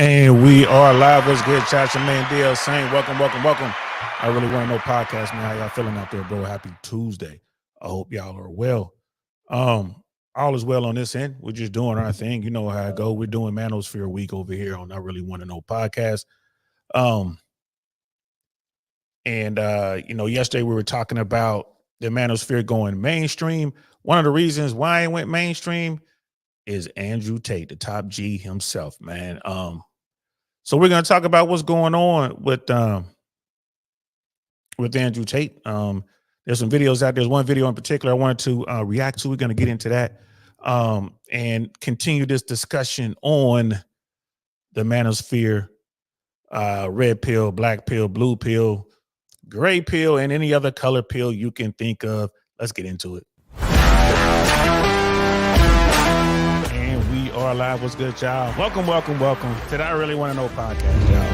And we are live. What's good, chat? Your man DL saying, welcome. I really want to know podcast, man. How y'all feeling out there, bro? Happy Tuesday. I hope y'all are well. All is well on this end. We're just doing our thing. You know how I go. We're doing Manosphere Week over here on I Really Want to Know podcast. Um, and yesterday we were talking about the Manosphere going mainstream. One of the reasons why it went mainstream is Andrew Tate, the top G himself, man. So we're going to talk about what's going on with Andrew Tate. There's some videos out. There's one video in particular I wanted to react to. We're going to get into that and continue this discussion on the manosphere, red pill, black pill, blue pill, gray pill, and any other color pill you can think of. Let's get into it. And we are live. What's good, y'all? Welcome to the I Really Want to Know podcast, y'all.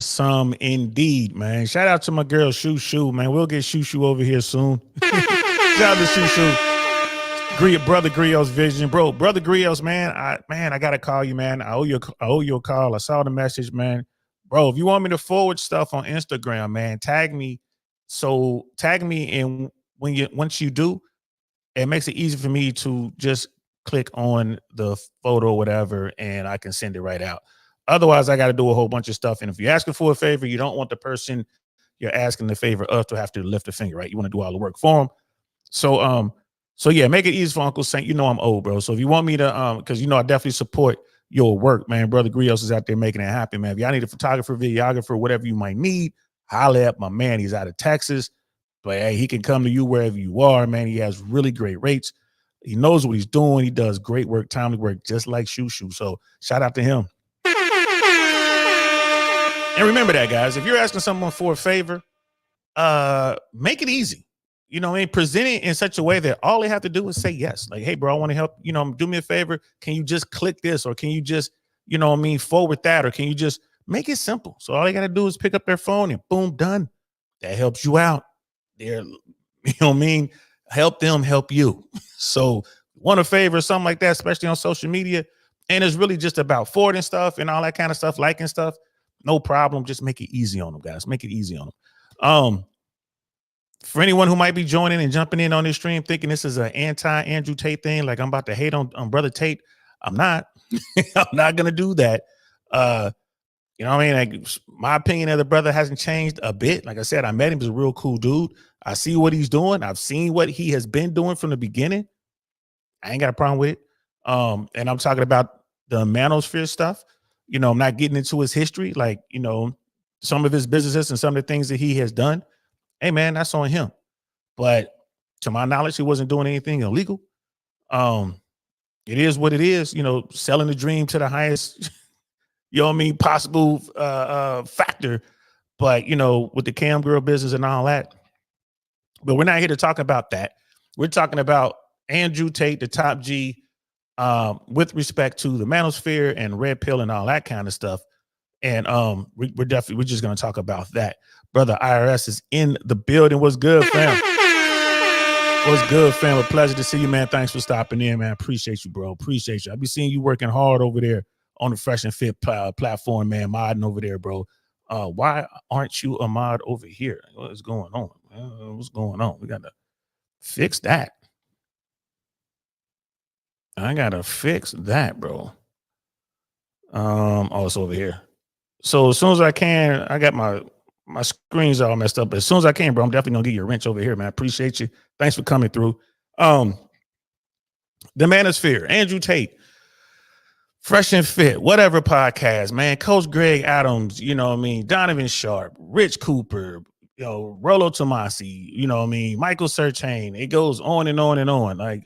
Some indeed, man. Shout out to my girl Shoo, man. We'll get Shoo over here soon. Shout out to Shoo. Brother Griot's vision, bro. Brother Griot's, man. I gotta call you, man. I owe you a call. I saw the message, man. Bro, if you want me to forward stuff on Instagram, man, tag me. So tag me, and once you do, it makes it easy for me to just click on the photo or whatever, and I can send it right out. Otherwise, I got to do a whole bunch of stuff. And if you're asking for a favor, you don't want the person you're asking the favor of to have to lift a finger, right? You want to do all the work for them. So yeah, make it easy for Uncle Saint. You know I'm old, bro. So if you want me to, because I definitely support your work, man. Brother Grios is out there making it happen, man. If y'all need a photographer, videographer, whatever you might need, holla at my man. He's out of Texas, but hey, he can come to you wherever you are, man. He has really great rates. He knows what he's doing. He does great work, timely work, just like Shoo. So shout out to him. And remember that, guys, if you're asking someone for a favor, make it easy. Present it in such a way that all they have to do is say yes. Like, hey, bro, I want to help, do me a favor. Can you just click this? Or can you just, forward that? Or can you just make it simple? So all they got to do is pick up their phone and boom, done. That helps you out. They're, help them help you. So want a favor, something like that, especially on social media. And it's really just about forwarding stuff and all that kind of stuff, liking stuff. No problem. Just make it easy on them, guys. Make it easy on them. For anyone who might be joining and jumping in on this stream thinking this is an anti-Andrew Tate thing, like I'm about to hate on Brother Tate, I'm not. I'm not going to do that. Like, my opinion of the brother hasn't changed a bit. Like I said, I met him. He's a real cool dude. I see what he's doing. I've seen what he has been doing from the beginning. I ain't got a problem with it. And I'm talking about the manosphere stuff. I'm not getting into his history, like, some of his businesses and some of the things that he has done. Hey, man, that's on him. But to my knowledge, he wasn't doing anything illegal. It is what it is, selling the dream to the highest, possible factor. But, with the cam girl business and all that. But we're not here to talk about that. We're talking about Andrew Tate, the top G, with respect to the manosphere and red pill and all that kind of stuff. And we're just going to talk about that. Brother IRS is in the building. What's good, fam? What's good, fam? A pleasure to see you, man. Thanks for stopping in, man. Appreciate you, bro. Appreciate you. I be seeing you working hard over there on the Fresh and Fit platform, man. Modding over there, bro. Why aren't you a mod over here? What's going on? What's going on? We got to fix that. I gotta fix that, bro. It's over here. So as soon as I can, I got my screens all messed up. But as soon as I can, bro, I'm definitely gonna get you a wrench over here, man. I appreciate you. Thanks for coming through. The Manosphere, Andrew Tate, Fresh and Fit, whatever podcast, man. Coach Greg Adams, Donovan Sharp, Rich Cooper, Rollo Tomasi, Michael Sertain. It goes on and on and on. Like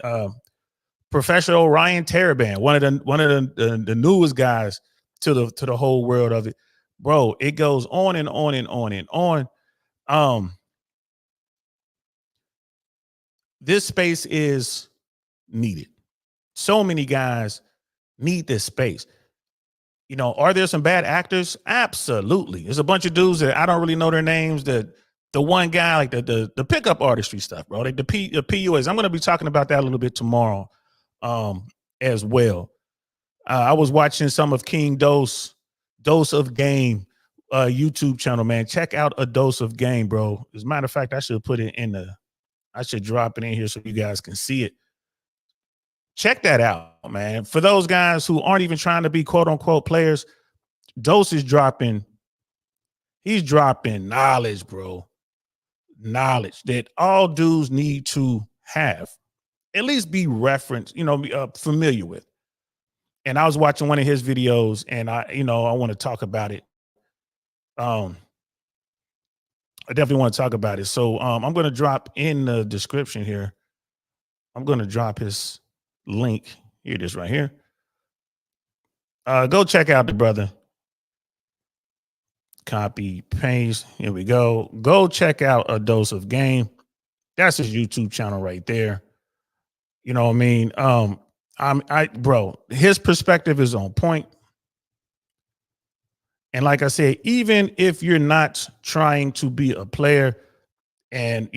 professional Ryan Teraband, one of the newest guys to the whole world of it, bro. It goes on and on and on and on. This space is needed. So many guys need this space. You know, are there some bad actors? Absolutely. There's a bunch of dudes that I don't really know their names. The one guy, like the pickup artistry stuff, bro. Like the PUAs. I'm going to be talking about that a little bit tomorrow, as well. I was watching some of King Dose of Game YouTube channel, man. Check out A Dose of Game, bro. As a matter of fact, I should put it in I should drop it in here so you guys can see it. Check that out, man. For those guys who aren't even trying to be quote unquote players, Dose is dropping, he's dropping knowledge, bro. Knowledge that all dudes need to have, at least be referenced, familiar with. And I was watching one of his videos, and I want to talk about it. I definitely want to talk about it. So I'm going to drop in the description here. I'm going to drop his link. Here it is right here. Go check out the brother. Copy, paste. Here we go. Go check out A Dose of Game. That's his YouTube channel right there. You know what I mean? Bro, his perspective is on point. And like I said, even if you're not trying to be a player, and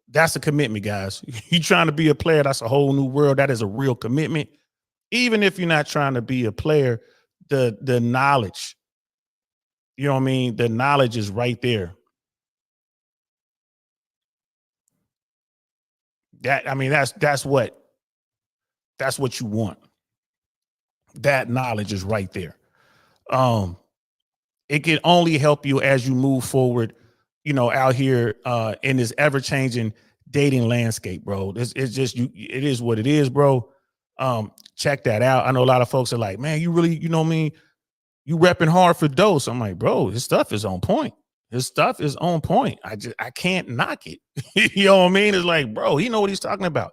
that's a commitment, guys. You trying to be a player, that's a whole new world. That is a real commitment. Even if you're not trying to be a player, the knowledge, you know what I mean? The knowledge is right there. That's what you want. That knowledge is right there. It can only help you as you move forward, out here in this ever-changing dating landscape, bro. It's just it is what it is, bro. Check that out. I know a lot of folks are like, man, you really, you repping hard for Dose. I'm like, bro, his stuff is on point. His stuff is on point. I can't knock it. You know what I mean? It's like, bro, he know what he's talking about.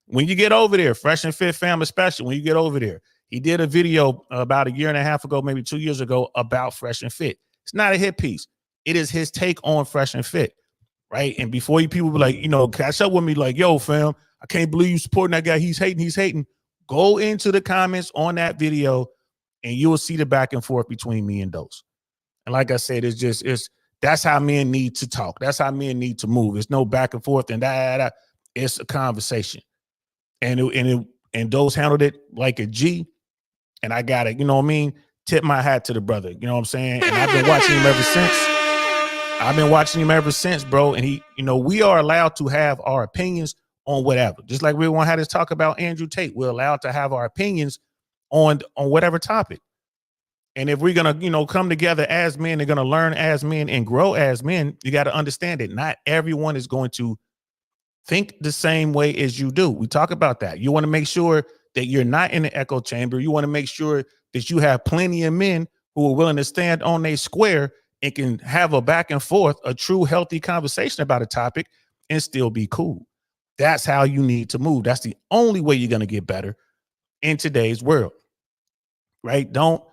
When you get over there, Fresh and Fit fam, especially when you get over there, he did a video about 1.5 years ago, maybe 2 years ago, about Fresh and Fit. It's not a hit piece. It is his take on Fresh and Fit, right? And before you people be like, catch up with me, like, yo, fam, I can't believe you supporting that guy. He's hating. Go into the comments on that video, and you will see the back and forth between me and Dose. And like I said, that's how men need to talk. That's how men need to move. It's no back and forth and that. It's a conversation. And Dose handled it like a G. And I got to, tip my hat to the brother. You know what I'm saying? And I've been watching him ever since. Bro. And he, we are allowed to have our opinions on whatever. Just like we want to have this talk about Andrew Tate. We're allowed to have our opinions on whatever topic. And if we're going to, come together as men, they're going to learn as men and grow as men. You got to understand that not everyone is going to think the same way as you do. We talk about that. You want to make sure that you're not in the echo chamber. You want to make sure that you have plenty of men who are willing to stand on their square and can have a back and forth, a true healthy conversation about a topic and still be cool. That's how you need to move. That's the only way you're going to get better in today's world, right? Don't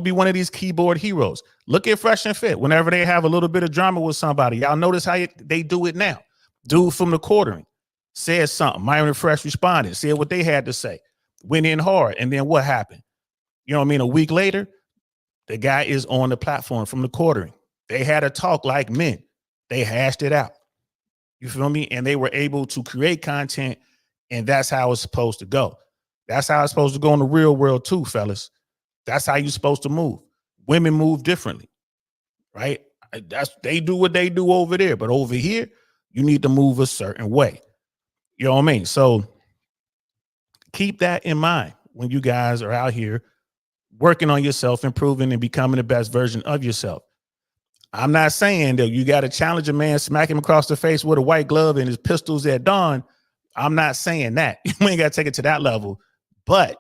be one of these keyboard heroes. Look at Fresh and Fit. Whenever they have a little bit of drama with somebody, y'all notice how they do it now. Dude from the quartering said something. Myron and Fresh responded, said what they had to say, went in hard. And then what happened? You know what I mean? A week later, the guy is on the platform from the quartering. They had a talk like men. They hashed it out. You feel me? And they were able to create content, and that's how it's supposed to go. That's how it's supposed to go in the real world too, fellas. That's how you're supposed to move. Women move differently, right? They do what they do over there, but over here, you need to move a certain way. You know what I mean? So keep that in mind when you guys are out here working on yourself, improving and becoming the best version of yourself. I'm not saying that you got to challenge a man, smack him across the face with a white glove and his pistols at dawn. I'm not saying that. You ain't got to take it to that level. But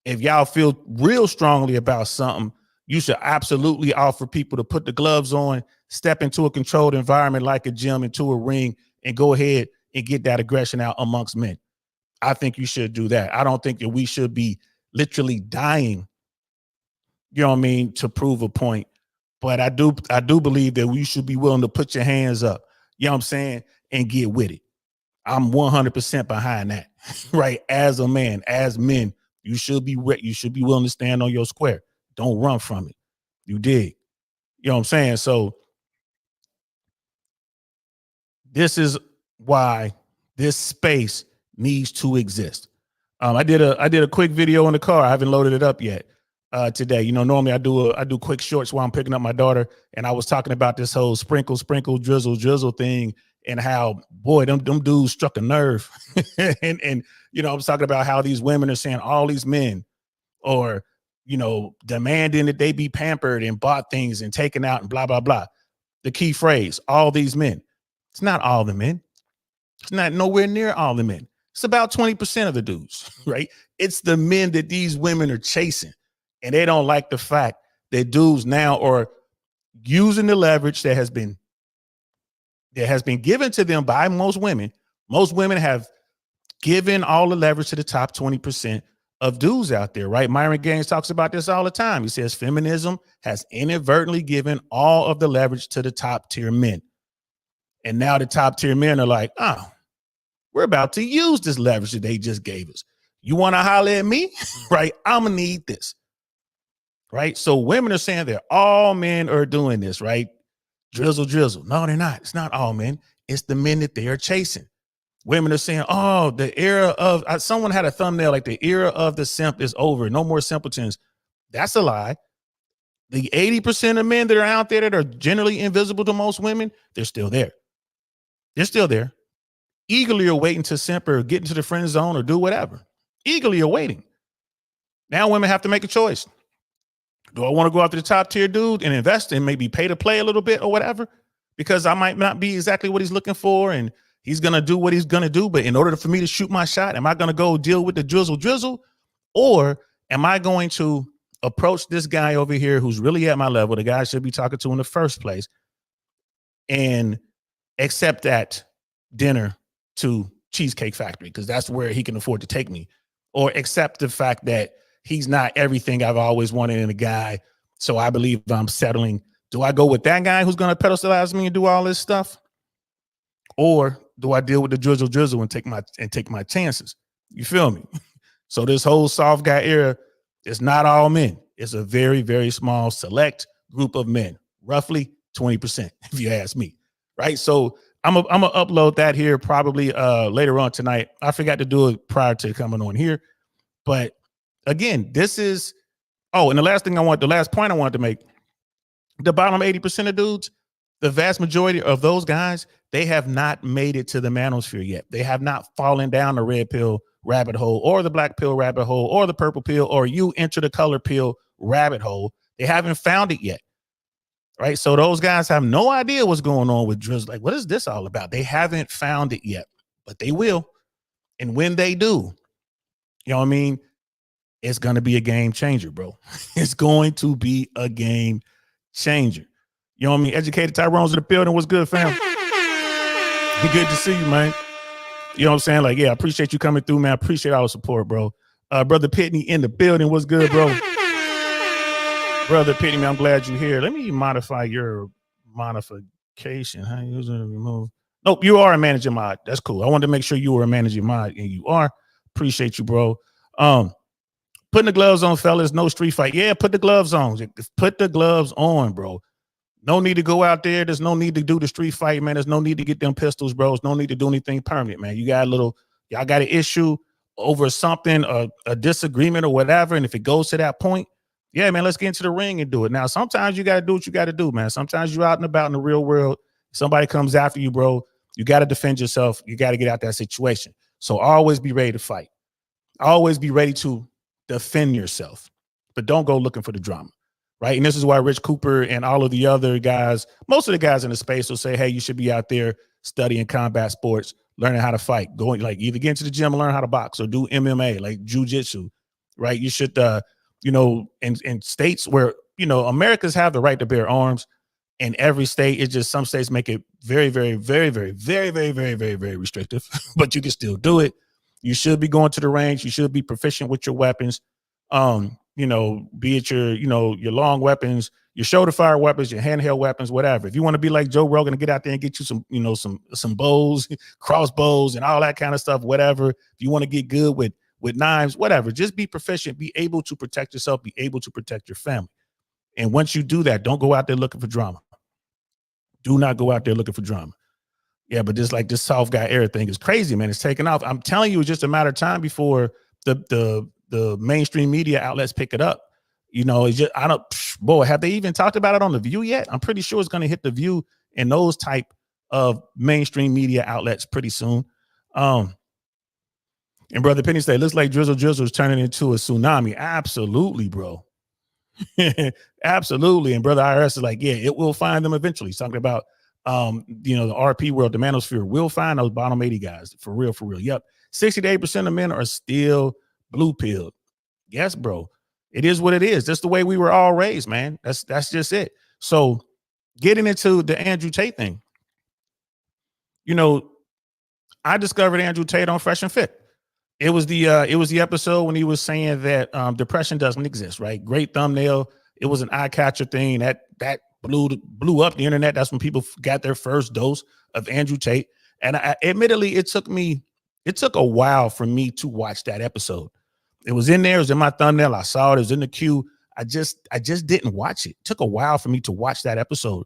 if y'all feel real strongly about something, you should absolutely offer people to put the gloves on, step into a controlled environment like a gym, into a ring, and go ahead and get that aggression out amongst men. I think you should do that. I don't think that we should be literally dying, you know what I mean, to prove a point. But I do believe that we should be willing to put your hands up, you know what I'm saying, and get with it. I'm 100% behind that, right? As a man, as men, you should be willing to stand on your square. Don't run from it. You dig? You know what I'm saying? So this is why this space needs to exist. I did a quick video in the car. I haven't loaded it up yet today. You know, normally I do quick shorts while I'm picking up my daughter, and I was talking about this whole sprinkle, sprinkle, drizzle, drizzle thing, and how, boy, them dudes struck a nerve. and you know, I was talking about how these women are saying all these men or, you know, demanding that they be pampered and bought things and taken out and blah, blah, blah. The key phrase, all these men. It's not all the men. It's not nowhere near all the men. It's about 20% of the dudes, right? It's the men that these women are chasing. And they don't like the fact that dudes now are using the leverage that has been given to them by most women. Most women have given all the leverage to the top 20% of dudes out there, right? Myron Gaines talks about this all the time. He says feminism has inadvertently given all of the leverage to the top tier men. And now the top tier men are like, oh, we're about to use this leverage that they just gave us. You want to holler at me? Right? I'm going to need this. Right? So women are saying that all men are doing this, right? Drizzle, drizzle. No, they're not. It's not all men. It's the men that they are chasing. Women are saying, oh, the era of, someone had a thumbnail like the era of the simp is over. No more simpletons. That's a lie. The 80% of men that are out there that are generally invisible to most women, they're still there. They're still there. Eagerly awaiting to simp or get into the friend zone or do whatever. Eagerly awaiting. Now women have to make a choice. Do I want to go after the top tier dude and invest and maybe pay to play a little bit or whatever? Because I might not be exactly what he's looking for and he's going to do what he's going to do. But in order for me to shoot my shot, am I going to go deal with the drizzle? Or am I going to approach this guy over here who's really at my level, the guy I should be talking to in the first place, and accept that dinner to Cheesecake Factory because that's where he can afford to take me, or accept the fact that he's not everything I've always wanted in a guy. So I believe I'm settling. Do I go with that guy who's going to pedestalize me and do all this stuff? Or do I deal with the drizzle and take my chances? You feel me? So this whole soft guy era is not all men. It's a very, very small select group of men, roughly 20%, if you ask me. Right. So I'm gonna upload that here probably later on tonight. I forgot to do it prior to coming on here. But again, this is, and the last point I wanted to make, the bottom 80% of dudes, the vast majority of those guys, they have not made it to the manosphere yet. They have not fallen down the red pill rabbit hole or the black pill rabbit hole or the purple pill or you enter the color pill rabbit hole. They haven't found it yet. Right. So those guys have no idea what's going on with drizzle. Like, what is this all about? They haven't found it yet, but they will. And when they do, you know what I mean? It's going to be a game changer, bro. It's going to be a game changer. You know what I mean? Educated Tyrone's in the building. What's good, fam? Good to see you, man. You know what I'm saying? Like, yeah, I appreciate you coming through, man. I appreciate all the support, bro. Brother Pitney in the building. What's good, bro? Brother Pitney, man, I'm glad you're here. Let me modify your modification. How you using remove? Nope, you are a managing mod. That's cool. I wanted to make sure you were a managing mod, and you are. Appreciate you, bro. Putting the gloves on, fellas. No street fight. Yeah, put the gloves on. Put the gloves on, bro. No need to go out there. There's no need to do the street fight, man. There's no need to get them pistols, bro. There's no need to do anything permanent, man. Y'all got an issue over something, a disagreement or whatever. And if it goes to that point, yeah, man, let's get into the ring and do it. Now, sometimes you got to do what you got to do, man. Sometimes you're out and about in the real world. Somebody comes after you, bro. You got to defend yourself. You got to get out that situation. So always be ready to fight. Always be ready to defend yourself, but don't go looking for the drama. Right. And this is why Rich Cooper and all of the other guys, most of the guys in the space will say, hey, you should be out there studying combat sports, learning how to fight, going like either get into the gym and learn how to box or do MMA, like jujitsu. Right. You should, in states where, Americans have the right to bear arms in every state. It's just some states make it very, very, very, very, very, very, very, very, very restrictive, but you can still do it. You should be going to the range. You should be proficient with your weapons. Be it your long weapons, your shoulder fire weapons, your handheld weapons, whatever. If you want to be like Joe Rogan and get out there and get you some, some bows, crossbows, and all that kind of stuff, whatever. If you want to get good with knives, whatever, just be proficient, be able to protect yourself, be able to protect your family. And once you do that, don't go out there looking for drama. Do not go out there looking for drama. Yeah, but this soft guy era thing is crazy, man. It's taking off. I'm telling you, it's just a matter of time before the mainstream media outlets pick it up. It's just, have they even talked about it on The View yet? I'm pretty sure it's going to hit The View and those type of mainstream media outlets pretty soon. And Brother Penny said, looks like Drizzle is turning into a tsunami. Absolutely, bro. Absolutely. And Brother IRS is like, yeah, it will find them eventually. He's talking about the RP world, the manosphere will find those bottom 80 guys. For real. Yep. 60 to 8% of men are still blue pilled. Yes, bro. It is what it is. That's the way we were all raised, man. That's just it. So getting into the Andrew Tate thing, I discovered Andrew Tate on Fresh and Fit. It was the episode when he was saying that depression doesn't exist, right? Great thumbnail. It was an eye catcher thing that blew up the internet. That's when people got their first dose of Andrew Tate. And admittedly, it took a while for me to watch that episode. It was in there. It was in my thumbnail. I saw it. It was in the queue. I just didn't watch it. It took a while for me to watch that episode.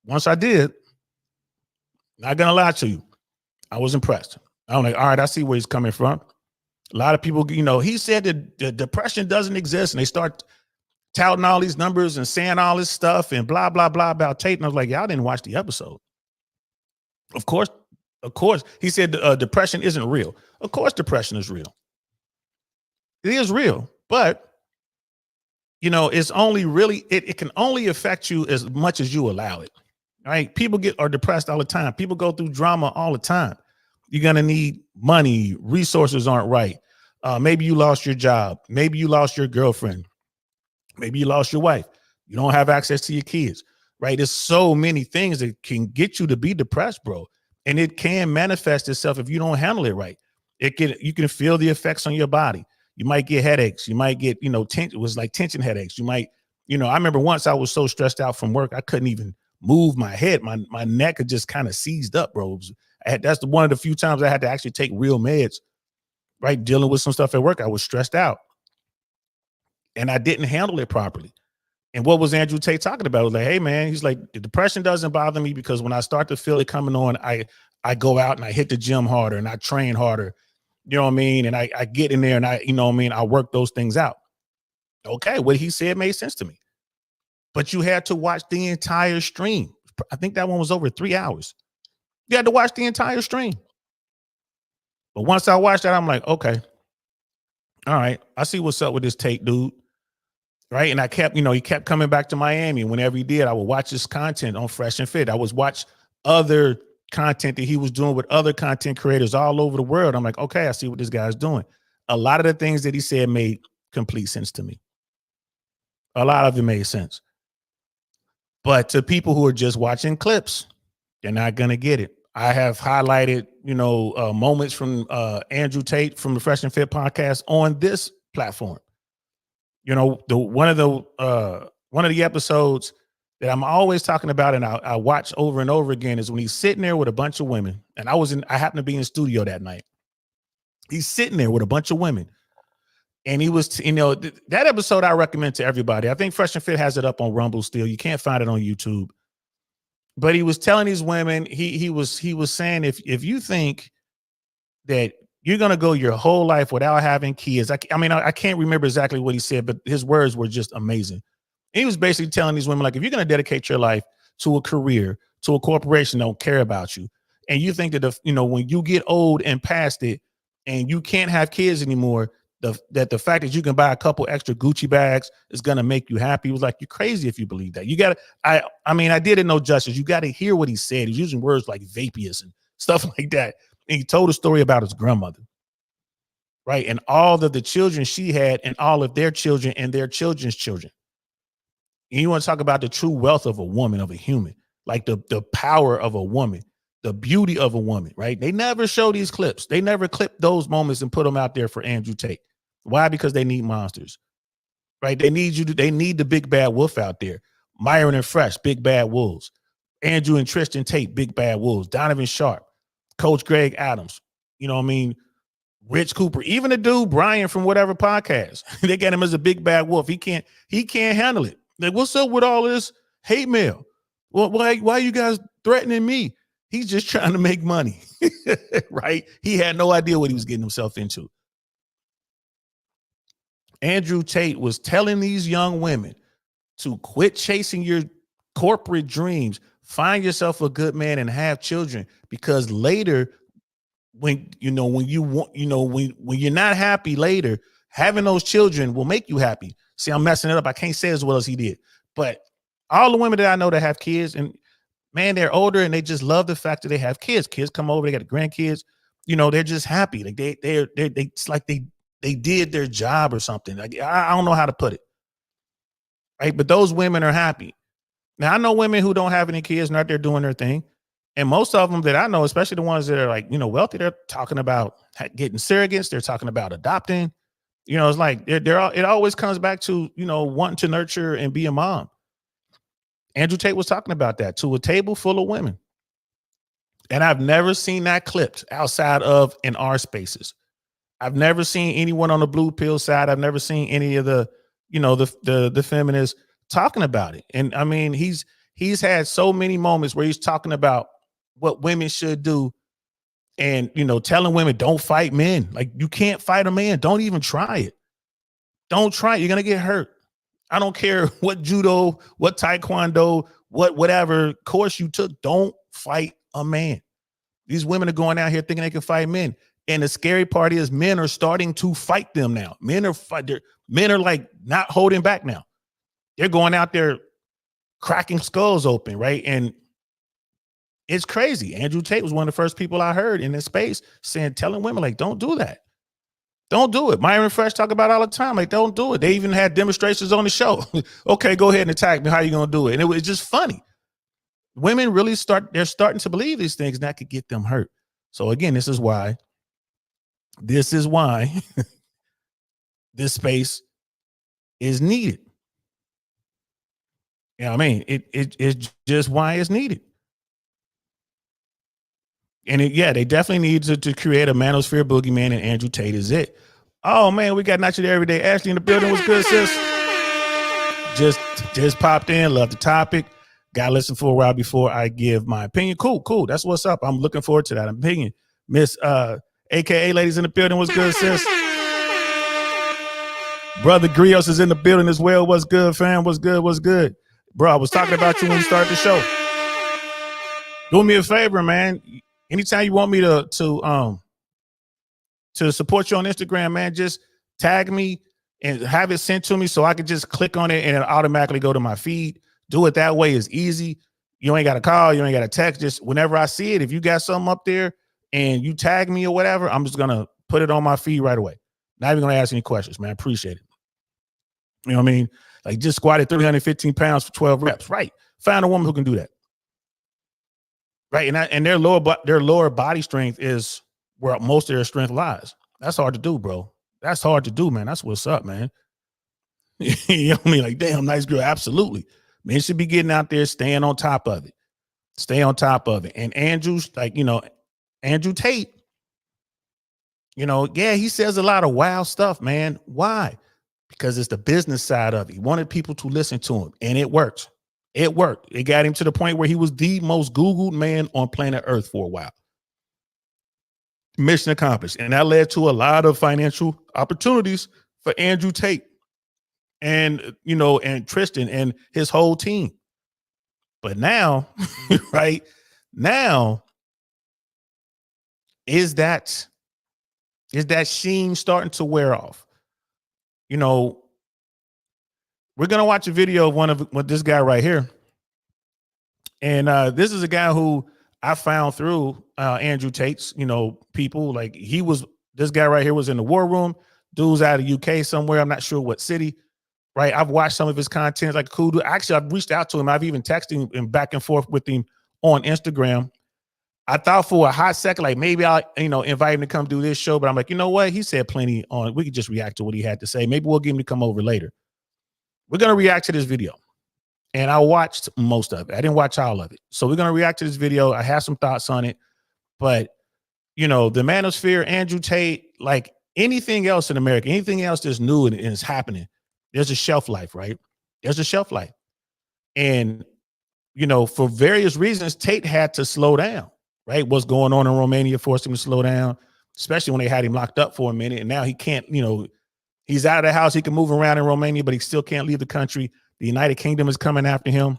Once I did, not gonna lie to you, I was impressed. I'm like, all right, I see where he's coming from. A lot of people, he said that the depression doesn't exist, and they start touting all these numbers and saying all this stuff and blah, blah, blah about Tate. And I was like, y'all didn't watch the episode. Of course, he said depression isn't real. Of course, depression is real. It is real, but it's only really, it can only affect you as much as you allow it, right? People are depressed all the time. People go through drama all the time. You're going to need money. Resources aren't right. Maybe you lost your job. Maybe you lost your girlfriend. Maybe you lost your wife. You don't have access to your kids, right? There's so many things that can get you to be depressed, bro. And it can manifest itself if you don't handle it right. You can feel the effects on your body. You might get headaches. You might get, it was like tension headaches. You might, I remember once I was so stressed out from work, I couldn't even move my head. My neck had just kind of seized up, bro. That's one of the few times I had to actually take real meds, right? Dealing with some stuff at work. I was stressed out and I didn't handle it properly. And what was Andrew Tate talking about? I was like, hey, man, he's like, the depression doesn't bother me because when I start to feel it coming on, I go out and I hit the gym harder and I train harder. You know what I mean? And I get in there and I work those things out. Okay, what he said made sense to me. But you had to watch the entire stream. I think that one was over 3 hours. You had to watch the entire stream. But once I watched that, I'm like, okay, all right, I see what's up with this Tate dude. Right. And I kept, he kept coming back to Miami. And whenever he did, I would watch his content on Fresh and Fit. I would watch other content that he was doing with other content creators all over the world. I'm like, okay, I see what this guy's doing. A lot of the things that he said made complete sense to me. A lot of it made sense. But to people who are just watching clips, they're not going to get it. I have highlighted, moments from Andrew Tate from the Fresh and Fit podcast on this platform. One of the episodes that I'm always talking about and I watch over and over again is when he's sitting there with a bunch of women. And I happened to be in studio that night. He's sitting there with a bunch of women. And he was, that episode I recommend to everybody. I think Fresh and Fit has it up on Rumble still. You can't find it on YouTube. But he was telling these women, he was saying, if you think that you're going to go your whole life without having kids. I can't remember exactly what he said, but his words were just amazing. And he was basically telling these women, like, if you're going to dedicate your life to a career, to a corporation that don't care about you, and you think that, when you get old and past it and you can't have kids anymore, that the fact that you can buy a couple extra Gucci bags is going to make you happy. He was like, you're crazy if you believe that. You got to, I did it no justice. You got to hear what he said. He's using words like vapious and stuff like that. And he told a story about his grandmother, right? And all of the children she had and all of their children and their children's children. And you want to talk about the true wealth of a woman, of a human, like the power of a woman, the beauty of a woman, right? They never show these clips. They never clip those moments and put them out there for Andrew Tate. Why? Because they need monsters. right? They need the big bad wolf out there. Myron and Fresh, big bad wolves. Andrew and Tristan Tate, big bad wolves. Donovan Sharp, Coach Greg Adams, you know what I mean? Rich Cooper, even the dude Brian from whatever podcast, they got him as a big bad wolf. He can't handle it. Like, what's up with all this hate mail? Well, why are you guys threatening me? He's just trying to make money, right? He had no idea what he was getting himself into. Andrew Tate was telling these young women to quit chasing your corporate dreams, find yourself a good man and have children, because later, when you're not happy later, having those children will make you happy. See, I'm messing it up. I can't say as well as he did, but all the women that I know that have kids, and man, they're older and they just love the fact that they have kids. Kids come over, they got the grandkids, they're just happy. Like it's like they did their job or something. Like, I don't know how to put it. Right. But those women are happy. Now, I know women who don't have any kids and out there doing their thing. And most of them that I know, especially the ones that are like, wealthy, they're talking about getting surrogates. They're talking about adopting. It's like it always comes back to, wanting to nurture and be a mom. Andrew Tate was talking about that to a table full of women. And I've never seen that clipped outside of in our spaces. I've never seen anyone on the blue pill side. I've never seen any of the, the feminists talking about it. And I mean, he's had so many moments where he's talking about what women should do and, telling women don't fight men. Like, you can't fight a man. Don't even try it. Don't try it. You're going to get hurt. I don't care what judo, what taekwondo, whatever course you took. Don't fight a man. These women are going out here thinking they can fight men. And the scary part is men are starting to fight them now. Men are like not holding back now. They're going out there cracking skulls open, right? And it's crazy. Andrew Tate was one of the first people I heard in this space telling women, like, don't do that. Don't do it. Myron Fresh talk about it all the time. Like, don't do it. They even had demonstrations on the show. Okay, go ahead and attack me. How are you going to do it? And it was just funny. Women really they're starting to believe these things, and that could get them hurt. So again, this is why this space is needed. I mean, it's just why it's needed. And they definitely need to create a manosphere boogeyman, and Andrew Tate is it. Oh man, we got Not You There Every Day. Ashley in the building. Was good, sis? Just popped in. Love the topic. Gotta listen for a while before I give my opinion. Cool. That's what's up. I'm looking forward to that opinion. Miss AKA ladies in the building. Was good, sis? Brother Grios is in the building as well. What's good, fam? What's good? Bro, I was talking about you when you started the show. Do me a favor, man. Anytime you want me to support you on Instagram, man, just tag me and have it sent to me so I can just click on it and it automatically go to my feed. Do it that way is easy. You ain't got to call. You ain't got to text. Just whenever I see it, if you got something up there and you tag me or whatever, I'm just going to put it on my feed right away. Not even going to ask any questions, man. Appreciate it. You know what I mean? Like, just squatted 315 pounds for 12 reps. Right. Find a woman who can do that. Right. And their lower body strength is where most of their strength lies. That's hard to do, bro. That's hard to do, man. That's what's up, man. You know what I mean? Like, damn, nice girl. Absolutely. Men should be getting out there, staying on top of it. Stay on top of it. And Andrew's like, Andrew Tate, he says a lot of wild stuff, man. Why? Because it's the business side of it. He wanted people to listen to him, and it worked. It worked. It got him to the point where he was the most Googled man on planet Earth for a while. Mission accomplished. And that led to a lot of financial opportunities for Andrew Tate and, and Tristan and his whole team. But now, right now, is that sheen starting to wear off? We're going to watch a video of with this guy right here. And this is a guy who I found through Andrew Tate's, people. Like, this guy right here was in the war room. Dude's out of UK somewhere. I'm not sure what city. Right. I've watched some of his content. Like, cool dude. Actually, I've reached out to him. I've even texted him back and forth with him on Instagram. I thought for a hot second, like, maybe I'll, invite him to come do this show. But I'm like, you know what? He said plenty on. We could just react to what he had to say. Maybe we'll get him to come over later. we're going to react to this video. And I watched most of it. I didn't watch all of it. So we're going to react to this video. I have some thoughts on it. But, you know, the manosphere, Andrew Tate, like anything else in America, anything else that's new and is happening, there's a shelf life, right? There's a shelf life. And, you know, for various reasons, Tate had to slow down, right? What's going on in Romania forced him to slow down, especially when they had him locked up for a minute. And now he can't, you know, he's out of the house. He can move around in Romania, but he still can't leave the country. The United Kingdom is coming after him.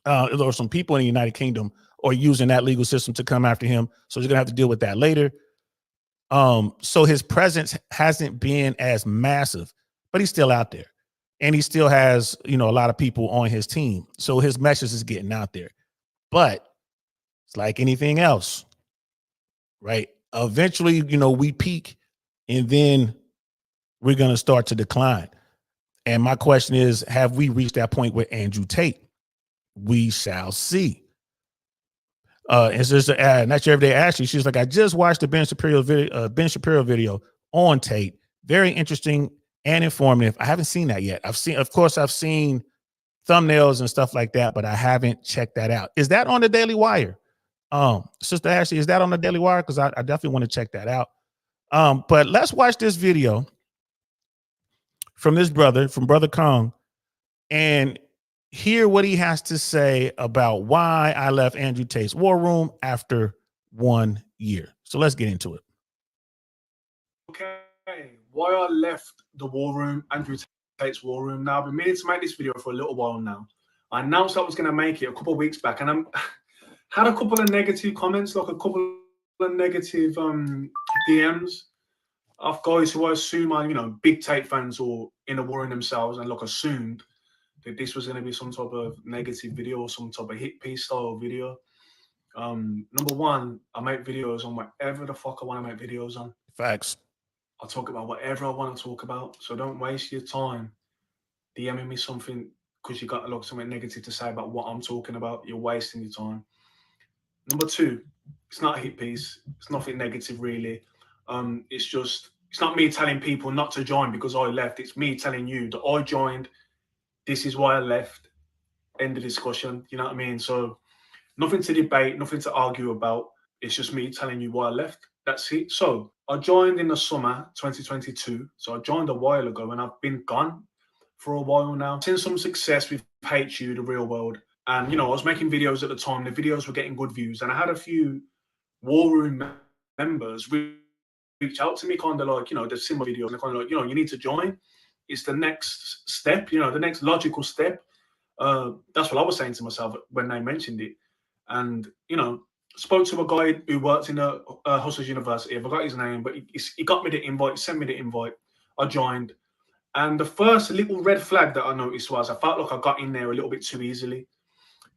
There are some people in the United Kingdom are using that legal system to come after him. So he's going to have to deal with that later. So his presence hasn't been as massive, but he's still out there. And he still has, you know, a lot of people on his team. So his message is getting out there. But it's like anything else, right? Eventually, you know, we peak and then we're going to start to decline. And my question is, have we reached that point with Andrew Tate? We shall see. And so not your everyday Ashley. She's like, I just watched the Ben Shapiro video on Tate. Very interesting and informative. I haven't seen that yet. I've seen thumbnails and stuff like that, but I haven't checked that out. Is that on the Daily Wire? Sister Ashley, is that on the Daily Wire? Because I definitely want to check that out. But let's watch this video from this brother, from Brother Kong, and hear what he has to say about why I left Andrew Tate's war room after 1 year. So let's get into it. Okay, why I left the war room, Andrew Tate's war room. Now, I've been meaning to make this video for a little while now. I announced I was going to make it a couple of weeks back, and I had a couple of negative comments, like a couple of negative DMs of guys who I assume are, you know, big Tate fans or in a war in themselves, and like assumed that this was going to be some type of negative video or some type of hit piece style video. Number one, I make videos on whatever the fuck I want to make videos on. Facts. I'll talk about whatever I want to talk about. So don't waste your time DMing me something because you got like something negative to say about what I'm talking about. You're wasting your time. Number two, it's not a hit piece. It's nothing negative really. It's not me telling people not to join because I left. It's me telling you that I joined. This is why I left. End of discussion. You know what I mean? So nothing to debate, nothing to argue about. It's just me telling you why I left. That's it. So I joined in the summer 2022. So I joined a while ago and I've been gone for a while now. Seen some success with HU, the real world. And, you know, I was making videos at the time. The videos were getting good views. And I had a few war room members reach out to me kind of like, you know, the similar videos. And they're kind of like, you know, you need to join. It's the next step, you know, the next logical step. That's what I was saying to myself when they mentioned it. And, you know, spoke to a guy who worked in a Hustlers University. I forgot his name, but he got me the invite, sent me the invite. I joined. And the first little red flag that I noticed was I felt like I got in there a little bit too easily.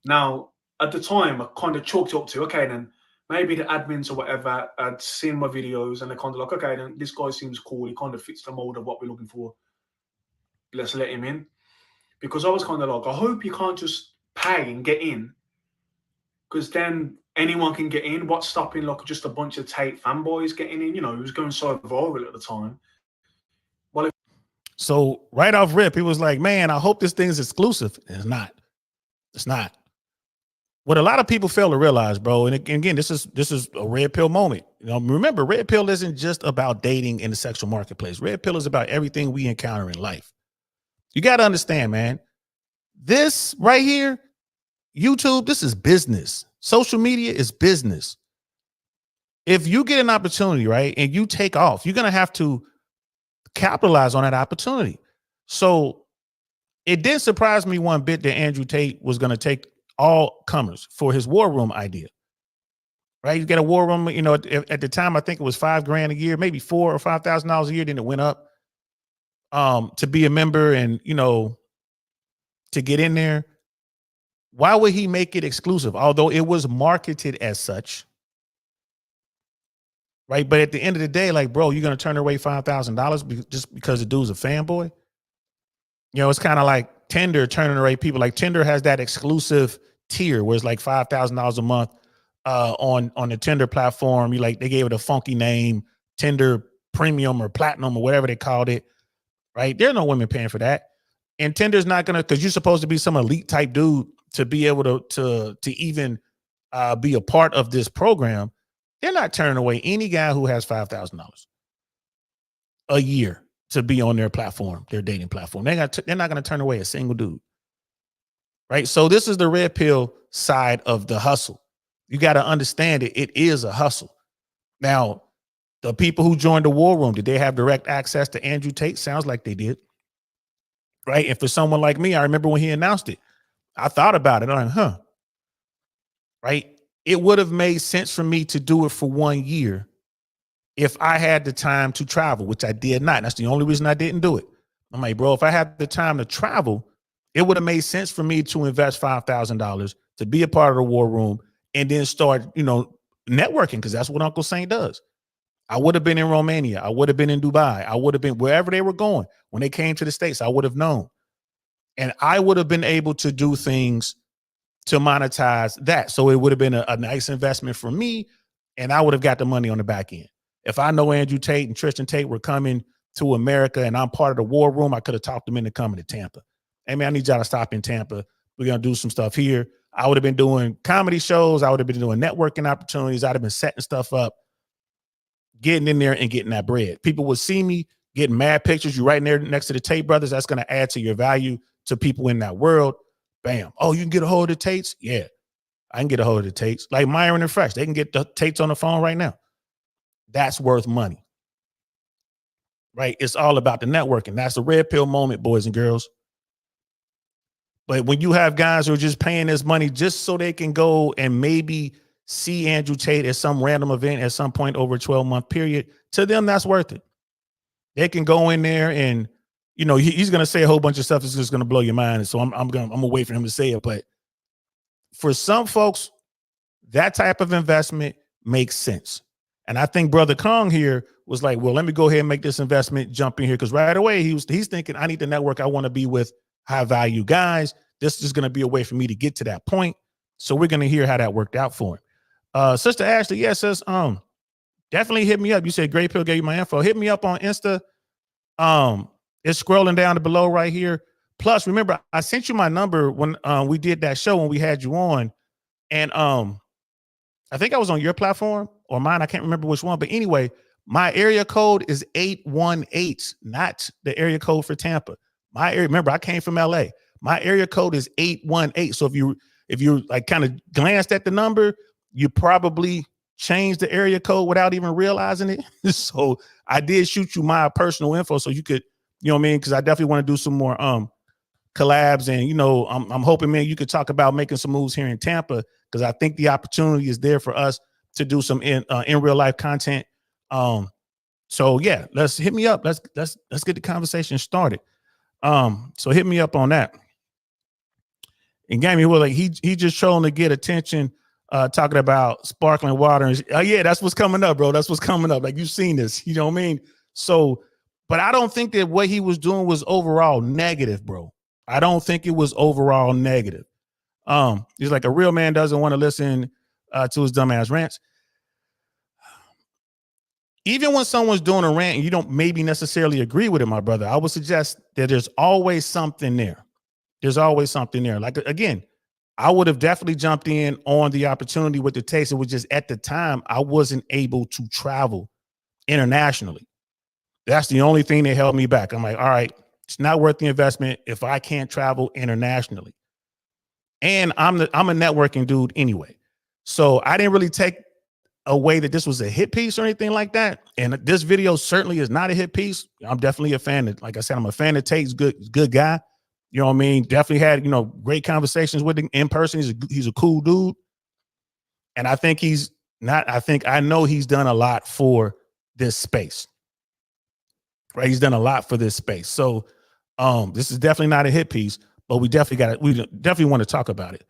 Now, at the time, I kind of chalked it up to, okay, then maybe the admins or whatever had seen my videos and they're kind of like, okay, then this guy seems cool. He kind of fits the mold of what we're looking for. Let's let him in. Because I was kind of like, I hope you can't just pay and get in. Because then anyone can get in. What's stopping like just a bunch of Tate fanboys getting in? You know, it was going so viral at the time. Well, so right off rip, he was like, man, I hope this thing is exclusive. It's not. It's not. What a lot of people fail to realize, bro, and again, this is a red pill moment. You know, remember, red pill isn't just about dating in the sexual marketplace. Red pill is about everything we encounter in life. You got to understand, man, this right here, YouTube, this is business. Social media is business. If you get an opportunity, right, and you take off, you're going to have to capitalize on that opportunity. So it didn't surprise me one bit that Andrew Tate was going to take all comers for his war room idea, right? You get a war room, you know, at the time, I think it was $5,000 a year, maybe $4,000 or $5,000 a year. Then it went up to be a member and, you know, to get in there. Why would he make it exclusive? Although it was marketed as such, right? But at the end of the day, like, bro, you're going to turn away $5,000 just because the dude's a fanboy? You know, it's kind of like Tinder turning away people. Like Tinder has that exclusive tier where it's like $5,000 a month on the Tinder platform. They gave it a funky name, Tinder Premium or Platinum or whatever they called it, right? There are no women paying for that. And Tinder's not gonna, because you're supposed to be some elite type dude to be able to even be a part of this program. They're not turning away any guy who has $5,000 a year to be on their platform, their dating platform. They're not going to turn away a single dude. Right. So this is the red pill side of the hustle. You got to understand it. It is a hustle. Now, the people who joined the war room, did they have direct access to Andrew Tate? Sounds like they did. Right. And for someone like me, I remember when he announced it, I thought about it. I'm like, right. It would have made sense for me to do it for 1 year if I had the time to travel, which I did not. That's the only reason I didn't do it. I'm like, bro, if I had the time to travel, it would have made sense for me to invest $5,000 to be a part of the war room and then start, networking, because that's what Uncle Saint does. I would have been in Romania. I would have been in Dubai. I would have been wherever they were going. When they came to the States, I would have known. And I would have been able to do things to monetize that. So it would have been a nice investment for me, and I would have got the money on the back end. If I know Andrew Tate and Tristan Tate were coming to America and I'm part of the war room, I could have talked them into coming to Tampa. Hey, man, I need y'all to stop in Tampa. We're going to do some stuff here. I would have been doing comedy shows. I would have been doing networking opportunities. I'd have been setting stuff up, getting in there and getting that bread. People would see me getting mad pictures. You're right there next to the Tate brothers. That's going to add to your value to people in that world. Bam. Oh, you can get a hold of the Tates? Yeah, I can get a hold of the Tates. Like Myron and Fresh, they can get the Tates on the phone right now. That's worth money. Right? It's all about the networking. That's the red pill moment, boys and girls. But when you have guys who are just paying this money just so they can go and maybe see Andrew Tate at some random event at some point over a 12-month period, to them, that's worth it. They can go in there and, he's going to say a whole bunch of stuff that's just going to blow your mind. And so I'm going to wait for him to say it. But for some folks, that type of investment makes sense. And I think Brother Kong here was like, well, let me go ahead and make this investment, jump in here. Because right away, he's thinking, I need the network. I want to be with high value guys. This is going to be a way for me to get to that point. So we're going to hear how that worked out for him. Sister Ashley, yes, says, definitely hit me up. You said Great Pill gave you my info. Hit me up on Insta. It's scrolling down to below right here. Plus, remember, I sent you my number when we did that show when we had you on. And I think I was on your platform or mine. I can't remember which one. But anyway, my area code is 818, not the area code for Tampa. My area, remember, I came from LA. My area code is 818. So if you like kind of glanced at the number, you probably changed the area code without even realizing it. So I did shoot you my personal info so you could, you know what I mean? Because I definitely want to do some more collabs, and I'm hoping, man, you could talk about making some moves here in Tampa, because I think the opportunity is there for us to do some in real life content. So yeah, let's hit me up. Let's get the conversation started. So hit me up on that. And Gammy was like, he just trying to get attention, talking about sparkling water. And yeah, that's what's coming up, bro. That's what's coming up. Like, you've seen this, you know what I mean? So, but I don't think that what he was doing was overall negative, bro. I don't think it was overall negative. He's like, a real man doesn't want to listen to his dumbass rants. Even when someone's doing a rant and you don't maybe necessarily agree with it, my brother, I would suggest that there's always something there. There's always something there. Like, again, I would have definitely jumped in on the opportunity with the Taste. It was just at the time I wasn't able to travel internationally. That's the only thing that held me back. I'm like, all right, it's not worth the investment if I can't travel internationally. And I'm a networking dude anyway. So I didn't really take away that this was a hit piece or anything like that. And this video certainly is not a hit piece. I'm definitely a fan of, like I said, I'm a fan of Tate's good guy. You know what I mean? Definitely had, great conversations with him in person. He's a cool dude. And I think I know he's done a lot for this space. Right? He's done a lot for this space. So this is definitely not a hit piece, but we definitely want to talk about it.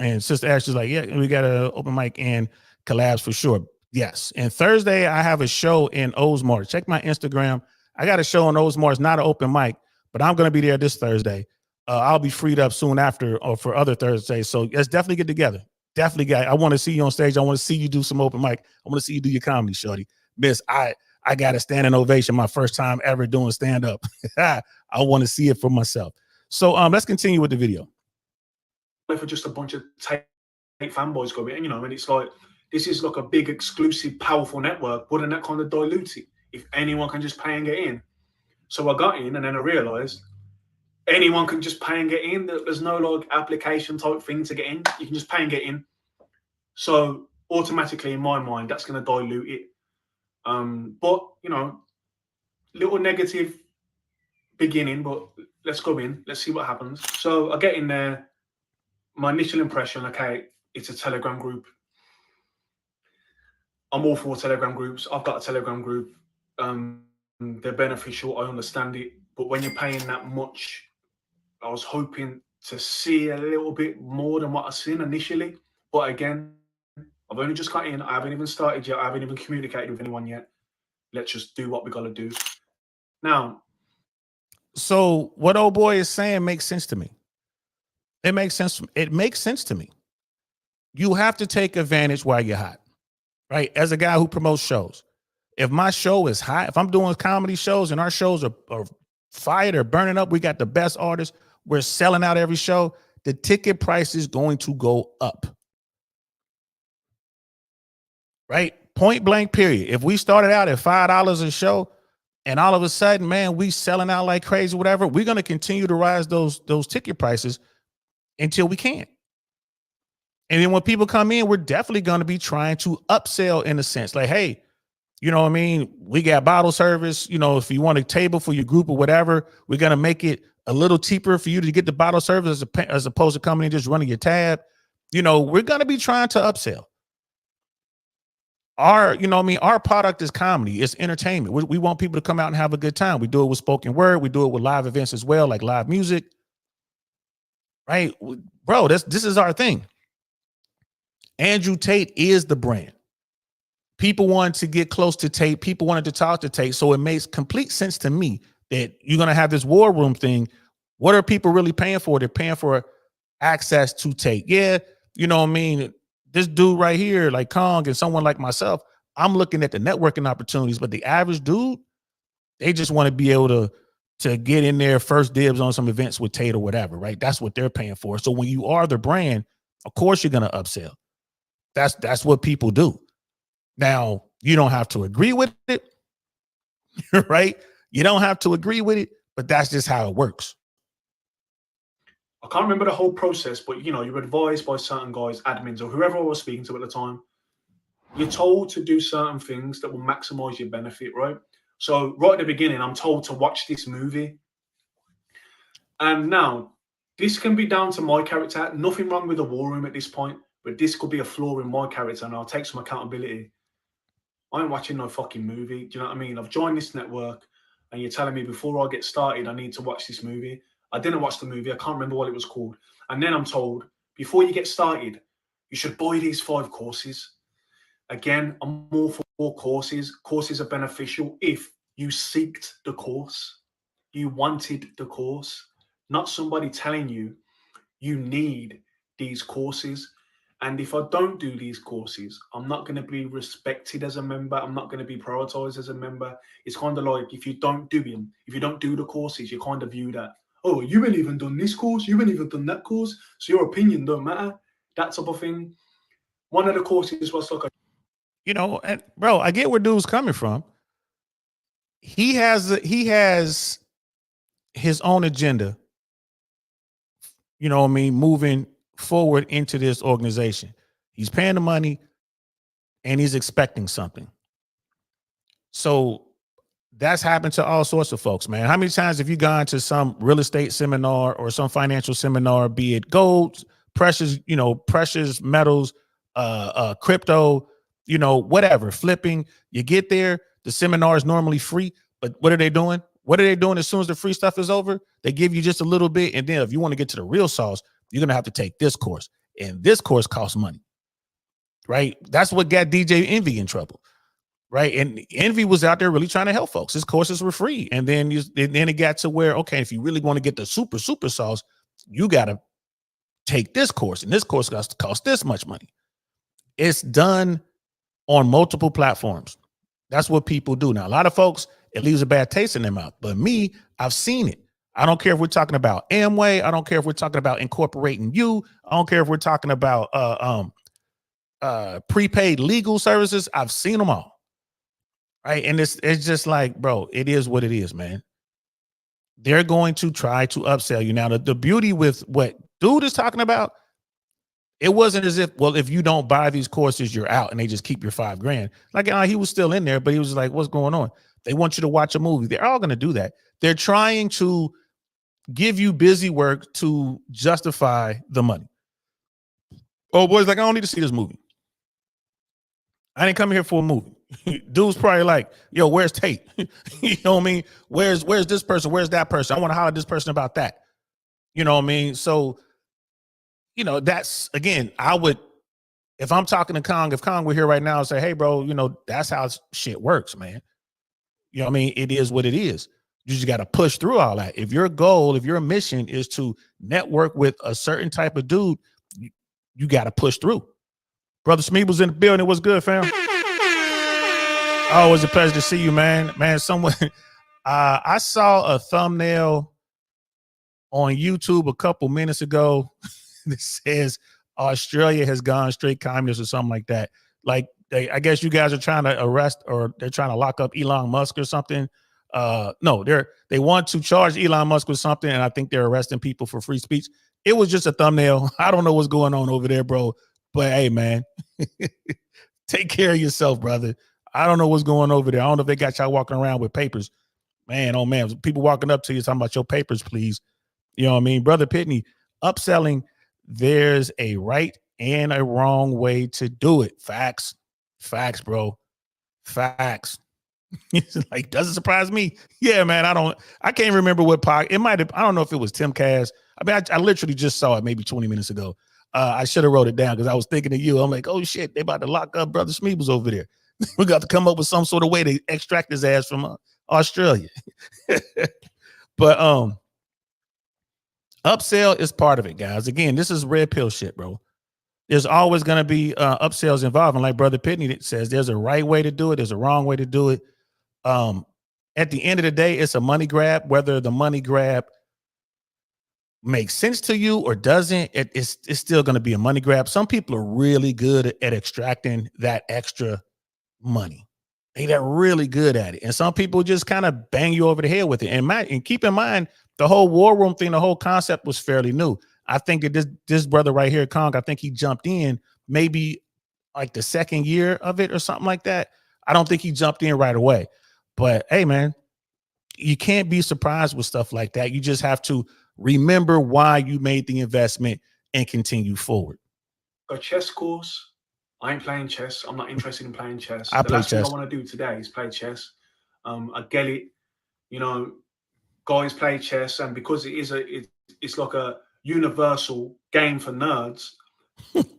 And Sister Ashley's like, yeah, we got an open mic and collabs for sure. Yes. And Thursday, I have a show in Ozmar. Check my Instagram. I got a show in Ozmar. It's not an open mic, but I'm going to be there this Thursday. I'll be freed up soon after or for other Thursdays. So let's definitely get together. Definitely, guys. I want to see you on stage. I want to see you do some open mic. I want to see you do your comedy, shorty. Miss, I I got a standing ovation my first time ever doing stand up. I want to see it for myself. So let's continue with the video. For just a bunch of Tate fanboys going, and and it's like, this is like a big, exclusive, powerful network. Wouldn't that kind of dilute it if anyone can just pay and get in? So I got in, and then I realized anyone can just pay and get in. There's no like application type thing to get in. You can just pay and get in. So automatically, in my mind, that's going to dilute it. But little negative beginning, but let's go in. Let's see what happens. So I get in there. My initial impression, okay, it's a Telegram group. I'm all for Telegram groups. I've got a Telegram group. They're beneficial. I understand it. But when you're paying that much, I was hoping to see a little bit more than what I've seen initially. But again, I've only just got in. I haven't even started yet. I haven't even communicated with anyone yet. Let's just do what we got to do. Now. So what old boy is saying makes sense to me. It makes sense. It makes sense to me. You have to take advantage while you're hot, right? As a guy who promotes shows, if my show is hot, if I'm doing comedy shows and our shows are fired or burning up, we got the best artists, we're selling out every show, the ticket price is going to go up. Right? Point blank, period. If we started out at $5 a show and all of a sudden, man, we selling out like crazy, whatever, we're going to continue to rise those ticket prices until we can. And then when people come in, we're definitely going to be trying to upsell in a sense. Like, hey, you know what I mean? We got bottle service. If you want a table for your group or whatever, we're going to make it a little cheaper for you to get the bottle service as opposed to coming in and just running your tab. We're going to be trying to upsell. Our product is comedy. It's entertainment. We want people to come out and have a good time. We do it with spoken word. We do it with live events as well, like live music. Right? Bro, this is our thing. Andrew Tate is the brand. People wanted to get close to Tate. People wanted to talk to Tate. So it makes complete sense to me that you're going to have this war room thing. What are people really paying for? They're paying for access to Tate. Yeah, this dude right here, like Kong and someone like myself, I'm looking at the networking opportunities, but the average dude, they just want to be able to get in there first dibs on some events with Tate or whatever, right? That's what they're paying for. So when you are the brand, of course you're going to upsell. That's what people do. Now, you don't have to agree with it, right? You don't have to agree with it, but that's just how it works. I can't remember the whole process, but you're advised by certain guys, admins, or whoever I was speaking to at the time. You're told to do certain things that will maximize your benefit, right? So right at the beginning, I'm told to watch this movie. And now, this can be down to my character. Nothing wrong with the war room at this point, but this could be a flaw in my character, and I'll take some accountability. I ain't watching no fucking movie. Do you know what I mean? I've joined this network, and you're telling me before I get started, I need to watch this movie. I didn't watch the movie. I can't remember what it was called. And then I'm told, before you get started, you should buy these 5 courses. Again, I'm all for courses. Courses are beneficial if you seeked the course. You wanted the course, not somebody telling you you need these courses. And if I don't do these courses, I'm not going to be respected as a member. I'm not going to be prioritized as a member. It's kind of like if you don't do them, if you don't do the courses, you kind of view that, oh, you ain't even done this course, you ain't even done that course, so your opinion don't matter. That type of thing. One of the courses was like and bro, I get where dude's coming from. He has his own agenda, moving forward into this organization. He's paying the money and he's expecting something. So that's happened to all sorts of folks, man. How many times have you gone to some real estate seminar or some financial seminar, be it gold, precious metals, crypto, whatever, flipping? You get there, the seminar is normally free, but what are they doing? What are they doing as soon as the free stuff is over? They give you just a little bit, and then if you want to get to the real sauce, you're going to have to take this course, and this course costs money, right? That's what got DJ Envy in trouble. Right. And Envy was out there really trying to help folks. His courses were free. And then it got to where, okay, if you really want to get the super sauce, you got to take this course. And this course got to cost this much money. It's done on multiple platforms. That's what people do. Now, a lot of folks, it leaves a bad taste in their mouth. But me, I've seen it. I don't care if we're talking about Amway. I don't care if we're talking about incorporating you. I don't care if we're talking about prepaid legal services. I've seen them all. Right. And it's just like, bro, it is what it is, man. They're going to try to upsell you. Now, the beauty with what dude is talking about, it wasn't as if, well, if you don't buy these courses, you're out and they just keep your $5,000. Like, he was still in there, but he was like, what's going on? They want you to watch a movie. They're all going to do that. They're trying to give you busy work to justify the money. Oh, boy's like, I don't need to see this movie. I didn't come here for a movie. Dude's probably like, yo, where's Tate? You know what I mean? Where's this person? Where's that person? I want to holler at this person about that. You know what I mean? So, you know, that's, again, I would, if I'm talking to Kong, if Kong were here right now and say, hey, bro, you know, that's how shit works, man. You know what I mean? It is what it is. You just got to push through all that. If your goal, if your mission is to network with a certain type of dude, you got to push through. Brother Smeeb was in the building. What's good, fam? Oh, it was a pleasure to see you, man. Man, someone, I saw a thumbnail on YouTube a couple minutes ago that says Australia has gone straight communist or something like that. Like, I guess you guys are trying to arrest, or they're trying to lock up Elon Musk or something. No, they want to charge Elon Musk with something, and I think they're arresting people for free speech. It was just a thumbnail. I don't know what's going on over there, bro. But hey, man, take care of yourself, brother. I don't know what's going over there. I don't know if they got y'all walking around with papers. Man, oh man, people walking up to you talking about your papers, please. You know what I mean? Brother Pitney, upselling, there's a right and a wrong way to do it. Facts. Facts, bro. Facts. Like, doesn't surprise me. Yeah, man. I can't remember what it might have. I don't know if it was Tim Cass. I mean, I literally just saw it maybe 20 minutes ago. I should have wrote it down because I was thinking of you. I'm like, oh shit, they about to lock up Brother Smeebles over there. We got to come up with some sort of way to extract his ass from Australia. But upsell is part of it, guys. Again, this is red pill shit, bro. There's always going to be upsells involved. And like Brother Pitney says, there's a right way to do it. There's a wrong way to do it. At the end of the day, it's a money grab. Whether the money grab makes sense to you or doesn't, it's still going to be a money grab. Some people are really good at extracting that extra money. They're really good at it. And some people just kind of bang you over the head with it. And keep in mind, the whole war room thing, the whole concept was fairly new. I think that this brother right here, Kong, I think he jumped in maybe like the second year of it or something like that. I don't think he jumped in right away. But hey, man, you can't be surprised with stuff like that. You just have to remember why you made the investment and continue forward. A chess course. I ain't playing chess. I'm not interested in playing chess. The last thing I want to do today is play chess. I get it. You know, guys play chess, and because it's like a universal game for nerds,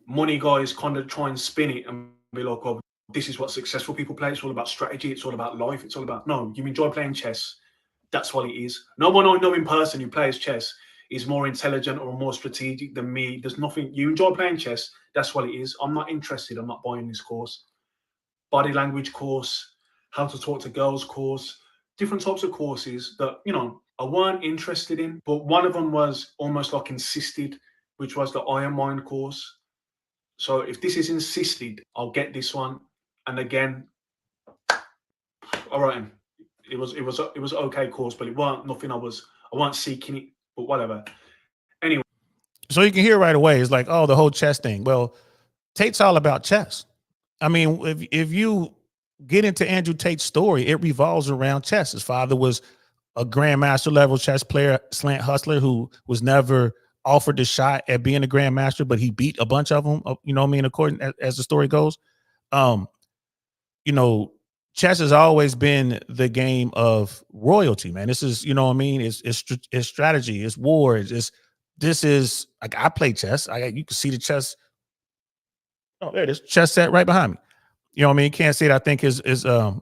money guys kind of try and spin it and be like, oh, this is what successful people play. It's all about strategy. It's all about life. It's all about, no, you enjoy playing chess. That's what it is. No one I know in person who plays chess is more intelligent or more strategic than me. There's nothing. You enjoy playing chess. That's what it is. I'm not interested. I'm not buying this course. Body language course, how to talk to girls course, different types of courses that, you know, I weren't interested in. But one of them was almost like insisted, which was the Iron Mind course. So if this is insisted, I'll get this one. And again, all right, it was okay course, but it weren't nothing I weren't seeking it, but whatever. Anyway. So you can hear right away, it's like, oh, the whole chess thing. Well, Tate's all about chess. I mean, if you get into Andrew Tate's story, it revolves around chess. His father was a grandmaster level chess player, slant hustler, who was never offered the shot at being a grandmaster, but he beat a bunch of them, you know what I mean, according as the story goes. You know, chess has always been the game of royalty, man. This is, you know what I mean? It's strategy, it's war, this is like, I play chess. You can see the chess. Oh, there it is. Chess set right behind me. You know what I mean? Can't see it. I think is bam,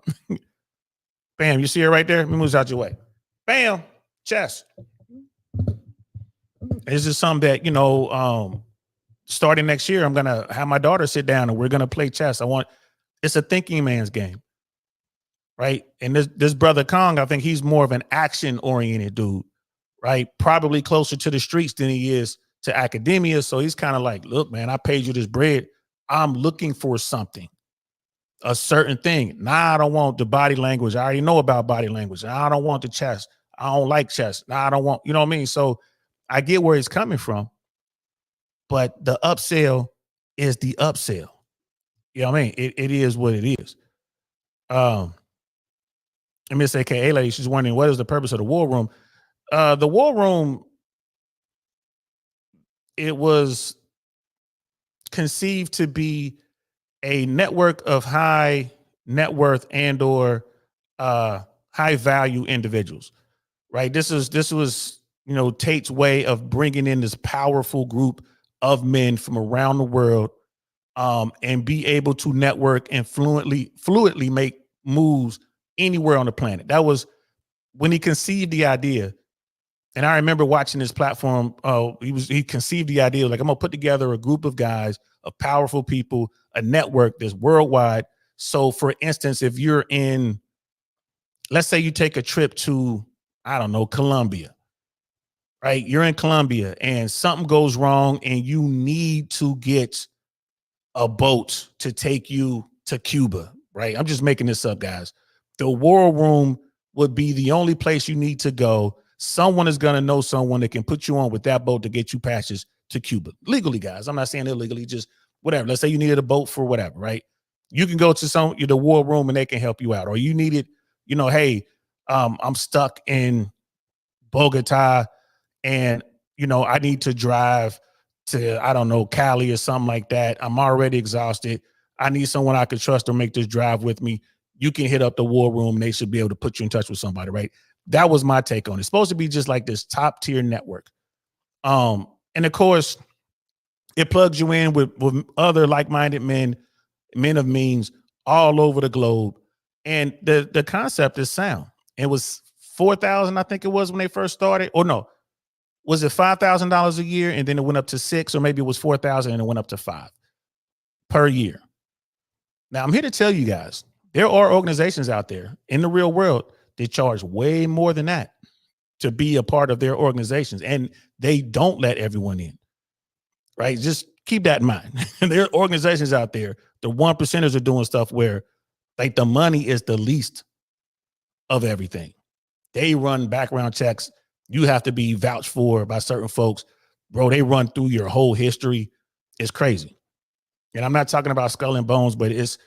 you see it right there? Let me move out your way. Bam, chess. It's just something that, you know, starting next year, I'm gonna have my daughter sit down and we're gonna play chess. It's a thinking man's game. right? And this brother Kong, I think he's more of an action oriented dude, right? Probably closer to the streets than he is to academia. So he's kind of like, look, man, I paid you this bread. I'm looking for something, a certain thing. Nah, I don't want the body language. I already know about body language. Nah, I don't want the chest. I don't like chest. Nah, I don't want, you know what I mean? So I get where he's coming from, but the upsell is the upsell. You know what I mean? It is what it is. Miss AKA lady, she's wondering what is the purpose of the war room. The war room, it was conceived to be a network of high net worth and or high value individuals, right? This was Tate's way of bringing in this powerful group of men from around the world, and be able to network and fluidly make moves anywhere on the planet. That was when he conceived the idea. And I remember watching this platform. He conceived the idea like, I'm gonna put together a group of guys, of powerful people, a network that's worldwide. So, for instance, if you're in, let's say you take a trip to, I don't know, Colombia, right? You're in Colombia and something goes wrong and you need to get a boat to take you to Cuba, right? I'm just making this up, guys. The war room would be the only place you need to go. Someone is going to know someone that can put you on with that boat to get you passage to Cuba. Legally, guys. I'm not saying illegally, just whatever. Let's say you needed a boat for whatever, right? You can go to the war room and they can help you out. Or you needed, hey, I'm stuck in Bogota and, I need to drive to, I don't know, Cali or something like that. I'm already exhausted. I need someone I could trust to make this drive with me. You can hit up the war room and they should be able to put you in touch with somebody, right? That was my take on it. It's supposed to be just like this top tier network. And of course, it plugs you in with other like-minded men of means all over the globe. And the concept is sound. It was 4,000, I think it was when they first started. Or no, was it $5,000 a year and then it went up to 6, or maybe it was 4,000 and it went up to 5 per year. Now I'm here to tell you guys, there are organizations out there in the real world that charge way more than that to be a part of their organizations, and they don't let everyone in, right? Just keep that in mind. There are organizations out there, the 1%ers are doing stuff where like the money is the least of everything. They run background checks. You have to be vouched for by certain folks. Bro, they run through your whole history. It's crazy. And I'm not talking about Skull and Bones, but it's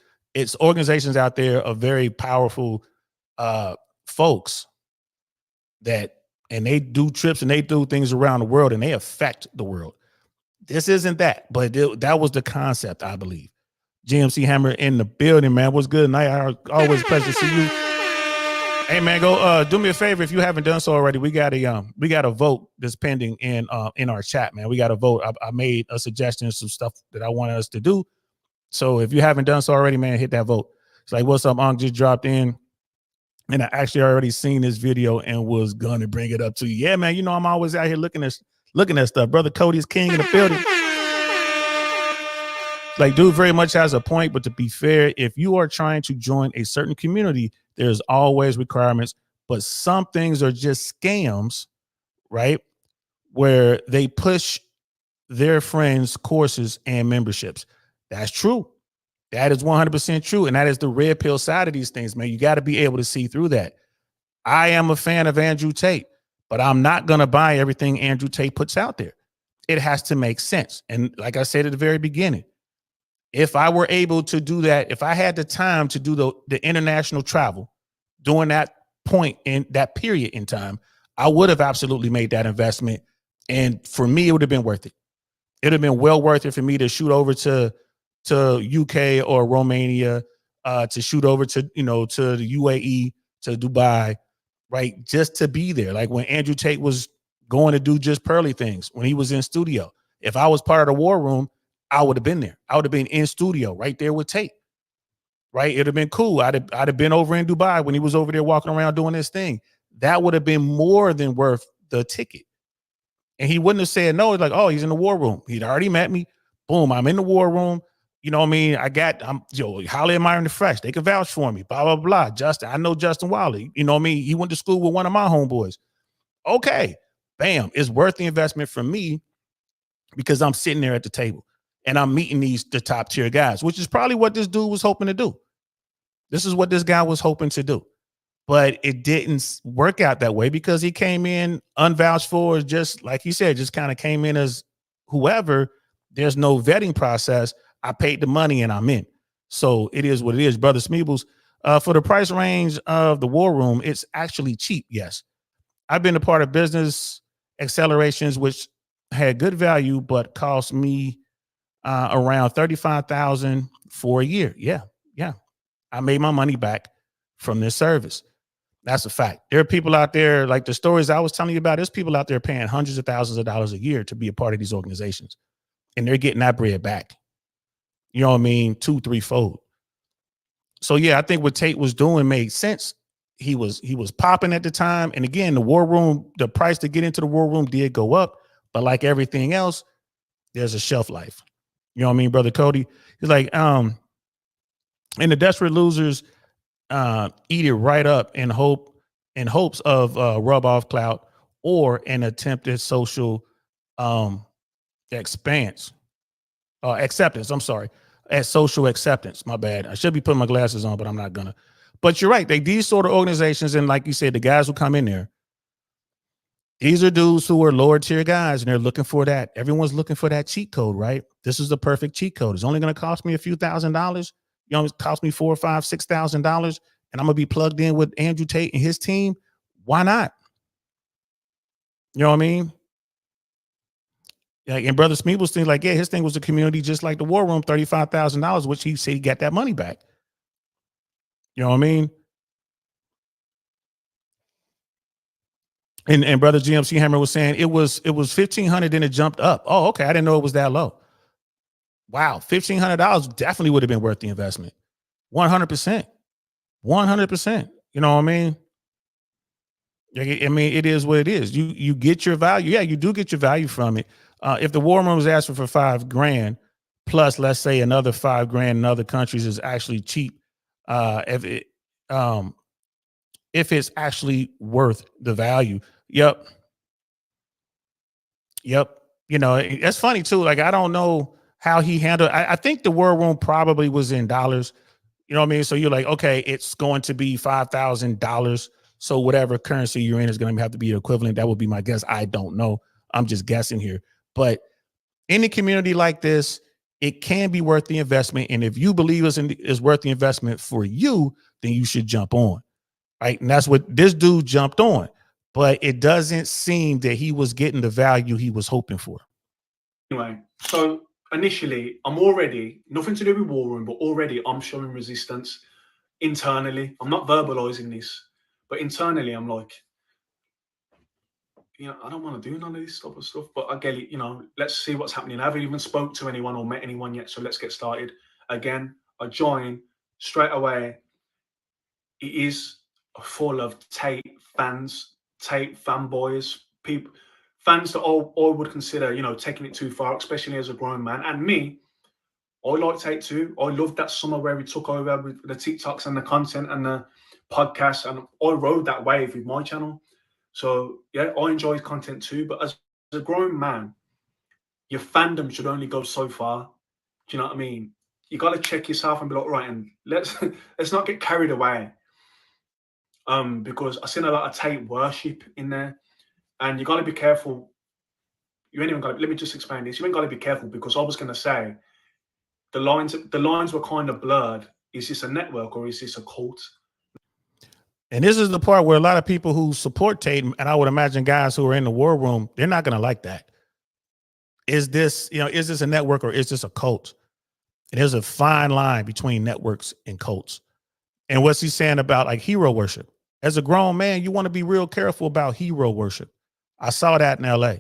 organizations out there of very powerful folks and they do trips and they do things around the world and they affect the world. This isn't that, but that was the concept, I believe. GMC Hammer in the building, man. What's good night? Always a pleasure to see you. Hey man, go do me a favor if you haven't done so already. We got a vote that's pending in our chat, man. We got a vote. I made a suggestion, some stuff that I wanted us to do. So if you haven't done so already, man, hit that vote. It's like, what's up? Onk just dropped in, and I actually already seen this video and was gonna bring it up to you. Yeah, man. I'm always out here looking at stuff. Brother Cody's king in the building. Like, dude very much has a point, but to be fair, if you are trying to join a certain community, there's always requirements, but some things are just scams, right? Where they push their friends' courses and memberships. That's true. That is 100% true. And that is the red pill side of these things, man. You got to be able to see through that. I am a fan of Andrew Tate, but I'm not going to buy everything Andrew Tate puts out there. It has to make sense. And like I said at the very beginning, if I were able to do that, if I had the time to do the international travel during that point in that period in time, I would have absolutely made that investment. And for me, it would have been worth it. It would have been well worth it for me to shoot over to UK or Romania, to shoot over to the UAE, to Dubai, right? Just to be there. Like when Andrew Tate was going to do Just Pearly Things, when he was in studio. If I was part of the war room, I would have been there. I would have been in studio right there with Tate, right? It'd have been cool. I'd have been over in Dubai when he was over there walking around doing this thing. That would have been more than worth the ticket. And he wouldn't have said no. It's like, oh, he's in the war room. He'd already met me. Boom, I'm in the war room. You know what I mean? I'm highly admiring the fresh. They can vouch for me. Blah blah blah. Justin, I know Justin Wiley. You know what I mean? He went to school with one of my homeboys. Okay, bam, it's worth the investment for me because I'm sitting there at the table and I'm meeting the top tier guys, which is probably what this dude was hoping to do. This is what this guy was hoping to do. But it didn't work out that way because he came in unvouched for, just like he said, just kind of came in as whoever. There's no vetting process. I paid the money and I'm in. So it is what it is. Brother Smeebles, for the price range of the War Room, it's actually cheap. Yes. I've been a part of business accelerations, which had good value, but cost me around 35,000 for a year. Yeah. Yeah. I made my money back from this service. That's a fact. There are people out there, like the stories I was telling you about, there's people out there paying hundreds of thousands of dollars a year to be a part of these organizations. And they're getting that bread back. You know what I mean? 2-3-fold. So yeah, I think what Tate was doing made sense. He was popping at the time. And again, the War Room, the price to get into the War Room did go up. But like everything else, there's a shelf life. You know what I mean, Brother Cody? He's like, and the desperate losers eat it right up in hopes of rub off clout or an attempted social acceptance. I'm sorry, as social acceptance. My bad. I should be putting my glasses on, but I'm not gonna. But you're right. These sort of organizations, and like you said, the guys who come in there, these are dudes who are lower tier guys, and they're looking for that. Everyone's looking for that cheat code, right? This is the perfect cheat code. It's only going to cost me a few $1,000s. You know, it cost me $4,000, $5,000, $6,000, and I'm gonna be plugged in with Andrew Tate and his team. Why not? You know what I mean? Like, and Brother Smeebles thing, like, yeah, his thing was a community just like the War Room, $35,000, which he said he got that money back. You know what I mean? And Brother GMC Hammer was saying it was 1,500, then it jumped up. Oh, okay. I didn't know it was that low. Wow, $1,500 definitely would have been worth the investment. 100%. 100%. You know what I mean? I mean, it is what it is. You get your value. Yeah, you do get your value from it. If the War Room was asking for $5,000 plus, let's say, another $5,000 in other countries is actually cheap. If it's actually worth the value. Yep. You know, that's funny too. Like, I don't know how he handled. I think the War Room probably was in dollars. You know what I mean? So you're like, okay, it's going to be $5,000. So whatever currency you're in is going to have to be equivalent. That would be my guess. I don't know. I'm just guessing here. But in a community like this, it can be worth the investment. And if you believe it's worth the investment for you, then you should jump on. Right. And that's what this dude jumped on. But it doesn't seem that he was getting the value he was hoping for. Anyway, so initially, I'm already, nothing to do with War Room, but already I'm showing resistance internally. I'm not verbalizing this, but internally I'm like, you know, I don't want to do none of this type of stuff, but I get it, you know, let's see what's happening. I haven't even spoke to anyone or met anyone yet, so let's get started. Again, I join straight away. It is full of Tate fans, Tate fanboys, people, fans that I would consider, you know, taking it too far, especially as a grown man. And me, I like Tate too. I loved that summer where we took over with the TikToks and the content and the podcasts, and I rode that wave with my channel. So yeah, I enjoy content too. But as a grown man, your fandom should only go so far. Do you know what I mean? You got to check yourself and be like, right, and let's not get carried away. Because I've seen a lot of Tate worship in there, and you got to be careful. You ain't even got. Let me just explain this. You ain't got to be careful, because I was going to say the lines were kind of blurred. Is this a network or is this a cult? And this is the part where a lot of people who support Tate, and I would imagine guys who are in the War Room, they're not going to like that. Is this a network or is this a cult? And there's a fine line between networks and cults. And what's he saying about like hero worship? As a grown man, you want to be real careful about hero worship. I saw that in LA.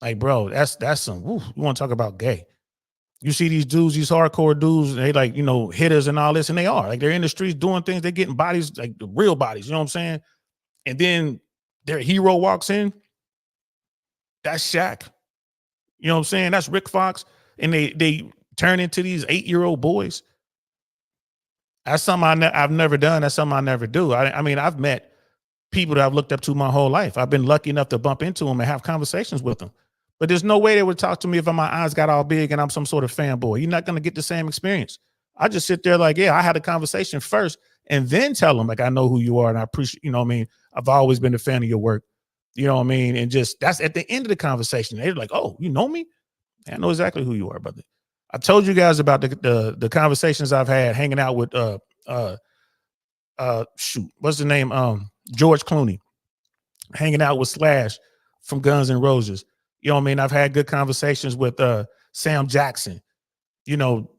Like, bro, that's some, you want to talk about gay. You see these dudes, these hardcore dudes, they like, you know, hitters and all this, and they are like, they're in the streets doing things, they're getting bodies, like the real bodies, you know what I'm saying? And then their hero walks in, that's Shaq. You know what I'm saying? That's Rick Fox. And they turn into these 8-year-old boys. That's something I've never done. That's something I never do. I mean, I've met people that I've looked up to my whole life. I've been lucky enough to bump into them and have conversations with them. But there's no way they would talk to me if my eyes got all big and I'm some sort of fanboy. You're not going to get the same experience. I just sit there like, yeah, I had a conversation first and then tell them, like, I know who you are and I appreciate, you know what I mean? I've always been a fan of your work. You know what I mean? And just that's at the end of the conversation. They're like, oh, you know me? I know exactly who you are, brother. I told you guys about the conversations I've had hanging out with shoot, what's the name? George Clooney, hanging out with Slash from Guns N' Roses. You know what I mean? I've had good conversations with Sam Jackson, you know,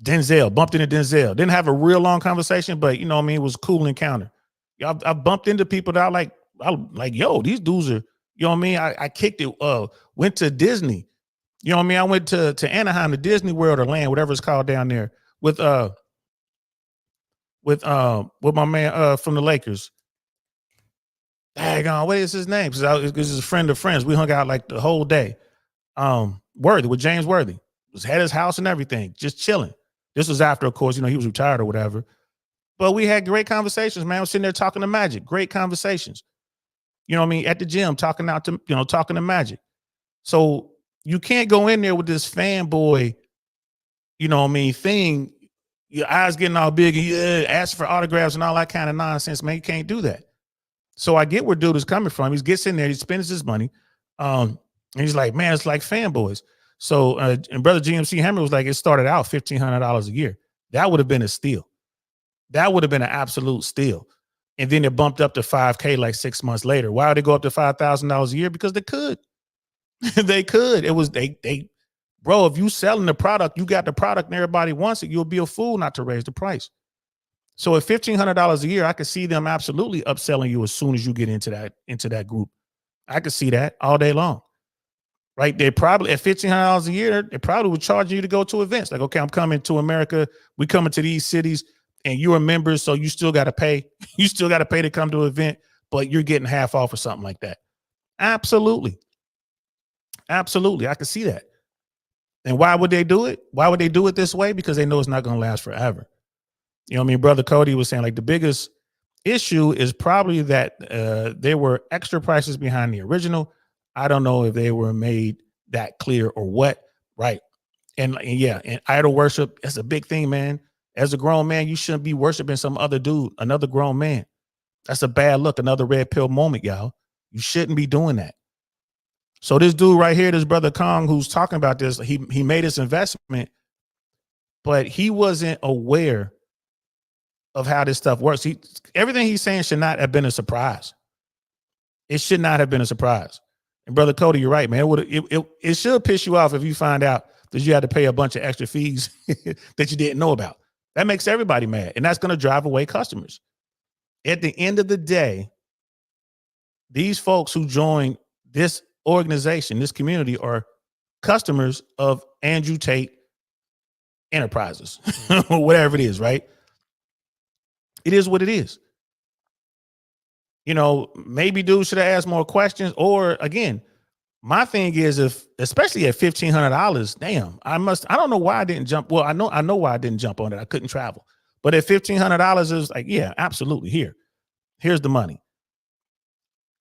Denzel, bumped into Denzel. Didn't have a real long conversation, but you know what I mean? It was a cool encounter. I bumped into people that I like, yo, these dudes are, you know what I mean? I kicked it, went to Disney. You know what I mean? I went to Anaheim, to Disney World or Land, whatever it's called down there, with my man from the Lakers. Daggone, what is his name? Because this is a friend of friends. We hung out like the whole day. Worthy, with James Worthy. Had his house and everything, just chilling. This was after, of course, you know, he was retired or whatever. But we had great conversations, man. I was sitting there talking to Magic. Great conversations. You know what I mean? At the gym, talking to Magic. So you can't go in there with this fanboy, you know what I mean, thing, your eyes getting all big and asking for autographs and all that kind of nonsense, man. You can't do that. So I get where dude is coming from. He gets in there, he spends his money. And he's like, man, it's like fanboys. So, and brother GMC Hammer was like, it started out $1,500 a year. That would have been a steal. That would have been an absolute steal. And then it bumped up to $5K like 6 months later. Why would they go up to $5,000 a year? Because they could. They could. It was bro, if you selling the product, you got the product and everybody wants it, you'll be a fool not to raise the price. So at $1,500 a year, I could see them absolutely upselling you as soon as you get into that group. I could see that all day long. Right? They probably at $1,500 a year, they probably would charge you to go to events. Like, okay, I'm coming to America. We coming to these cities and you're a member, so you still got to pay. You still got to pay to come to an event, but you're getting half off or something like that. Absolutely. Absolutely. I could see that. And why would they do it? Why would they do it this way? Because they know it's not going to last forever. You know what I mean? Brother Cody was saying, like, the biggest issue is probably that there were extra prices behind the original. I don't know if they were made that clear or what, right? And yeah, and idol worship, that's a big thing, man. As a grown man, you shouldn't be worshiping some other dude, another grown man. That's a bad look, another red pill moment, y'all. You shouldn't be doing that. So this dude right here, this brother Kong, who's talking about this, he made his investment, but he wasn't aware of how this stuff works. Everything he's saying should not have been a surprise. It should not have been a surprise. And brother Cody, you're right, man. It should piss you off if you find out that you had to pay a bunch of extra fees that you didn't know about. That makes everybody mad, and that's going to drive away customers. At the end of the day, these folks who join this organization, this community, are customers of Andrew Tate Enterprises, or whatever it is, right? It is what it is. You know, maybe dudes should have asked more questions, or again, my thing is, if especially at $1,500, damn, I don't know why I didn't jump. Well, I know why I didn't jump on it. I couldn't travel. But at $1,500, is like, yeah, absolutely. Here's the money.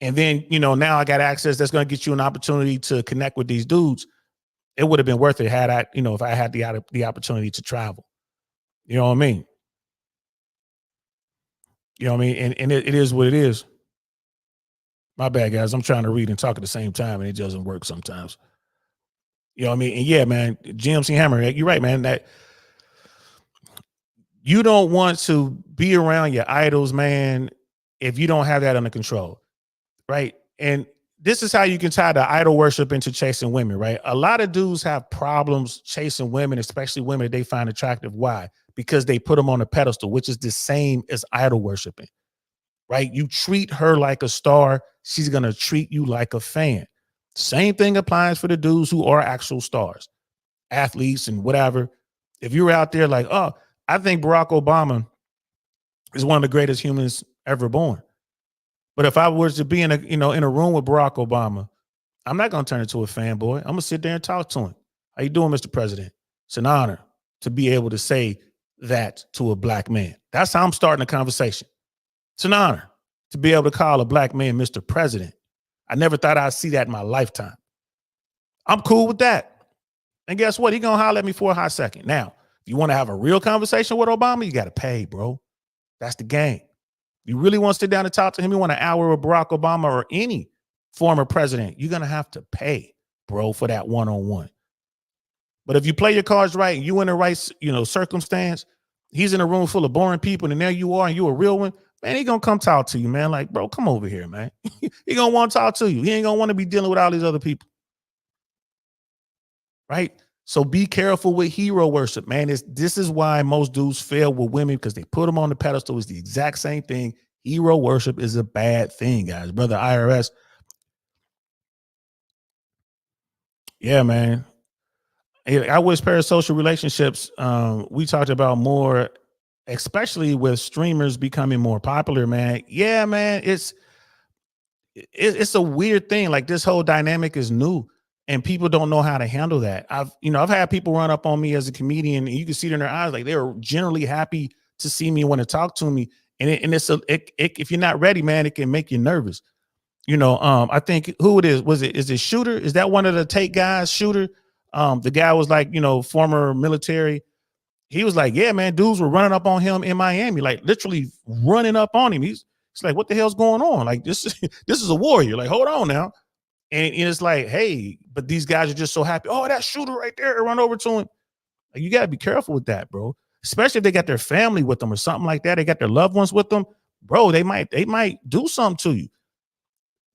And then, you know, now I got access that's going to get you an opportunity to connect with these dudes. It would have been worth it had I, you know, if I had the opportunity to travel. You know what I mean? You know what I mean? And it is what it is. My bad, guys. I'm trying to read and talk at the same time, and it doesn't work sometimes. You know what I mean? And yeah, man, GMC Hammer, you're right, man. That you don't want to be around your idols, man, if you don't have that under control, right? And this is how you can tie the idol worship into chasing women, right? A lot of dudes have problems chasing women, especially women that they find attractive. Why? Because they put them on a pedestal, which is the same as idol worshiping, right? You treat her like a star, she's going to treat you like a fan. Same thing applies for the dudes who are actual stars, athletes and whatever. If you're out there like, oh, I think Barack Obama is one of the greatest humans ever born. But if I was to be in a room with Barack Obama, I'm not going to turn into a fanboy. I'm going to sit there and talk to him. How you doing, Mr. President? It's an honor to be able to say that to a black man. That's how I'm starting a conversation. It's an honor to be able to call a black man Mr. President. I never thought I'd see that in my lifetime. I'm cool with that. And guess what? He gonna holler at me for a hot second. Now, if you want to have a real conversation with Obama, you got to pay, bro. That's the game. You really want to sit down and talk to him, you want an hour with Barack Obama or any former president, you're going to have to pay, bro, for that one-on-one. But if you play your cards right and you in the right, circumstance, he's in a room full of boring people and there you are and you a real one, man, he going to come talk to you, man. Like, bro, come over here, man. He going to want to talk to you. He ain't going to want to be dealing with all these other people. Right? So be careful with hero worship, man. This is why most dudes fail with women, because they put them on the pedestal. It's the exact same thing. Hero worship is a bad thing, guys. Brother IRS. Yeah, man. I wish parasocial relationships, we talked about more, especially with streamers becoming more popular, man. Yeah, man. It's a weird thing. Like, this whole dynamic is new. And people don't know how to handle that. I've had people run up on me as a comedian, and you can see it in their eyes, like they're generally happy to see me, want to talk to me. And if you're not ready, man, it can make you nervous. I think who it is, is it Shooter? Is that one of the Tate guys, Shooter? The guy was like, former military. He was like, yeah, man, dudes were running up on him in Miami, like literally running up on him. He's like, what the hell's going on? Like, this is a warrior. Like, hold on now. And it's like, hey, but these guys are just so happy. Oh, that Shooter right there, run over to him. Like, you got to be careful with that, bro. Especially if they got their family with them or something like that. They got their loved ones with them, bro. They might do something to you.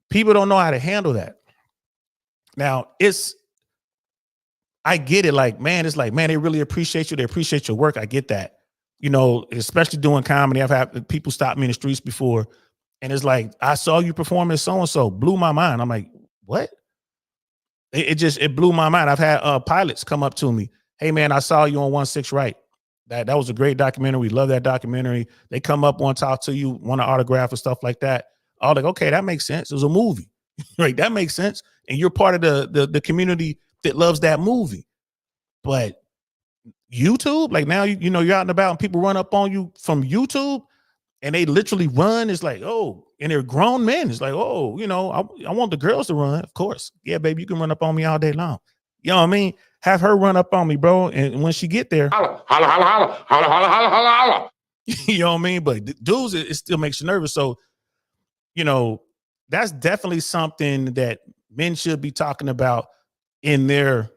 People don't know how to handle that. Now, I get it. Like, man, it's like, man, they really appreciate you. They appreciate your work. I get that. Especially doing comedy. I've had people stop me in the streets before, and it's like, I saw you perform as so-and-so, blew my mind. I'm like, what? It blew my mind. I've had pilots come up to me. Hey, man, I saw you on 16 Right. That was a great documentary. We love that documentary. They come up, want to talk to you, want to autograph and stuff like that. I was like, okay, that makes sense. It was a movie. Right? That makes sense. And you're part of the community that loves that movie. But YouTube, like, now, you're out and about and people run up on you from YouTube and they literally run. It's like, oh, and they're grown men. It's like, oh, I want the girls to run. Of course. Yeah, baby, you can run up on me all day long. You know what I mean? Have her run up on me, bro. And when she get there, holla, holla, holla, holla, holla, holla, holla, holla, holla. You know what I mean? But dudes, it still makes you nervous. So, that's definitely something that men should be talking about in their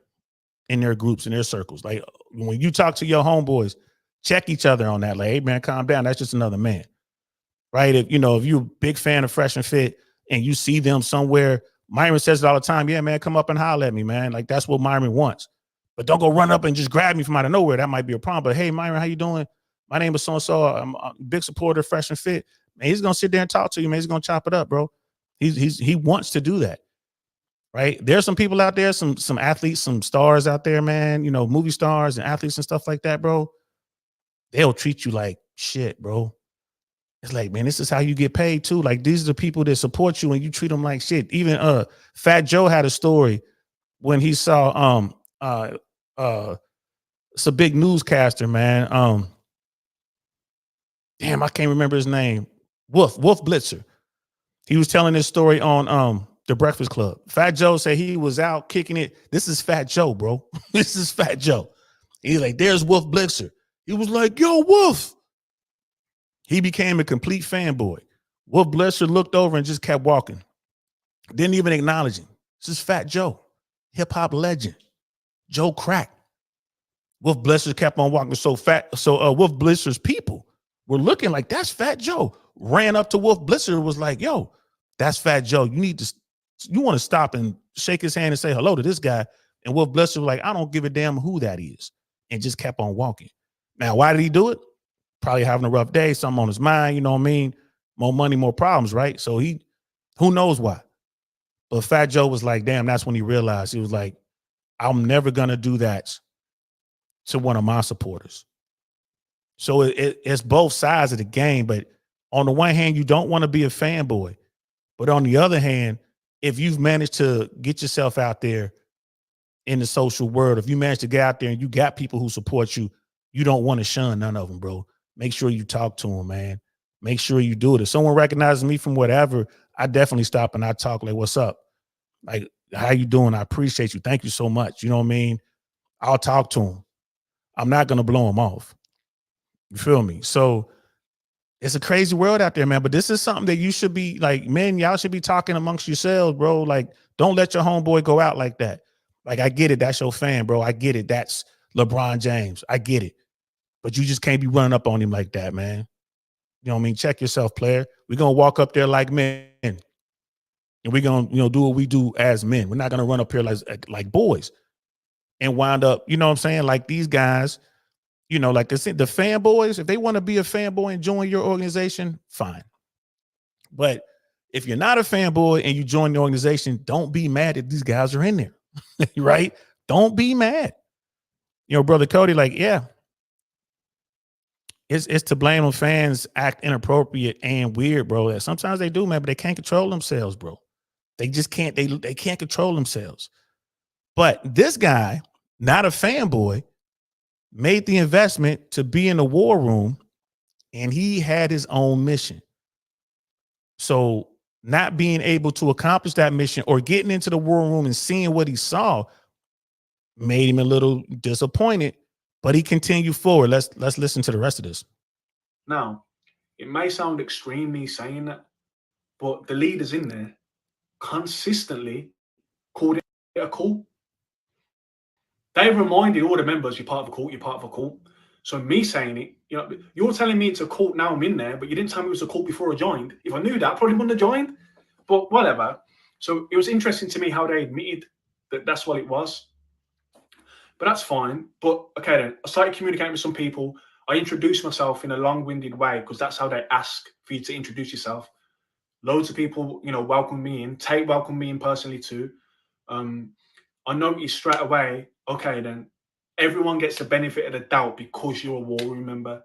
groups, in their circles. Like, when you talk to your homeboys, check each other on that. Like, hey, man, calm down. That's just another man. Right? If you're a big fan of Fresh and Fit and you see them somewhere, Myron says it all the time. Yeah, man, come up and holler at me, man. Like, that's what Myron wants. But don't go run up and just grab me from out of nowhere. That might be a problem. But hey, Myron, how you doing? My name is so-and-so. I'm a big supporter of Fresh and Fit. Man, he's gonna sit there and talk to you, man. He's gonna chop it up, bro. He wants to do that. Right? There's some people out there, some athletes, some stars out there, man, movie stars and athletes and stuff like that, bro. They'll treat you like shit, bro. It's like, man, this is how you get paid too. Like, these are the people that support you and you treat them like shit. Even Fat Joe had a story when he saw it's a big newscaster, man. Damn, I can't remember his name. Wolf Blitzer. He was telling this story on The Breakfast Club. Fat Joe said he was out kicking it. This is Fat Joe, bro. This is Fat Joe. He's like, there's Wolf Blitzer. He was like, yo, Wolf. He became a complete fanboy. Wolf Blitzer looked over and just kept walking. Didn't even acknowledge him. This is Fat Joe, hip hop legend, Joe Crack. Wolf Blitzer kept on walking. So Wolf Blitzer's people were looking like, that's Fat Joe. Ran up to Wolf Blitzer and was like, yo, that's Fat Joe. You want to stop and shake his hand and say hello to this guy. And Wolf Blitzer was like, I don't give a damn who that is. And just kept on walking. Now, why did he do it? Probably having a rough day, something on his mind, you know what I mean? More money, more problems, right? So who knows why? But Fat Joe was like, damn, that's when he realized. He was like, I'm never going to do that to one of my supporters. So it's both sides of the game. But on the one hand, you don't want to be a fanboy. But on the other hand, if you've managed to get yourself out there in the social world, if you manage to get out there and you got people who support you, you don't want to shun none of them, bro. Make sure you talk to them, man. Make sure you do it. If someone recognizes me from whatever, I definitely stop and I talk like, what's up? Like, how you doing? I appreciate you. Thank you so much. You know what I mean? I'll talk to them. I'm not going to blow them off. You feel me? So it's a crazy world out there, man. But this is something that you should be like, men, y'all should be talking amongst yourselves, bro. Like, don't let your homeboy go out like that. Like, I get it. That's your fan, bro. I get it. That's LeBron James. I get it. But you just can't be running up on him like that, man. You know what I mean? Check yourself, player. We're going to walk up there like men. And we're going to, do what we do as men. We're not going to run up here like boys and wind up, you know what I'm saying? Like these guys, like the fanboys, if they want to be a fanboy and join your organization, fine. But if you're not a fanboy and you join the organization, don't be mad that these guys are in there, right? Don't be mad. Brother Cody, like, yeah, it's to blame when fans act inappropriate and weird, bro. Sometimes they do, man, but they can't control themselves, bro. They just can't. They can't control themselves. But this guy, not a fanboy, made the investment to be in the war room, and he had his own mission. So not being able to accomplish that mission or getting into the war room and seeing what he saw made him a little disappointed, but he continued forward. Let's listen to the rest of this. Now, it may sound extreme me saying that, but the leaders in there consistently called it a cult. They reminded all the members, you're part of a cult, you're part of a cult. So me saying it, you're telling me it's a cult now I'm in there, but you didn't tell me it was a cult before I joined. If I knew that, I probably wouldn't have joined, but whatever. So it was interesting to me how they admitted that that's what it was. But that's fine. But okay then, I started communicating with some people. I introduced myself in a long-winded way because that's how they ask for you to introduce yourself. Loads of people, welcomed me in. Tate welcomed me in personally too. I noticed straight away, okay then, everyone gets the benefit of the doubt because you're a war room member.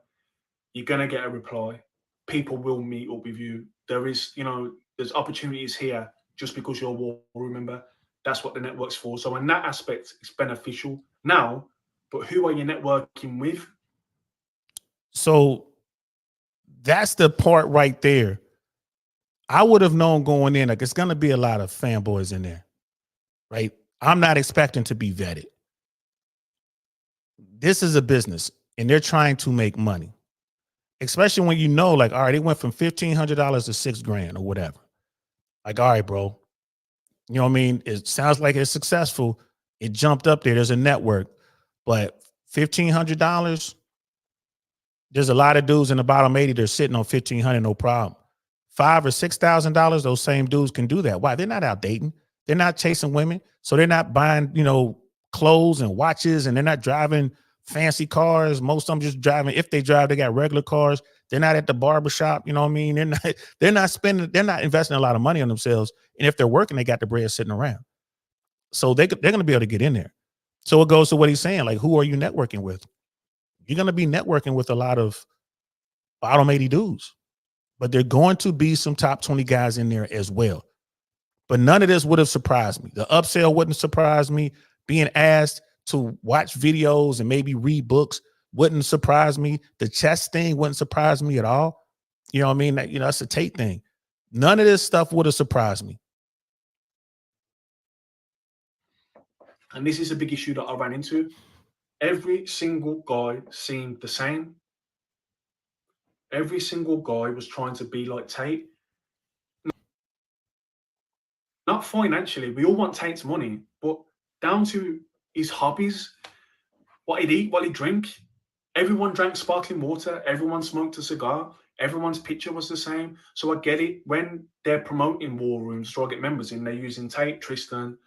You're going to get a reply. People will meet up with you. There is, there's opportunities here just because you're a war room member. That's what the network's for. So in that aspect, it's beneficial now, but who are you networking with? So that's the part right there. I would have known going in, like it's going to be a lot of fanboys in there, right? I'm not expecting to be vetted. This is a business and they're trying to make money, especially when like, all right, it went from $1,500 to $6,000 or whatever. Like, all right, bro, you know what I mean? It sounds like it's successful. It jumped up there. There's a network, but $1,500, there's a lot of dudes in the bottom 80 they're sitting on $1,500, no problem. $5,000 or $6,000, those same dudes can do that. Why? They're not out dating. They're not chasing women. So they're not buying, clothes and watches, and they're not driving fancy cars. Most of them just driving. If they drive, they got regular cars. They're not at the barbershop. You know what I mean? They're not investing a lot of money on themselves. And if they're working, they got the bread sitting around. So they're going to be able to get in there. So it goes to what he's saying. Like, who are you networking with? You're going to be networking with a lot of bottom 80 dudes, but they're going to be some top 20 guys in there as well. But none of this would have surprised me. The upsell wouldn't surprise me. Being asked to watch videos and maybe read books wouldn't surprise me. The chess thing wouldn't surprise me at all. You know what I mean? That's a Tate thing. None of this stuff would have surprised me. And this is a big issue that I ran into. Every single guy seemed the same. Every single guy was trying to be like Tate. Not financially. We all want Tate's money, but down to his hobbies, what he'd eat, what he'd drink. Everyone drank sparkling water. Everyone smoked a cigar. Everyone's picture was the same. So I get it. When they're promoting war rooms to get members in, they're using Tate, Tristan,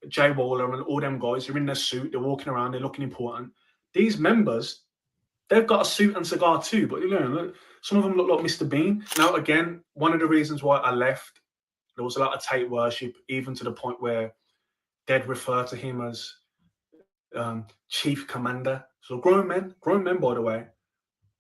Jay Waller, and all them guys. They're in their suit. They're walking around. They're looking important. These members, they've got a suit and cigar too, but look, some of them look like Mr. Bean. Now, again, one of the reasons why I left, there was a lot of Tate worship, even to the point where they'd refer to him as Chief Commander. So grown men, by the way.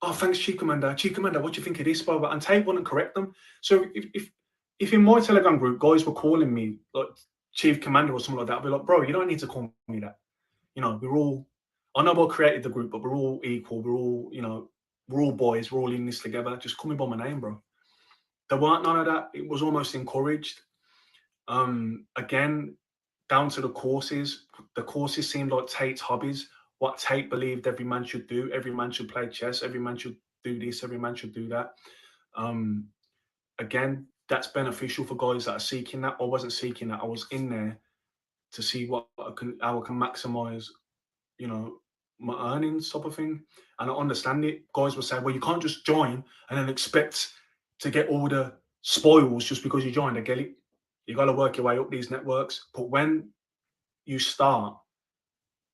Oh, thanks, Chief Commander. Chief Commander, what do you think of this? And Tate wouldn't correct them. So if in my Telegram group, guys were calling me like chief commander or something like that, I'll be like, bro, you don't need to call me that. You know, we're all, I know I created the group, but we're all equal. We're all, you know, we're all boys. We're all in this together. Just call me by my name, bro. There weren't none of that. It was almost encouraged. Again, down to the courses. The courses seemed like Tate's hobbies. What Tate believed every man should do. Every man should play chess. Every man should do this. Every man should do that. Again, that's beneficial for guys that are seeking that. I wasn't seeking that. I was in there to see how I can maximize, you know, my earnings type of thing. And I understand it. Guys will say, well, you can't just join and then expect to get all the spoils just because you joined. I get it. You got to work your way up these networks. But when you start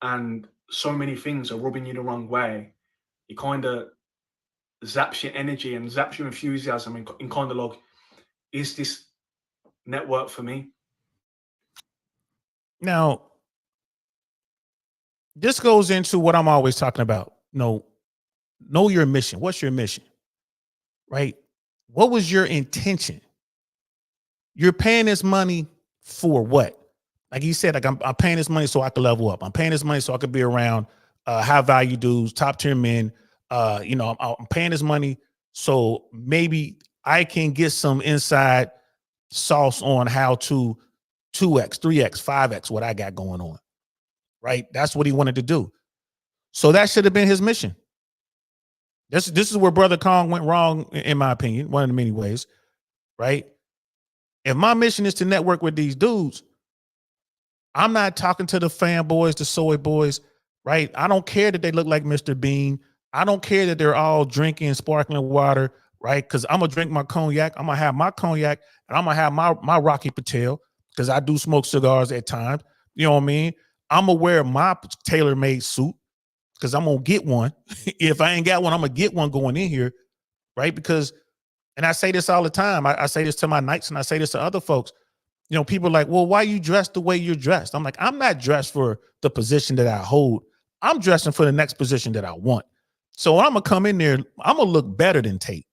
and so many things are rubbing you the wrong way, it kind of zaps your energy and zaps your enthusiasm and kind of like, is this network for me? Now, this goes into what I'm always talking about. Know your mission. What's your mission? Right? What was your intention? You're paying this money for what? Like you said, like I'm paying this money so I can level up. I'm paying this money so I could be around high value dudes, top tier men. You know, I'm paying this money so maybe I can get some inside sauce on how to 2x, 3x, 5x what I got going on. Right? That's what he wanted to do. So that should have been his mission. This is where Brother Kong went wrong, in my opinion, one of the many ways. Right? If my mission is to network with these dudes, I'm not talking to the fanboys, the soy boys, right? I don't care that they look like Mr. Bean. I don't care that they're all drinking sparkling water, right? Because I'm gonna drink my cognac. I'm gonna have my cognac, and I'm gonna have my Rocky Patel, because I do smoke cigars at times. You know what I mean? I'm gonna wear my tailor-made suit because I'm gonna get one. If I ain't got one, I'm gonna get one going in here, right? Because, and I say this all the time. I say this to my knights, and I say this to other folks. You know, people are like, well, why you dressed the way you're dressed? I'm like, I'm not dressed for the position that I hold. I'm dressing for the next position that I want. So I'm going to come in there. I'm going to look better than Tate.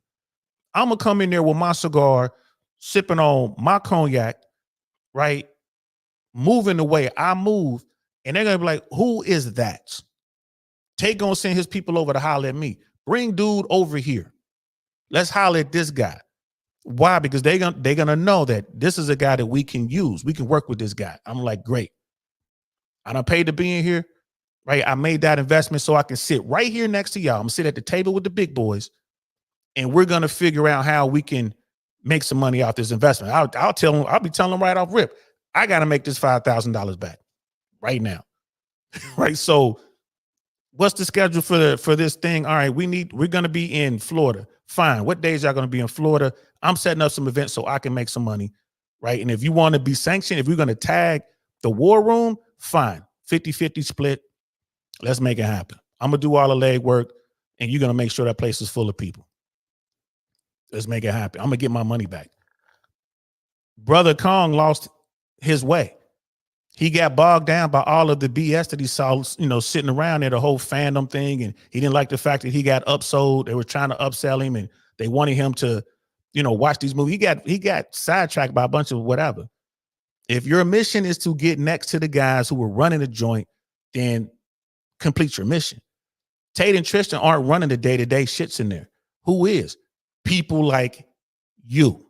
I'm going to come in there with my cigar, sipping on my cognac, right? Moving the way I move. And they're going to be like, who is that? Tate going to send his people over to holler at me. Bring dude over here. Let's holler at this guy. Why? Because they're gonna know that this is a guy that we can use. We can work with this guy. I'm like, great. I done paid to be in here, right? I made that investment so I can sit right here next to y'all. I'm gonna sit at the table with the big boys, and we're gonna figure out how we can make some money off this investment. I'll tell them. I'll be telling them right off rip. I got to make this $5,000 back right now, right? So, what's the schedule for this thing? All right, we're gonna be in Florida. Fine. What days y'all gonna be in Florida? I'm setting up some events so I can make some money, right? And if you want to be sanctioned, if we're going to tag the war room, fine. 50-50 split. Let's make it happen. I'm going to do all the leg work, and you're going to make sure that place is full of people. Let's make it happen. I'm going to get my money back. Brother Kong lost his way. He got bogged down by all of the BS that he saw, you know, sitting around there, the whole fandom thing, and he didn't like the fact that he got upsold. They were trying to upsell him, and they wanted him to, you know, watch these movies. He got sidetracked by a bunch of whatever. If your mission is to get next to the guys who were running the joint, then complete your mission. Tate and Tristan aren't running the day-to-day shits in there. Who is? People like you,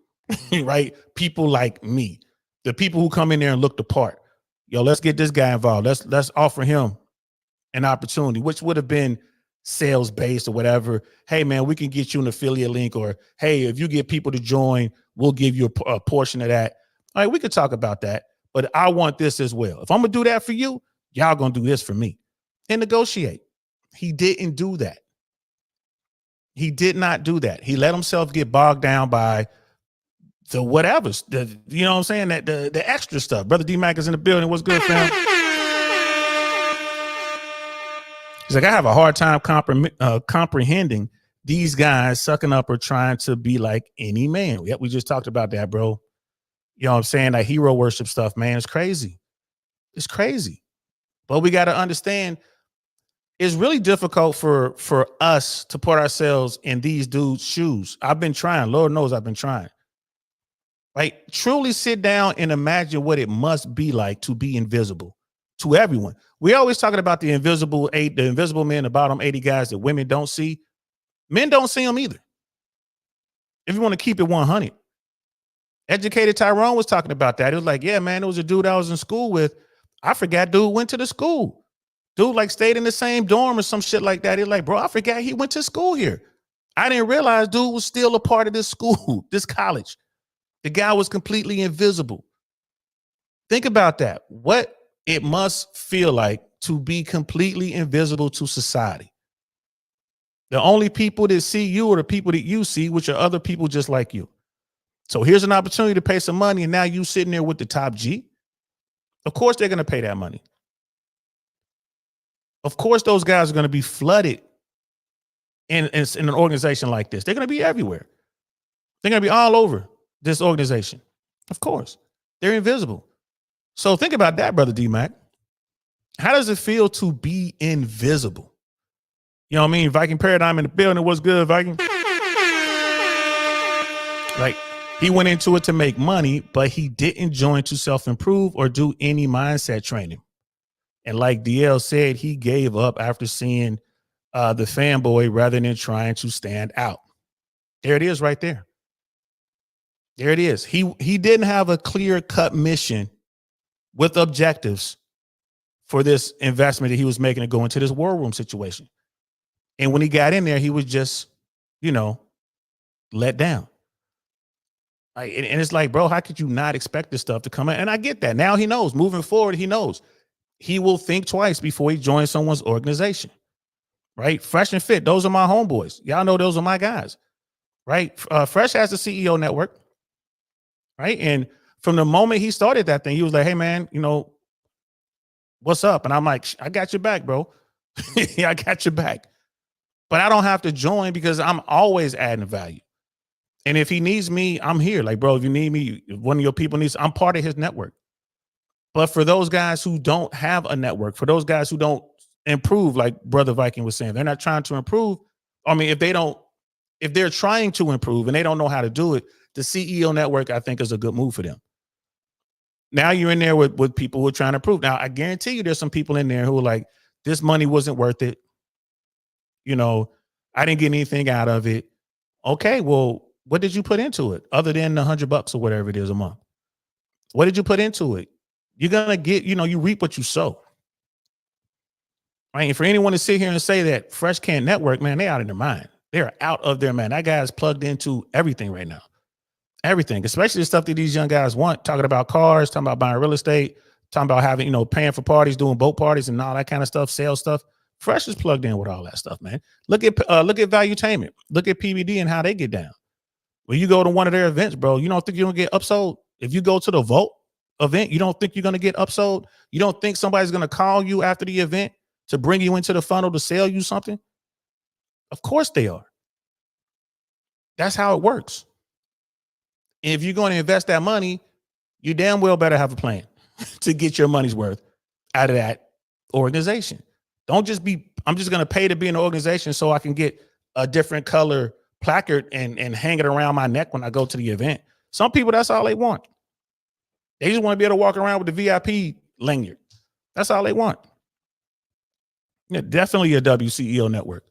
right? People like me. The people who come in there and look the part. Yo, let's get this guy involved. Let's offer him an opportunity, which would have been sales based or whatever. Hey man, we can get you an affiliate link, or hey, if you get people to join, we'll give you a portion of that. All right, we could talk about that, but I want this as well. If I'm gonna do that for you, y'all gonna do this for me and negotiate. He didn't do that. He did not do that. He let himself get bogged down by the whatevers, you know what I'm saying? That the extra stuff. Brother D-Mac is in the building. What's good, fam? He's like, I have a hard time comprehending these guys sucking up or trying to be like any man. Yep, we just talked about that, bro. You know what I'm saying? That hero worship stuff, man, it's crazy. It's crazy. But we got to understand, it's really difficult for us to put ourselves in these dudes' shoes. I've been trying. Lord knows I've been trying. Right? Truly sit down and imagine what it must be like to be invisible to everyone. We always talking about the invisible men, the bottom 80 guys that women don't see. Men don't see them either. If you want to keep it 100. Educated Tyrone was talking about that. It was like, yeah, man, it was a dude I was in school with. I forgot dude went to the school. Dude like stayed in the same dorm or some shit like that. He's like, bro, I forgot he went to school here. I didn't realize dude was still a part of this school, this college. The guy was completely invisible. Think about that. What it must feel like to be completely invisible to society. The only people that see you are the people that you see, which are other people just like you. So here's an opportunity to pay some money, and now you sitting there with the top G. Of course they're going to pay that money. Of course those guys are going to be flooded in an organization like this. They're going to be everywhere. They're going to be all over this organization. Of course. They're invisible. So think about that, brother D-Mac. How does it feel to be invisible? You know what I mean? Viking Paradigm in the building. What's good, Viking? Like, he went into it to make money, but he didn't join to self-improve or do any mindset training. And like DL said, he gave up after seeing the fanboy rather than trying to stand out. There it is right there. There it is. He didn't have a clear-cut mission with objectives for this investment that he was making to go into this war room situation. And when he got in there, he was just, let down. Like, and it's like, bro, how could you not expect this stuff to come in? And I get that. Now he knows. Moving forward, he knows. He will think twice before he joins someone's organization. Right? Fresh and Fit. Those are my homeboys. Y'all know those are my guys. Right? Fresh has the CEO network. Right? And from the moment he started that thing, he was like, hey, man, what's up? And I'm like, I got your back, bro. Yeah, I got your back. But I don't have to join because I'm always adding value. And if he needs me, I'm here. Like, bro, if you need me, if one of your people needs, I'm part of his network. But for those guys who don't have a network, for those guys who don't improve, like Brother Viking was saying, they're not trying to improve. I mean, if they're trying to improve and they don't know how to do it, the CEO network, I think, is a good move for them. Now you're in there with people who are trying to improve. Now, I guarantee you there's some people in there who are like, this money wasn't worth it. I didn't get anything out of it. Okay, well, what did you put into it other than the $100 or whatever it is a month? What did you put into it? You're going to get, you reap what you sow. Right? And for anyone to sit here and say that Fresh can't network, man, they're out of their mind. They're out of their mind. That guy's plugged into everything right now. Everything, especially the stuff that these young guys want, talking about cars, talking about buying real estate, talking about having, paying for parties, doing boat parties and all that kind of stuff, sales stuff. Fresh is plugged in with all that stuff, man. Look at Valuetainment. Look at PBD and how they get down. When you go to one of their events, bro, you don't think you're going to get upsold? If you go to the Vault event, you don't think you're going to get upsold? You don't think somebody's going to call you after the event to bring you into the funnel to sell you something? Of course they are. That's how it works. And if you're going to invest that money, you damn well better have a plan to get your money's worth out of that organization. Don't just I'm just going to pay to be in an organization so I can get a different color placard and hang it around my neck when I go to the event. Some people, that's all they want. They just want to be able to walk around with the VIP lanyard. That's all they want. Yeah, definitely a WCEO network.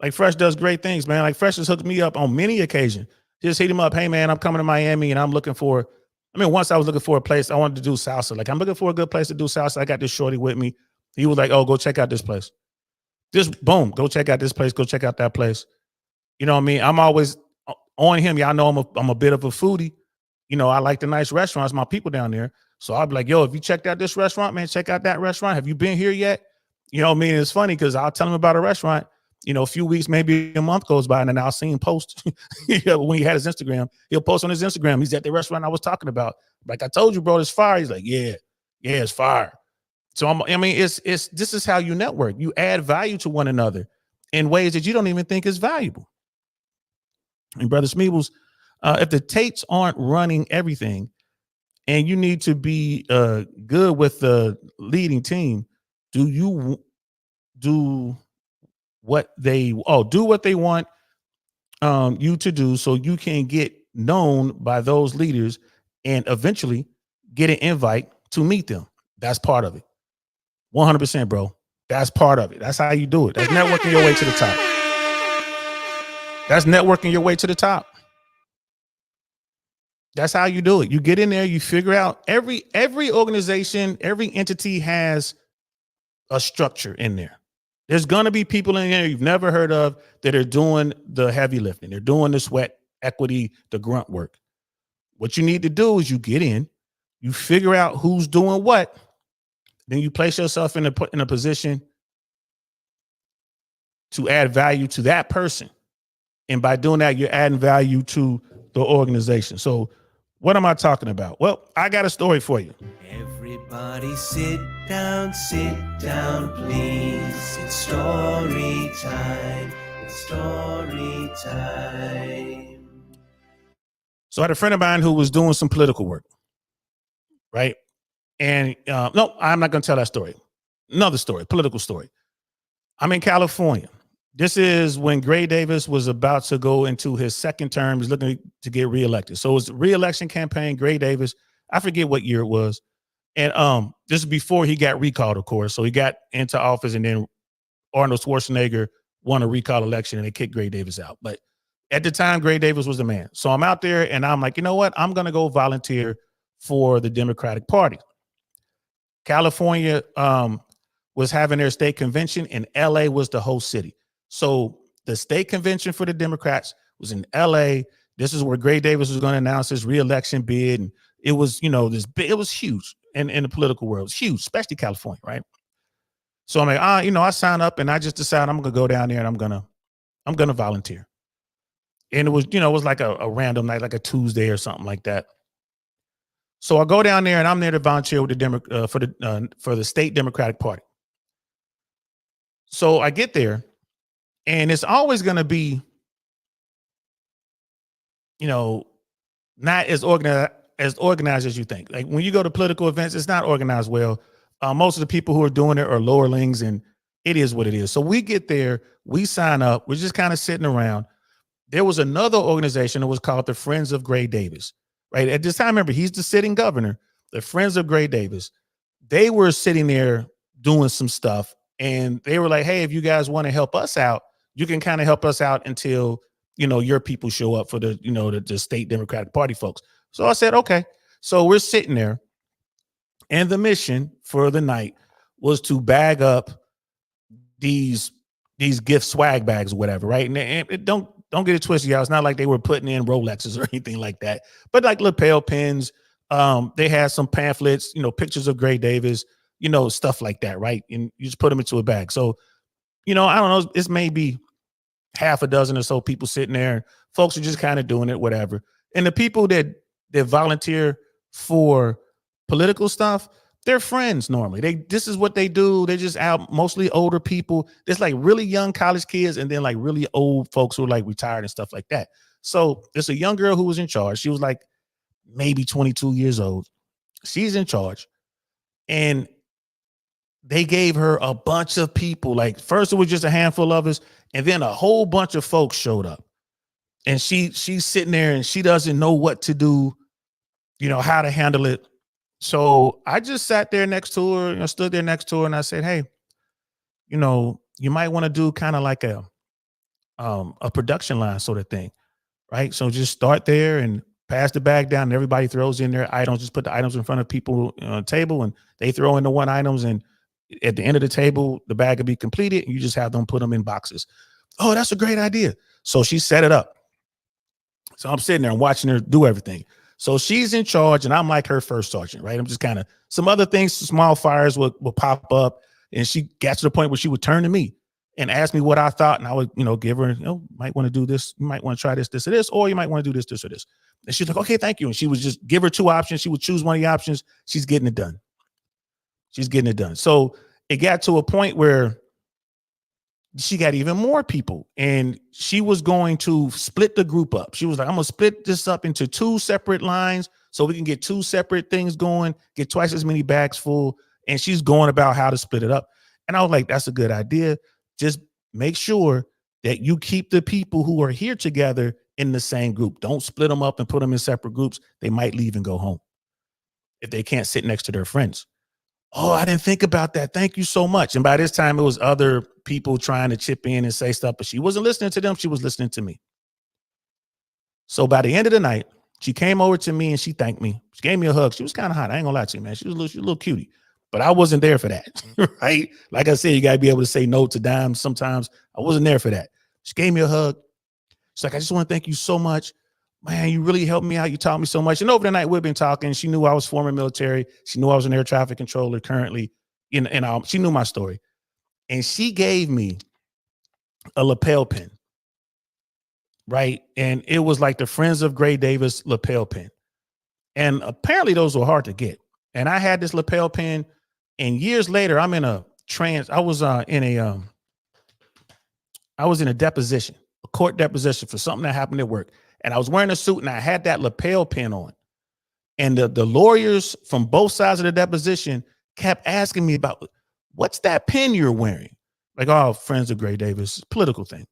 Like Fresh does great things, man. Like Fresh has hooked me up on many occasions. Just hit him up. Hey, man, I'm coming to Miami and I'm looking for, once I was looking for a place, I wanted to do salsa. Like, I'm looking for a good place to do salsa. I got this shorty with me. He was like, oh, go check out this place. Just boom, go check out this place. Go check out that place. You know what I mean? I'm always on him. Y'all know I'm a bit of a foodie. I like the nice restaurants, my people down there. So I'll be like, yo, if you checked out this restaurant, man, check out that restaurant. Have you been here yet? You know what I mean? It's funny because I'll tell him about a restaurant. A few weeks, maybe a month goes by, and then I'll see him post. When he had his Instagram, he'll post on his Instagram. He's at the restaurant I was talking about. Like, I told you, bro, it's fire. He's like, yeah, it's fire. So this is how you network. You add value to one another in ways that you don't even think is valuable. And Brother Smeebles, if the Tates aren't running everything, and you need to be good with the leading team, do what they want you to do so you can get known by those leaders and eventually get an invite to meet them. That's part of it. 100%, bro. That's part of it. That's how you do it. That's networking your way to the top. That's networking your way to the top. That's how you do it. You get in there, you figure out every organization, every entity has a structure in there. There's going to be people in there you've never heard of that are doing the heavy lifting. They're doing the sweat equity, the grunt work. What you need to do is you get in, you figure out who's doing what, then you place yourself in a position to add value to that person. And by doing that, you're adding value to the organization. So what am I talking about? Well, I got a story for you. Everybody sit down, please. It's story time. It's story time. So I had a friend of mine who was doing some political work, right? And no, I'm not going to tell that story. Another story, political story. I'm in California. This is when Gray Davis was about to go into his second term. He's looking to get reelected. So it was a reelection campaign. Gray Davis, I forget what year it was. And this is before he got recalled, of course. So he got into office, and then Arnold Schwarzenegger won a recall election, and they kicked Gray Davis out. But at the time, Gray Davis was the man. So I'm out there, and I'm like, you know what? I'm going to go volunteer for the Democratic Party. California was having their state convention, and LA was the host city. So the state convention for the Democrats was in LA. This is where Gray Davis was going to announce his reelection bid. And it was, it was huge in the political world. It was huge, especially California, right? So I'm like, I sign up, and I just decide I'm going to go down there, and I'm going to volunteer. And it was, it was like a random night, like a Tuesday or something like that. So I go down there, and I'm there to volunteer with the for the state Democratic Party. So I get there, and it's always going to be, not as organized as you think. Like when you go to political events, it's not organized well. Most of the people who are doing it are lowerlings, and it is what it is. So we get there, we sign up, we're just kind of sitting around. There was another organization that was called the Friends of Gray Davis, right? At this time, remember, he's the sitting governor. The Friends of Gray Davis, they were sitting there doing some stuff, and they were like, hey, if you guys want to help us out, you can kind of help us out until, your people show up for the, the state Democratic Party folks. So I said, okay. So we're sitting there, and the mission for the night was to bag up these gift swag bags or whatever, right? And don't get it twisted, y'all. It's not like they were putting in Rolexes or anything like that, but like lapel pins. They had some pamphlets, pictures of Gray Davis, stuff like that, right? And you just put them into a bag. So, I don't know, it's maybe half a dozen or so people sitting there. Folks are just kind of doing it, whatever. And the people that volunteer for political stuff, they're friends normally. This is what they do. They're just out, mostly older people. There's like really young college kids, and then like really old folks who are like retired and stuff like that. So there's a young girl who was in charge. She was like maybe 22 years old. She's in charge. And they gave her a bunch of people. Like first it was just a handful of us, and then a whole bunch of folks showed up. And she's sitting there, and she doesn't know what to do, how to handle it. So I just sat there next to her, stood there next to her, and I said, hey, you might want to do kind of like a production line sort of thing, right? So just start there and pass the bag down, and everybody throws in their items. Just put the items in front of people on the table, and they throw in the one items, and at the end of the table, the bag will be completed, and you just have them put them in boxes. Oh, that's a great idea. So she set it up. So I'm sitting there and watching her do everything. So she's in charge, and I'm like her first sergeant, right? I'm just kind of, some other things, small fires will pop up, and she got to the point where she would turn to me and ask me what I thought, and I would, give her, might want to do this, you might want to try this, or this, or you might want to do this, or this. And she's like, okay, thank you. And she would just give her two options. She would choose one of the options. She's getting it done. So it got to a point where she got even more people, and she was going to split the group up. She was like, I'm going to split this up into two separate lines so we can get two separate things going, get twice as many bags full. And she's going about how to split it up. And I was like, that's a good idea. Just make sure that you keep the people who are here together in the same group. Don't split them up and put them in separate groups. They might leave and go home if they can't sit next to their friends. Oh, I didn't think about that. Thank you so much. And by this time, it was other people trying to chip in and say stuff, but she wasn't listening to them. She was listening to me. So by the end of the night, she came over to me and she thanked me. She gave me a hug. She was kind of hot. I ain't gonna lie to you, man. She was a little cutie, but I wasn't there for that, right? Like I said, you gotta be able to say no to dimes. Sometimes I wasn't there for that. She gave me a hug. She's like, I just want to thank you so much. Man, you really helped me out. You taught me so much. And over the night, we've been talking. She knew I was former military. She knew I was an air traffic controller currently. And she knew my story. And she gave me a lapel pin, right? And it was like the Friends of Gray Davis lapel pin. And apparently those were hard to get. And I had this lapel pin. And years later, I'm in a I was in a deposition, a court deposition for something that happened at work. And I was wearing a suit and I had that lapel pin on. And the lawyers from both sides of the deposition kept asking me about, what's that pin you're wearing? Like, oh, Friends of Gray Davis, political thing.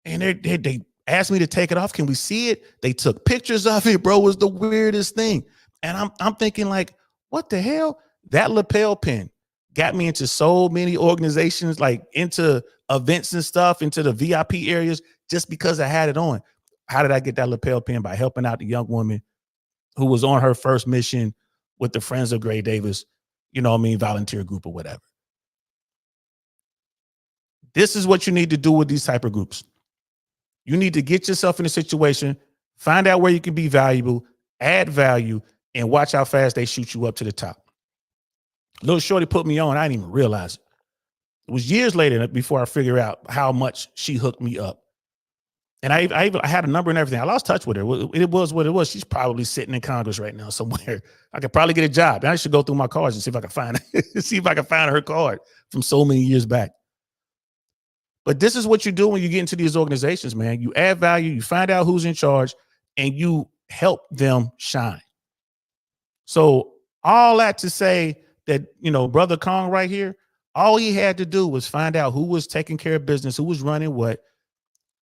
And they asked me to take it off. Can we see it? They took pictures of it, bro. It was the weirdest thing. And I'm thinking like, what the hell? That lapel pin got me into so many organizations, like into events and stuff, into the VIP areas, just because I had it on. How did I get that lapel pin? By helping out the young woman who was on her first mission with the Friends of Gray Davis, volunteer group or whatever. This is what you need to do with these type of groups. You need to get yourself in a situation, find out where you can be valuable, add value, and watch how fast they shoot you up to the top. Little shorty put me on. I didn't even realize it. It was years later before I figured out how much she hooked me up. And I had a number and everything. I lost touch with her. It was what it was. She's probably sitting in Congress right now somewhere. I could probably get a job. I should go through my cards and see if I can find her card from so many years back. But this is what you do when you get into these organizations, man. You add value, you find out who's in charge, and you help them shine. So all that to say that, Brother Kong right here, all he had to do was find out who was taking care of business, who was running what,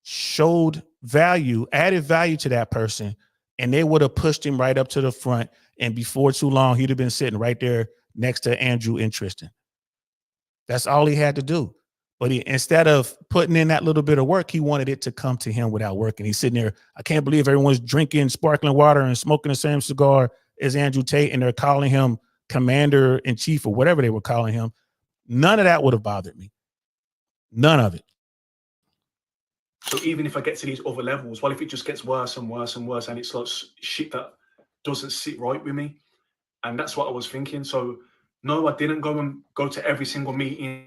showed value, added value to that person, and they would have pushed him right up to the front. And before too long, he'd have been sitting right there next to Andrew and Tristan. That's all he had to do. But instead of putting in that little bit of work, he wanted it to come to him without working. He's sitting there. I can't believe everyone's drinking sparkling water and smoking the same cigar as Andrew Tate, and they're calling him commander in chief or whatever they were calling him. None of that would have bothered me. None of it. So even if I get to these other levels, what if it just gets worse and worse and worse, and it's like shit that doesn't sit right with me? And that's what I was thinking. So no, I didn't go to every single meeting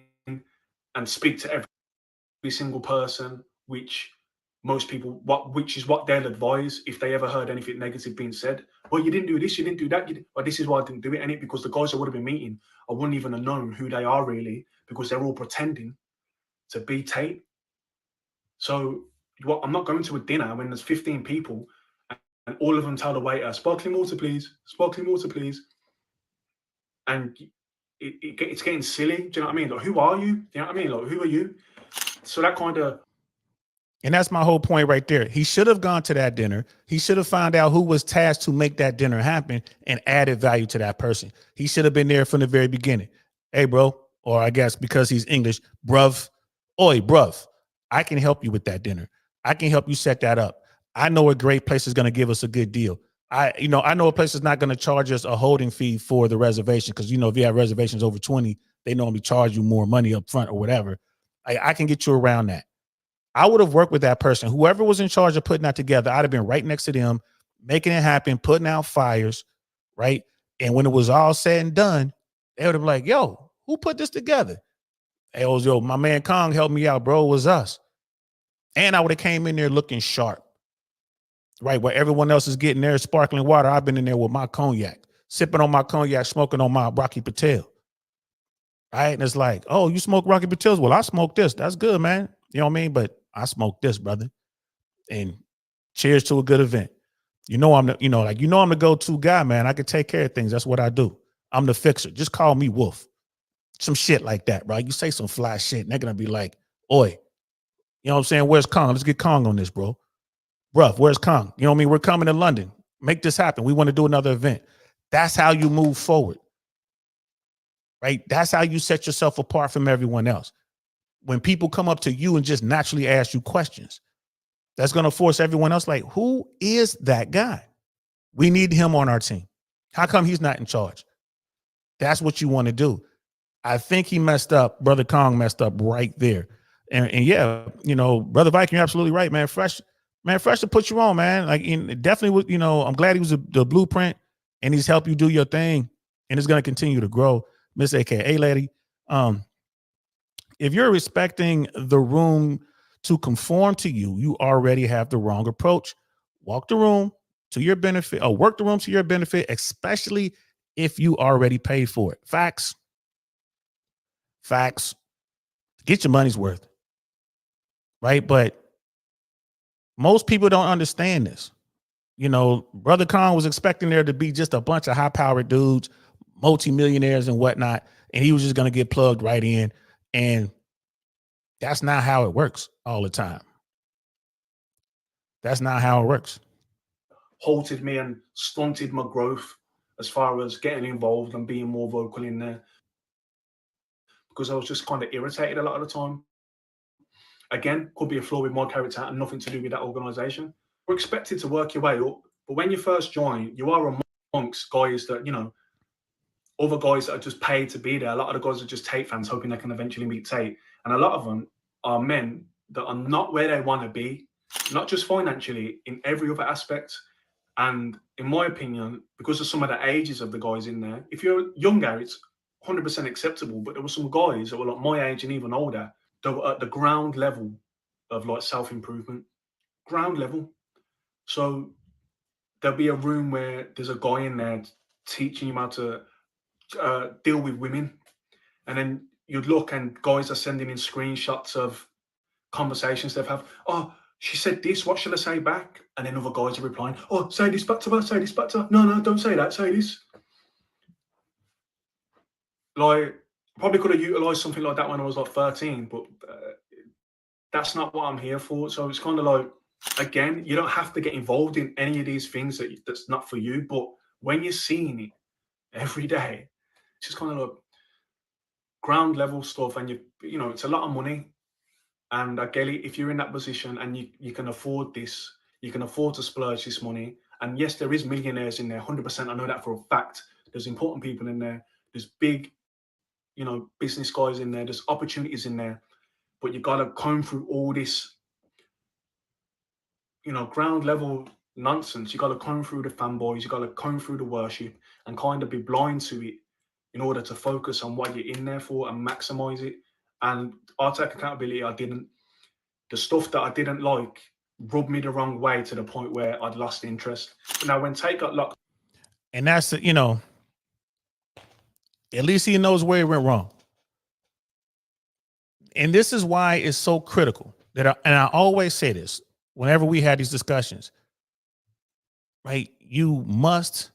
and speak to every single person, which most people, which is what they'll advise if they ever heard anything negative being said. Well, you didn't do this, you didn't do that. Well, this is why I didn't do it. And it because the guys I would have been meeting, I wouldn't even have known who they are really, because they're all pretending to be Tate. So I'm not going to a dinner when there's 15 people and all of them tell the waiter, sparkling water, please. Sparkling water, please. And it's getting silly. Do you know what I mean? Like, who are you? Do you know what I mean? Like, who are you? So that kind of... And that's my whole point right there. He should have gone to that dinner. He should have found out who was tasked to make that dinner happen and added value to that person. He should have been there from the very beginning. Hey, bro, or I guess because he's English, bruv, oi, bruv, I can help you with that dinner. I can help you set that up. I know a great place is going to give us a good deal. I know a place is not going to charge us a holding fee for the reservation because, if you have reservations over 20, they normally charge you more money up front or whatever. I can get you around that. I would have worked with that person. Whoever was in charge of putting that together, I'd have been right next to them, making it happen, putting out fires, right? And when it was all said and done, they would have been like, yo, who put this together? Hey, it was, yo, my man Kong helped me out, bro. It was us. And I would have came in there looking sharp. Right, where everyone else is getting their sparkling water, I've been in there with my cognac, sipping on my cognac, smoking on my Rocky Patel. Right, and it's like, oh, you smoke Rocky Patels? Well, I smoke this. That's good, man. You know what I mean? But I smoke this, brother. And cheers to a good event. I'm the go-to guy, man. I can take care of things. That's what I do. I'm the fixer. Just call me Wolf. Some shit like that, bro. You say some fly shit, and they're gonna be like, oi, you know what I'm saying? Where's Kong? Let's get Kong on this, bro. bruh, where's Kong? You know what I mean? We're coming to London. Make this happen. We want to do another event. That's how you move forward, right? That's how you set yourself apart from everyone else. When people come up to you and just naturally ask you questions, that's going to force everyone else like, who is that guy? We need him on our team. How come he's not in charge? That's what you want to do. I think he messed up. Brother Kong messed up right there. And yeah, you know, Brother Viking, you're absolutely right, man. Fresh to put you on, man. Like, definitely was, you know, I'm glad he was the blueprint and he's helped you do your thing and it's going to continue to grow. Miss AKA lady, if you're expecting the room to conform to you, you already have the wrong approach. Walk the room to your benefit, or work the room to your benefit, especially if you already paid for it. Facts. Get your money's worth, right? But most people don't understand this. You know, Brother Khan was expecting there to be just a bunch of high-powered dudes, multimillionaires and whatnot, and he was just going to get plugged right in. And that's not how it works all the time. That's not how it works. Halted me and stunted my growth as far as getting involved and being more vocal in there, because I was just kind of irritated a lot of the time. Again, could be a flaw with my character and nothing to do with that organization. We're expected to work your way up, but when you first join, you are amongst guys that, you know, other guys that are just paid to be there. A lot of the guys are just Tate fans hoping they can eventually meet Tate. And a lot of them are men that are not where they want to be, not just financially, in every other aspect. And in my opinion, because of some of the ages of the guys in there, if you're younger, it's 100% acceptable. But there were some guys that were like my age and even older that were at the ground level of like self-improvement, ground level. So there'll be a room where there's a guy in there teaching you how to deal with women. And then you'd look and guys are sending in screenshots of conversations they've had. Oh, she said this, what shall I say back? And then other guys are replying, oh, say this back to her, say this back to her. No, don't say that, say this. Like, probably could have utilized something like that when I was like 13, but that's not what I'm here for. So it's kind of like, again, you don't have to get involved in any of these things that's not for you. But when you're seeing it every day, it's just kind of like ground level stuff. And you know, it's a lot of money. And I get it, if you're in that position and you can afford this, you can afford to splurge this money. And yes, there is millionaires in there, 100%. I know that for a fact. There's important people in there. There's big, you know, business guys in there. There's opportunities in there. But you got to comb through all this, you know, ground level nonsense. You got to comb through the fanboys. You got to comb through the worship and kind of be blind to it in order to focus on what you're in there for and maximize it. And I'll take accountability. I didn't. The stuff that I didn't like rubbed me the wrong way to the point where I'd lost interest. Now, when Tate got locked, and that's, you know, at least he knows where he went wrong. And this is why it's so critical that, and I always say this whenever we had these discussions, right? You must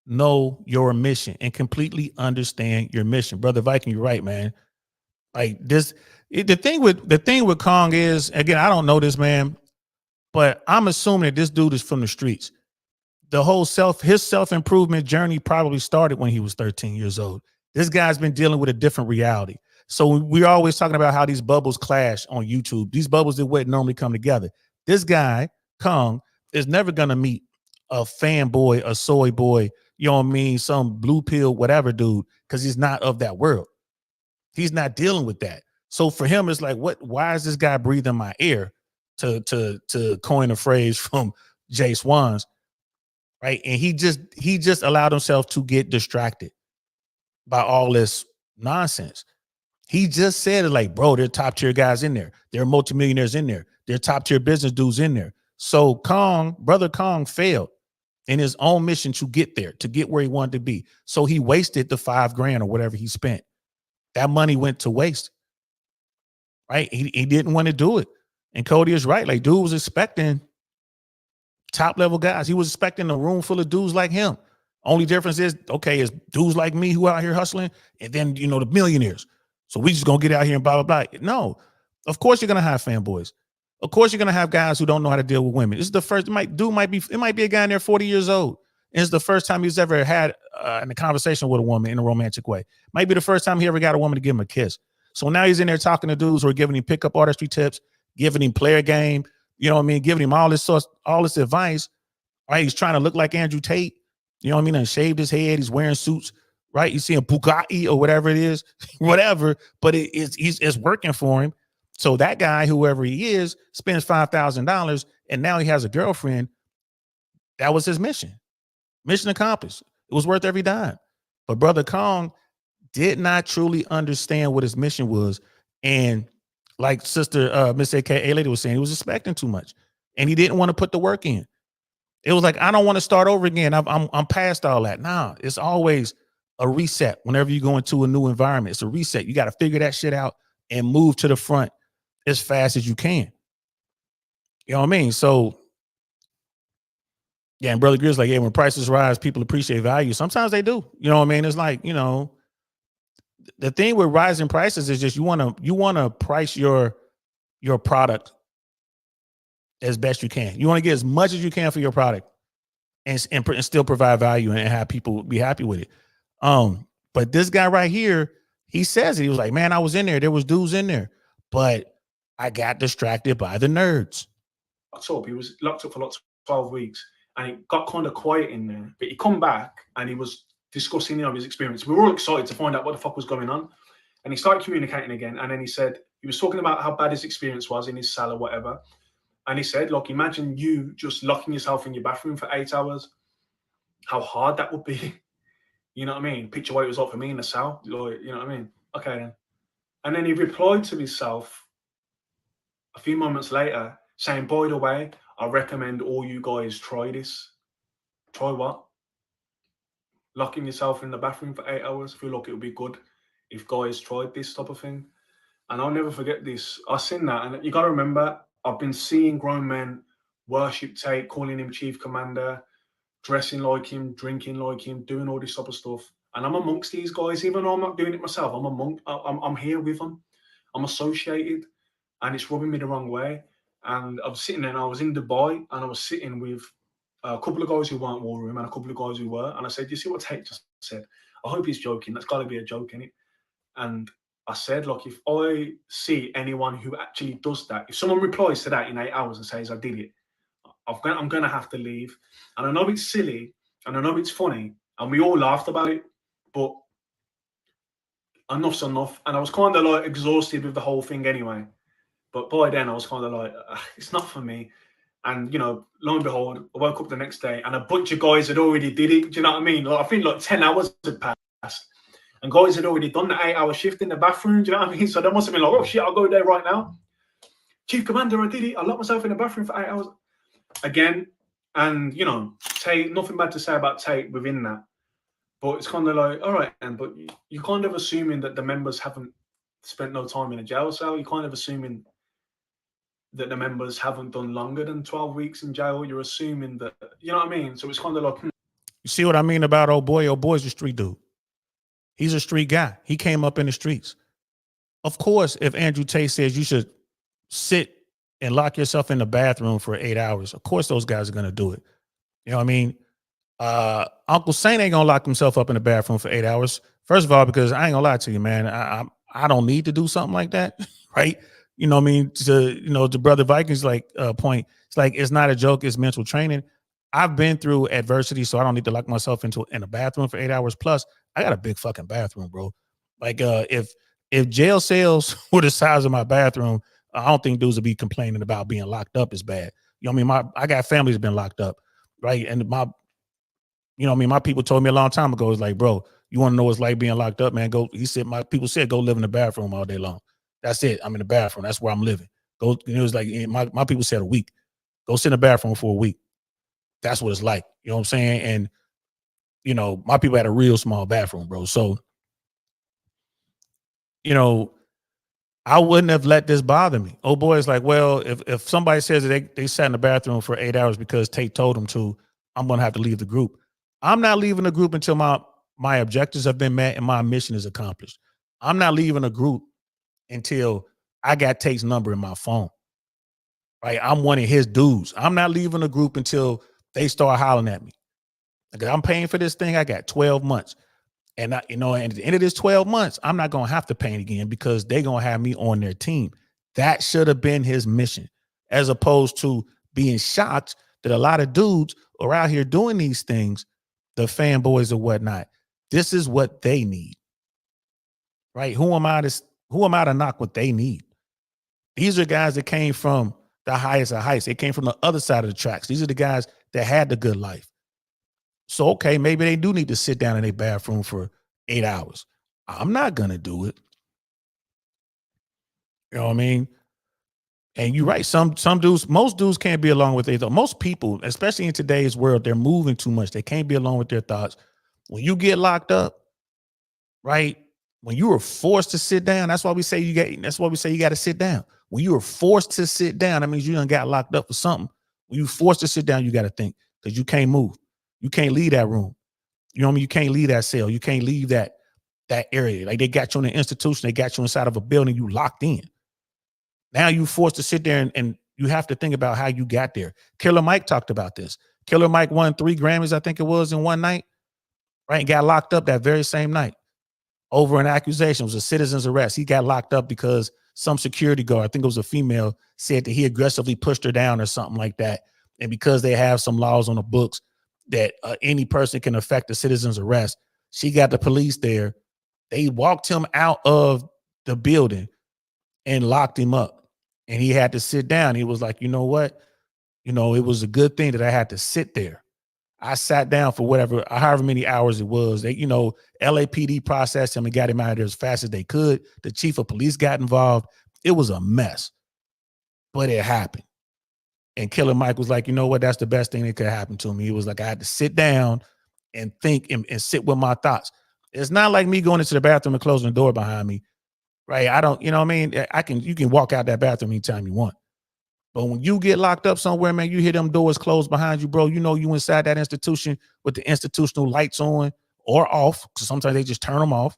know your mission and completely understand your mission. Brother Viking, you're right, man. Like this, the thing with Kong is, again, I don't know this man, but I'm assuming that this dude is from the streets. The whole his self-improvement journey probably started when he was 13 years old. This guy's been dealing with a different reality. So we're always talking about how these bubbles clash on YouTube. These bubbles that wouldn't normally come together. This guy, Kong, is never going to meet a fanboy, a soy boy, you know what I mean, some blue pill, whatever dude, because he's not of that world. He's not dealing with that. So for him, it's like, why is this guy breathing my ear, to coin a phrase from Jay Swans, right? And he just allowed himself to get distracted by all this nonsense. He just said it like, bro, there are top tier guys in there. There are multimillionaires in there. There are top tier business dudes in there. So Brother Kong failed in his own mission to get there, to get where he wanted to be. So he wasted the $5,000 or whatever he spent. That money went to waste, right? He didn't want to do it. And Cody is right. Like, dude was expecting top level guys. He was expecting a room full of dudes like him. Only difference is, okay, it's dudes like me who out here hustling, and then, you know, the millionaires. So we just gonna get out here and blah, blah, blah. No, of course you're gonna have fanboys. Of course, you're gonna have guys who don't know how to deal with women. This is the first. It might be a guy in there 40 years old, and it's the first time he's ever had a conversation with a woman in a romantic way. Might be the first time he ever got a woman to give him a kiss. So now he's in there talking to dudes who are giving him pickup artistry tips, giving him player game. You know what I mean? Giving him all this advice. Right? He's trying to look like Andrew Tate. You know what I mean? And shaved his head. He's wearing suits. Right? You see a Bugatti or whatever it is, whatever. But it's working for him. So that guy, whoever he is, spends $5,000, and now he has a girlfriend. That was his mission. Mission accomplished. It was worth every dime. But Brother Kong did not truly understand what his mission was, and like Sister Miss AKA Lady was saying, he was expecting too much, and he didn't want to put the work in. It was like, I don't want to start over again. I'm past all that. Nah, it's always a reset. Whenever you go into a new environment, it's a reset. You got to figure that shit out and move to the front as fast as you can. You know what I mean? So, yeah, and Brother Greer's like, yeah, when prices rise, people appreciate value. Sometimes they do. You know what I mean? It's like, you know, the thing with rising prices is just you want to price your product as best you can. You want to get as much as you can for your product and still provide value and have people be happy with it. But this guy right here, he says it. He was like, man, I was in there. There was dudes in there, but I got distracted by the nerds. He was locked up for like 12 weeks, and it got kind of quiet in there. But he come back and he was discussing, you know, his experience. We were all excited to find out what the fuck was going on, and he started communicating again. And then he said he was talking about how bad his experience was in his cell or whatever. And he said, look, imagine you just locking yourself in your bathroom for 8 hours. How hard that would be. You know what I mean? Picture what it was like for me in the cell. Like, you know what I mean? Okay then. And then he replied to himself a few moments later saying, by the way, I recommend all you guys try this. Try what? Locking yourself in the bathroom for 8 hours. I feel like it would be good if guys tried this type of thing. And I'll never forget this. I seen that, and you got to remember, I've been seeing grown men worship Tate, calling him chief commander, dressing like him, drinking like him, doing all this type of stuff. And I'm amongst these guys, even though I'm not doing it myself. I'm here with them. I'm associated, and it's rubbing me the wrong way. And I was sitting there, and I was in Dubai, and I was sitting with a couple of guys who weren't war room and a couple of guys who were. And I said, you see what Tate just said? I hope he's joking. That's got to be a joke, innit? And I said, look, if I see anyone who actually does that, if someone replies to that in 8 hours and says, I did it, I'm going to have to leave. And I know it's silly, and I know it's funny, and we all laughed about it, but enough's enough. And I was kind of like exhausted with the whole thing anyway. But by then I was kind of like, it's not for me. And, you know, lo and behold, I woke up the next day and a bunch of guys had already did it. Do you know what I mean? Like, I think like 10 hours had passed. And guys had already done the 8-hour shift in the bathroom. Do you know what I mean? So they must have been like, oh, shit, I'll go there right now. Chief Commander, I did it. I locked myself in the bathroom for 8 hours. Again, and, you know, Tate, nothing bad to say about Tate within that. But it's kind of like, all right, then, but you're kind of assuming that the members haven't spent no time in a jail cell. You're kind of assuming that the members haven't done longer than 12 weeks in jail. You're assuming that, you know what I mean? So it's kind of like... You see what I mean about old boy? Old boy's a street dude. He's a street guy. He came up in the streets. Of course, if Andrew Tate says you should sit and lock yourself in the bathroom for 8 hours, of course those guys are going to do it. You know what I mean? Uncle Saint ain't going to lock himself up in the bathroom for 8 hours. First of all, because I ain't going to lie to you, man. I don't need to do something like that, right? You know what I mean? To Brother Vikings point, it's like, it's not a joke, it's mental training. I've been through adversity, so I don't need to lock myself in a bathroom for 8 hours. Plus, I got a big fucking bathroom, bro. Like, if jail cells were the size of my bathroom, I don't think dudes would be complaining about being locked up as bad. You know what I mean? I got families been locked up, right? And my people told me a long time ago, it's like, bro, you want to know what it's like being locked up, man? My people said, go live in the bathroom all day long. That's it. I'm in the bathroom. That's where I'm living. It was like, my people said a week. Go sit in the bathroom for a week. That's what it's like. You know what I'm saying? And, you know, my people had a real small bathroom, bro. So, you know, I wouldn't have let this bother me. Oh boy, it's like, well, if somebody says that they sat in the bathroom for 8 hours because Tate told them to, I'm going to have to leave the group. I'm not leaving the group until my objectives have been met and my mission is accomplished. I'm not leaving a group until I got Tate's number in my phone. right? I'm one of his dudes. I'm not leaving the group until they start hollering at me. Because I'm paying for this thing. I got 12 months. And and at the end of this 12 months, I'm not going to have to pay it again because they're going to have me on their team. That should have been his mission, as opposed to being shocked that a lot of dudes are out here doing these things, the fanboys or whatnot. This is what they need, right? Who am I to knock what they need? These are guys that came from the highest of heights. They came from the other side of the tracks. These are the guys that had the good life. So, okay, maybe they do need to sit down in their bathroom for 8 hours. I'm not going to do it. You know what I mean? And you're right. Some dudes, most dudes can't be alone with their thoughts. Most people, especially in today's world, they're moving too much. They can't be alone with their thoughts. When you get locked up, right? When you are forced to sit down, that's why we say you got to sit down. When you are forced to sit down, that means you done got locked up for something. When you forced to sit down, you got to think, because you can't move. You can't leave that room. You know what I mean? You can't leave that cell. You can't leave that area. Like, they got you in an institution. They got you inside of a building. You locked in. Now you forced to sit there and you have to think about how you got there. Killer Mike talked about this. Killer Mike won 3 Grammys, I think it was, in one night, right? And got locked up that very same night over an accusation. It was a citizen's arrest. He got locked up because some security guard, I think it was a female, said that he aggressively pushed her down or something like that. And because they have some laws on the books that any person can affect a citizen's arrest, she got the police there. They walked him out of the building and locked him up. And he had to sit down. He was like, you know what? It was a good thing that I had to sit there. I sat down for however many hours it was. They, LAPD processed him and got him out of there as fast as they could. The chief of police got involved. It was a mess, but it happened. And Killer Mike was like, you know what? That's the best thing that could happen to me. He was like, I had to sit down and think and sit with my thoughts. It's not like me going into the bathroom and closing the door behind me. Right. I don't, you know what I mean? You can walk out that bathroom anytime you want. But when you get locked up somewhere, man, you hear them doors closed behind you, bro. You inside that institution with the institutional lights on or off, because sometimes they just turn them off.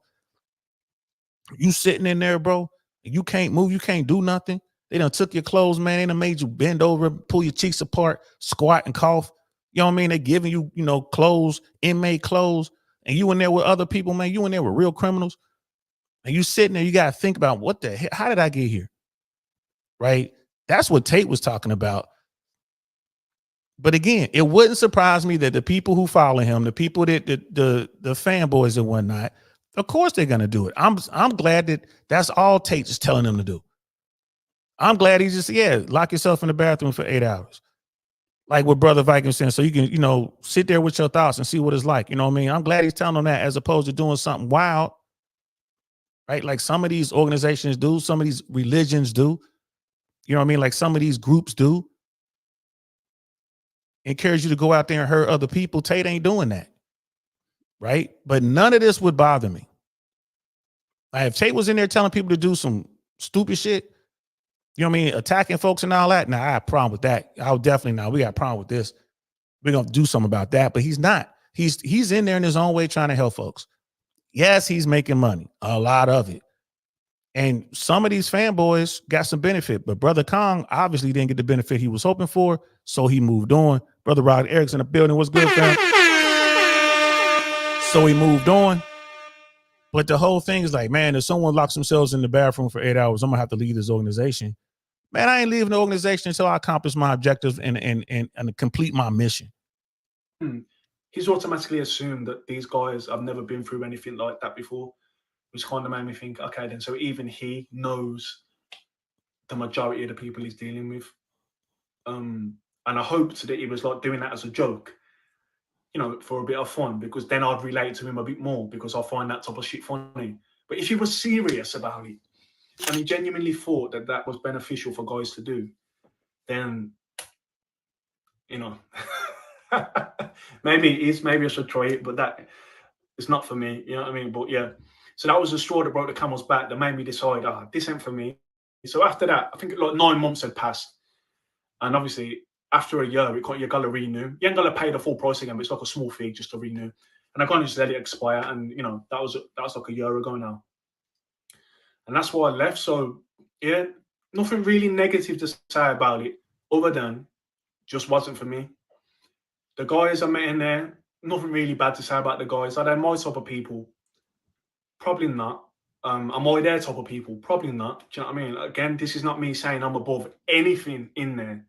You sitting in there, bro, and you can't move, you can't do nothing. They done took your clothes, man. They done made you bend over, pull your cheeks apart, squat and cough. You know what I mean? They giving you, clothes, inmate clothes, and you in there with other people, man. You in there with real criminals. And you sitting there, you got to think about what the heck, how did I get here? Right? That's what Tate was talking about. But again, it wouldn't surprise me that the people who follow him, the people that the fanboys and whatnot, of course they're gonna do it. I'm glad that's all Tate is telling them to do. I'm glad he just lock yourself in the bathroom for 8 hours, like what Brother Viking said, so you can sit there with your thoughts and see what it's like. You know what I mean? I'm glad he's telling them that, as opposed to doing something wild. Right? Like some of these organizations do, some of these religions do, you know what I mean? Like some of these groups do. Encourage you to go out there and hurt other people. Tate ain't doing that. Right? But none of this would bother me. Like if Tate was in there telling people to do some stupid shit, you know what I mean? Attacking folks and all that. Now I have a problem with that. I would definitely we got a problem with this. We're gonna do something about that. But he's not. He's in there in his own way trying to help folks. Yes, he's making money, a lot of it. And some of these fanboys got some benefit, but Brother Kong obviously didn't get the benefit he was hoping for, so he moved on. Brother Rod Eric's in the building. What's good, fam? So he moved on. But the whole thing is like, man, if someone locks themselves in the bathroom for 8 hours, I'm going to have to leave this organization. Man, I ain't leaving the organization until I accomplish my objectives and complete my mission. He's automatically assumed that these guys have never been through anything like that before, which kind of made me think, okay, then so even he knows the majority of the people he's dealing with. And I hoped that he was like doing that as a joke, for a bit of fun, because then I'd relate to him a bit more, because I find that type of shit funny. But if he was serious about it and he genuinely thought that that was beneficial for guys to do, then, maybe it is, maybe I should try it, but that it's not for me, you know what I mean? But yeah, so that was the straw that broke the camel's back that made me decide, this ain't for me. So after that, I think like 9 months had passed, and obviously after a year, you got to renew. You ain't got to pay the full price again, but it's like a small fee just to renew. And I kind of just let it expire, and that was like a year ago now, and that's why I left. So yeah, nothing really negative to say about it. other than just wasn't for me. The guys I met in there, nothing really bad to say about the guys. Are they my type of people? Probably not. Am I their type of people? Probably not. Do you know what I mean? Again, this is not me saying I'm above anything in there.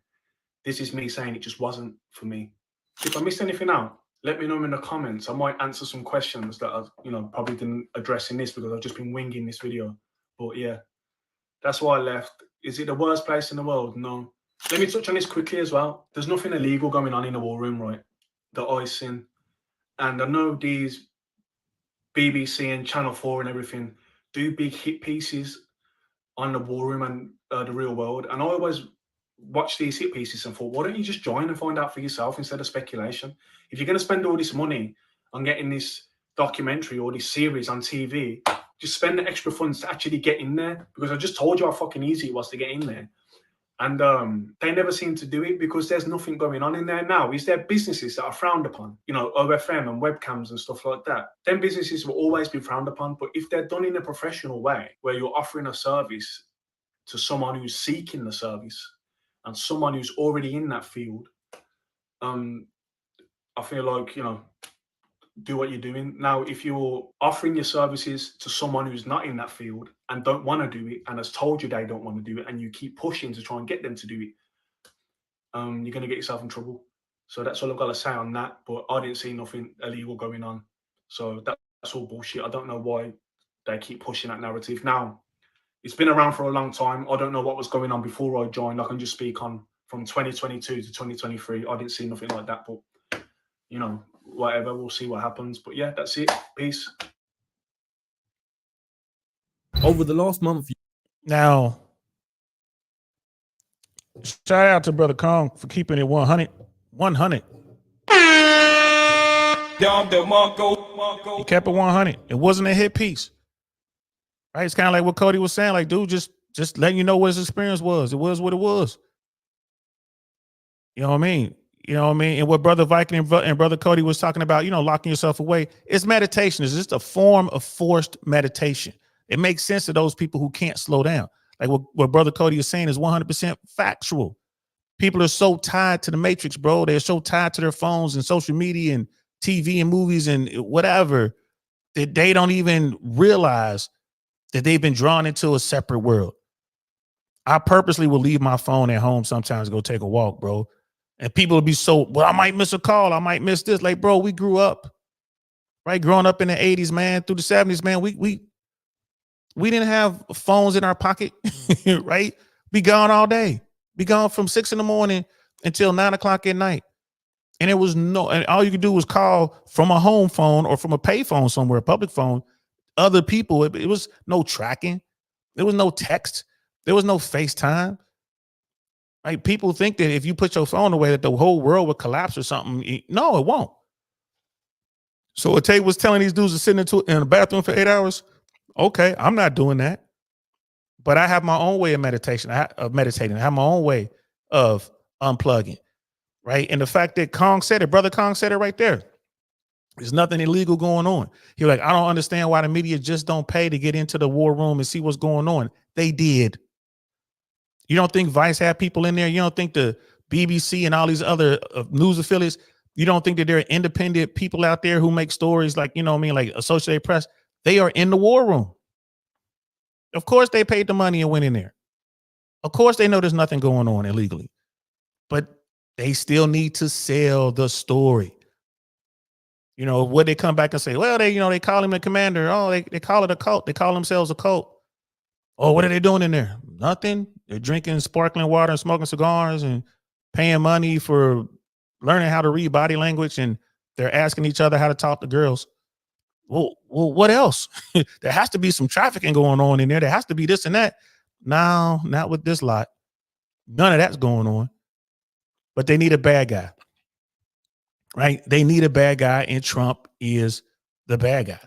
This is me saying it just wasn't for me. If I missed anything out, let me know in the comments. I might answer some questions that I, probably didn't address in this because I've just been winging this video. But yeah, that's why I left. Is it the worst place in the world? No. Let me touch on this quickly as well. There's nothing illegal going on in the war room, right? That I've seen. And I know these BBC and Channel 4 and everything do big hit pieces on the war room and the real world. And I always watch these hit pieces and thought, why don't you just join and find out for yourself instead of speculation? If you're going to spend all this money on getting this documentary or this series on TV, just spend the extra funds to actually get in there, because I just told you how fucking easy it was to get in there. And they never seem to do it because there's nothing going on in there now. Is there businesses that are frowned upon? OFM and webcams and stuff like that. Then businesses will always be frowned upon. But if they're done in a professional way, where you're offering a service to someone who's seeking the service and someone who's already in that field, I feel like, do what you're doing. Now, if you're offering your services to someone who's not in that field and don't want to do it and has told you they don't want to do it, and you keep pushing to try and get them to do it, you're going to get yourself in trouble. So that's all I've got to say on that. But I didn't see nothing illegal going on. So that's all bullshit. I don't know why they keep pushing that narrative. Now, it's been around for a long time. I don't know what was going on before I joined. I can just speak on from 2022 to 2023. I didn't see nothing like that. But, whatever, we'll see what happens. But yeah, that's it. Peace. Over the last month. Now, shout out to Brother Kong for keeping it 100. 100. He kept it 100. It wasn't a hit piece. Right? It's kind of like what Cody was saying. Like, dude, just letting you know what his experience was. It was what it was. You know what I mean? And what Brother Viking and Brother Cody was talking about, locking yourself away. It's meditation. It's just a form of forced meditation. It makes sense to those people who can't slow down. Like what Brother Cody is saying is 100% factual. People are so tied to the matrix, bro. They're so tied to their phones and social media and TV and movies and whatever that they don't even realize that they've been drawn into a separate world. I purposely will leave my phone at home sometimes to go take a walk, bro. And people will be so, well, I might miss a call. I might miss this. Like, bro, we grew up, right? Growing up in the 80s, man, through the 70s, man, we didn't have phones in our pocket, right? Be gone all day. Be gone from 6 a.m. until 9 o'clock at night. And and all you could do was call from a home phone or from a pay phone somewhere, a public phone, other people. It was no tracking. There was no text. There was no FaceTime. Right? People think that if you put your phone away, that the whole world would collapse or something. No, it won't. So what Tate was telling these dudes to sit in the bathroom for 8 hours. Okay, I'm not doing that. But I have my own way of meditating. I have my own way of unplugging. Right. And the fact that Brother Kong said it right there. There's nothing illegal going on. He was like, I don't understand why the media just don't pay to get into the war room and see what's going on. They did. You don't think Vice had people in there? You don't think the BBC and all these other news affiliates, you don't think that there are independent people out there who make stories like, like Associated Press? They are in the war room. Of course they paid the money and went in there. Of course they know there's nothing going on illegally. But they still need to sell the story. What they come back and say, well, they call him the commander. Oh, they call it a cult. They call themselves a cult. Oh, what are they doing in there? Nothing. They're drinking sparkling water and smoking cigars and paying money for learning how to read body language. And they're asking each other how to talk to girls. Well, what else? There has to be some trafficking going on in there. There has to be this and that. No, not with this lot. None of that's going on. But they need a bad guy. Right? They need a bad guy, and Trump is the bad guy.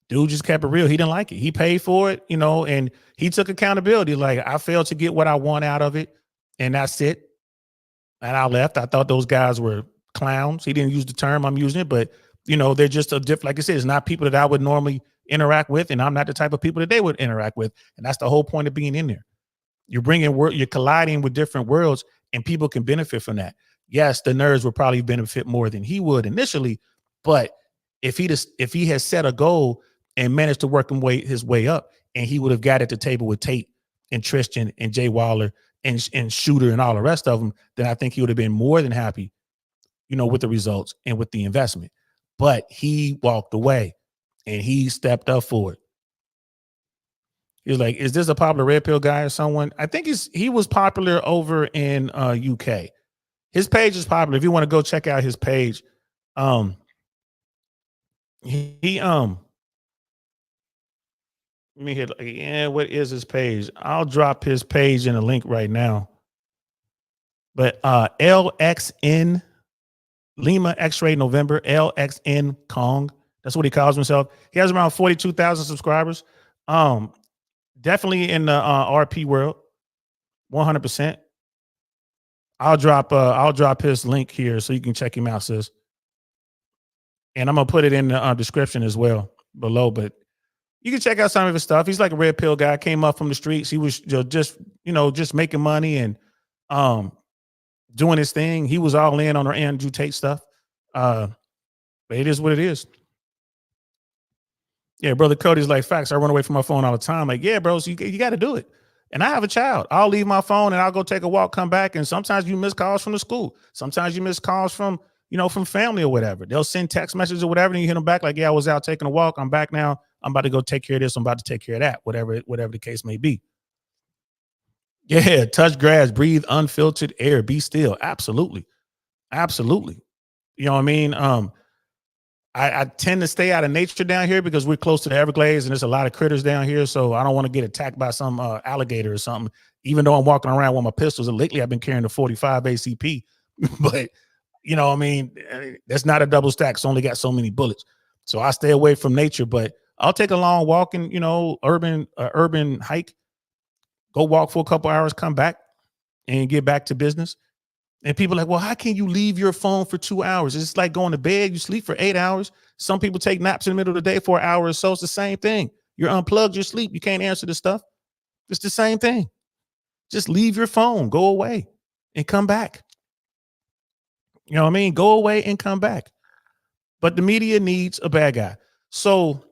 Dude just kept it real. He didn't like it. He paid for it, and he took accountability. Like, I failed to get what I want out of it, and that's it. And I left. I thought those guys were clowns. He didn't use the term. I'm using it, but they're just a different. Like I said, it's not people that I would normally interact with, and I'm not the type of people that they would interact with. And that's the whole point of being in there. You're you're colliding with different worlds, and people can benefit from that. Yes, the nerds would probably benefit more than he would initially, but if he has set a goal and managed to work his way up, and he would have got at the table with Tate and Tristan and Jay Waller and Shooter and all the rest of them, then I think he would have been more than happy, with the results and with the investment. But he walked away and he stepped up for it. He was like, "Is this a popular red pill guy or someone?" I think he was popular over in UK. His page is popular. If you want to go check out his page, let me hit. Yeah, what is his page? I'll drop his page in a link right now. But LXN Lima X-ray November, LXN Kong. That's what he calls himself. He has around 42,000 subscribers. Definitely in the RP world, 100%. I'll drop his link here so you can check him out, sis. And I'm gonna put it in the description as well below. But you can check out some of his stuff. He's like a red pill guy. Came up from the streets. He was just making money and doing his thing. He was all in on our Andrew Tate stuff. But it is what it is. Yeah, brother Cody's like, facts. I run away from my phone all the time. Like, yeah, bro, so you got to do it. And I have a child. I'll leave my phone and I'll go take a walk, come back. And sometimes you miss calls from the school. Sometimes you miss calls from family or whatever. They'll send text messages or whatever. And you hit them back like, yeah, I was out taking a walk. I'm back now. I'm about to go take care of this. I'm about to take care of that, whatever the case may be. Yeah, touch grass, breathe unfiltered air, be still. Absolutely. Absolutely. You know what I mean? I tend to stay out of nature down here because we're close to the Everglades and there's a lot of critters down here. So I don't want to get attacked by some alligator or something, even though I'm walking around with my pistols. And lately I've been carrying the 45 ACP, but you know what I mean? That's not a double stack. It's only got so many bullets. So I stay away from nature, but I'll take a long walk and, urban hike, go walk for a couple hours, come back and get back to business. And people are like, well, how can you leave your phone for 2 hours? It's like going to bed. You sleep for 8 hours. Some people take naps in the middle of the day for an hour or so. It's the same thing. You're unplugged, you sleep. You can't answer the stuff. It's the same thing. Just leave your phone, go away and come back. You know what I mean? Go away and come back. But the media needs a bad guy. So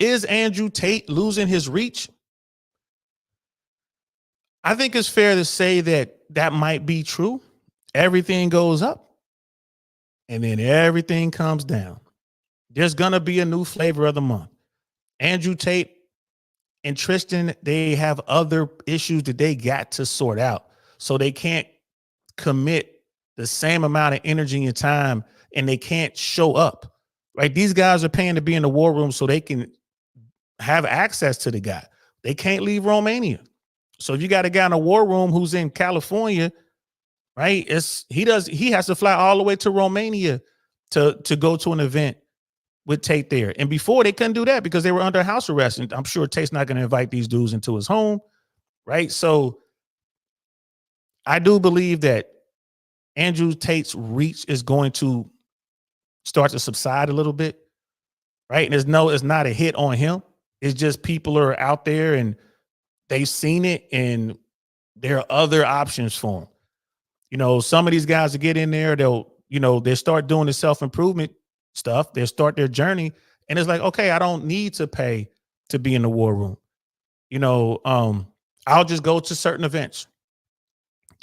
is Andrew Tate losing his reach? I think it's fair to say that might be true. Everything goes up and then everything comes down. There's going to be a new flavor of the month. Andrew Tate and Tristan, they have other issues that they got to sort out. So they can't commit the same amount of energy and time, and they can't show up, right? These guys are paying to be in the war room so they can have access to the guy. They can't leave Romania. So if you got a guy in a war room who's in California, right? He has to fly all the way to Romania to go to an event with Tate there. And before they couldn't do that because they were under house arrest. And I'm sure Tate's not going to invite these dudes into his home. Right. So I do believe that Andrew Tate's reach is going to start to subside a little bit. Right. And it's not a hit on him. It's just people are out there and they've seen it and there are other options for them. Some of these guys that get in there, they'll start doing the self-improvement stuff. They'll start their journey. And it's like, okay, I don't need to pay to be in the war room. I'll just go to certain events.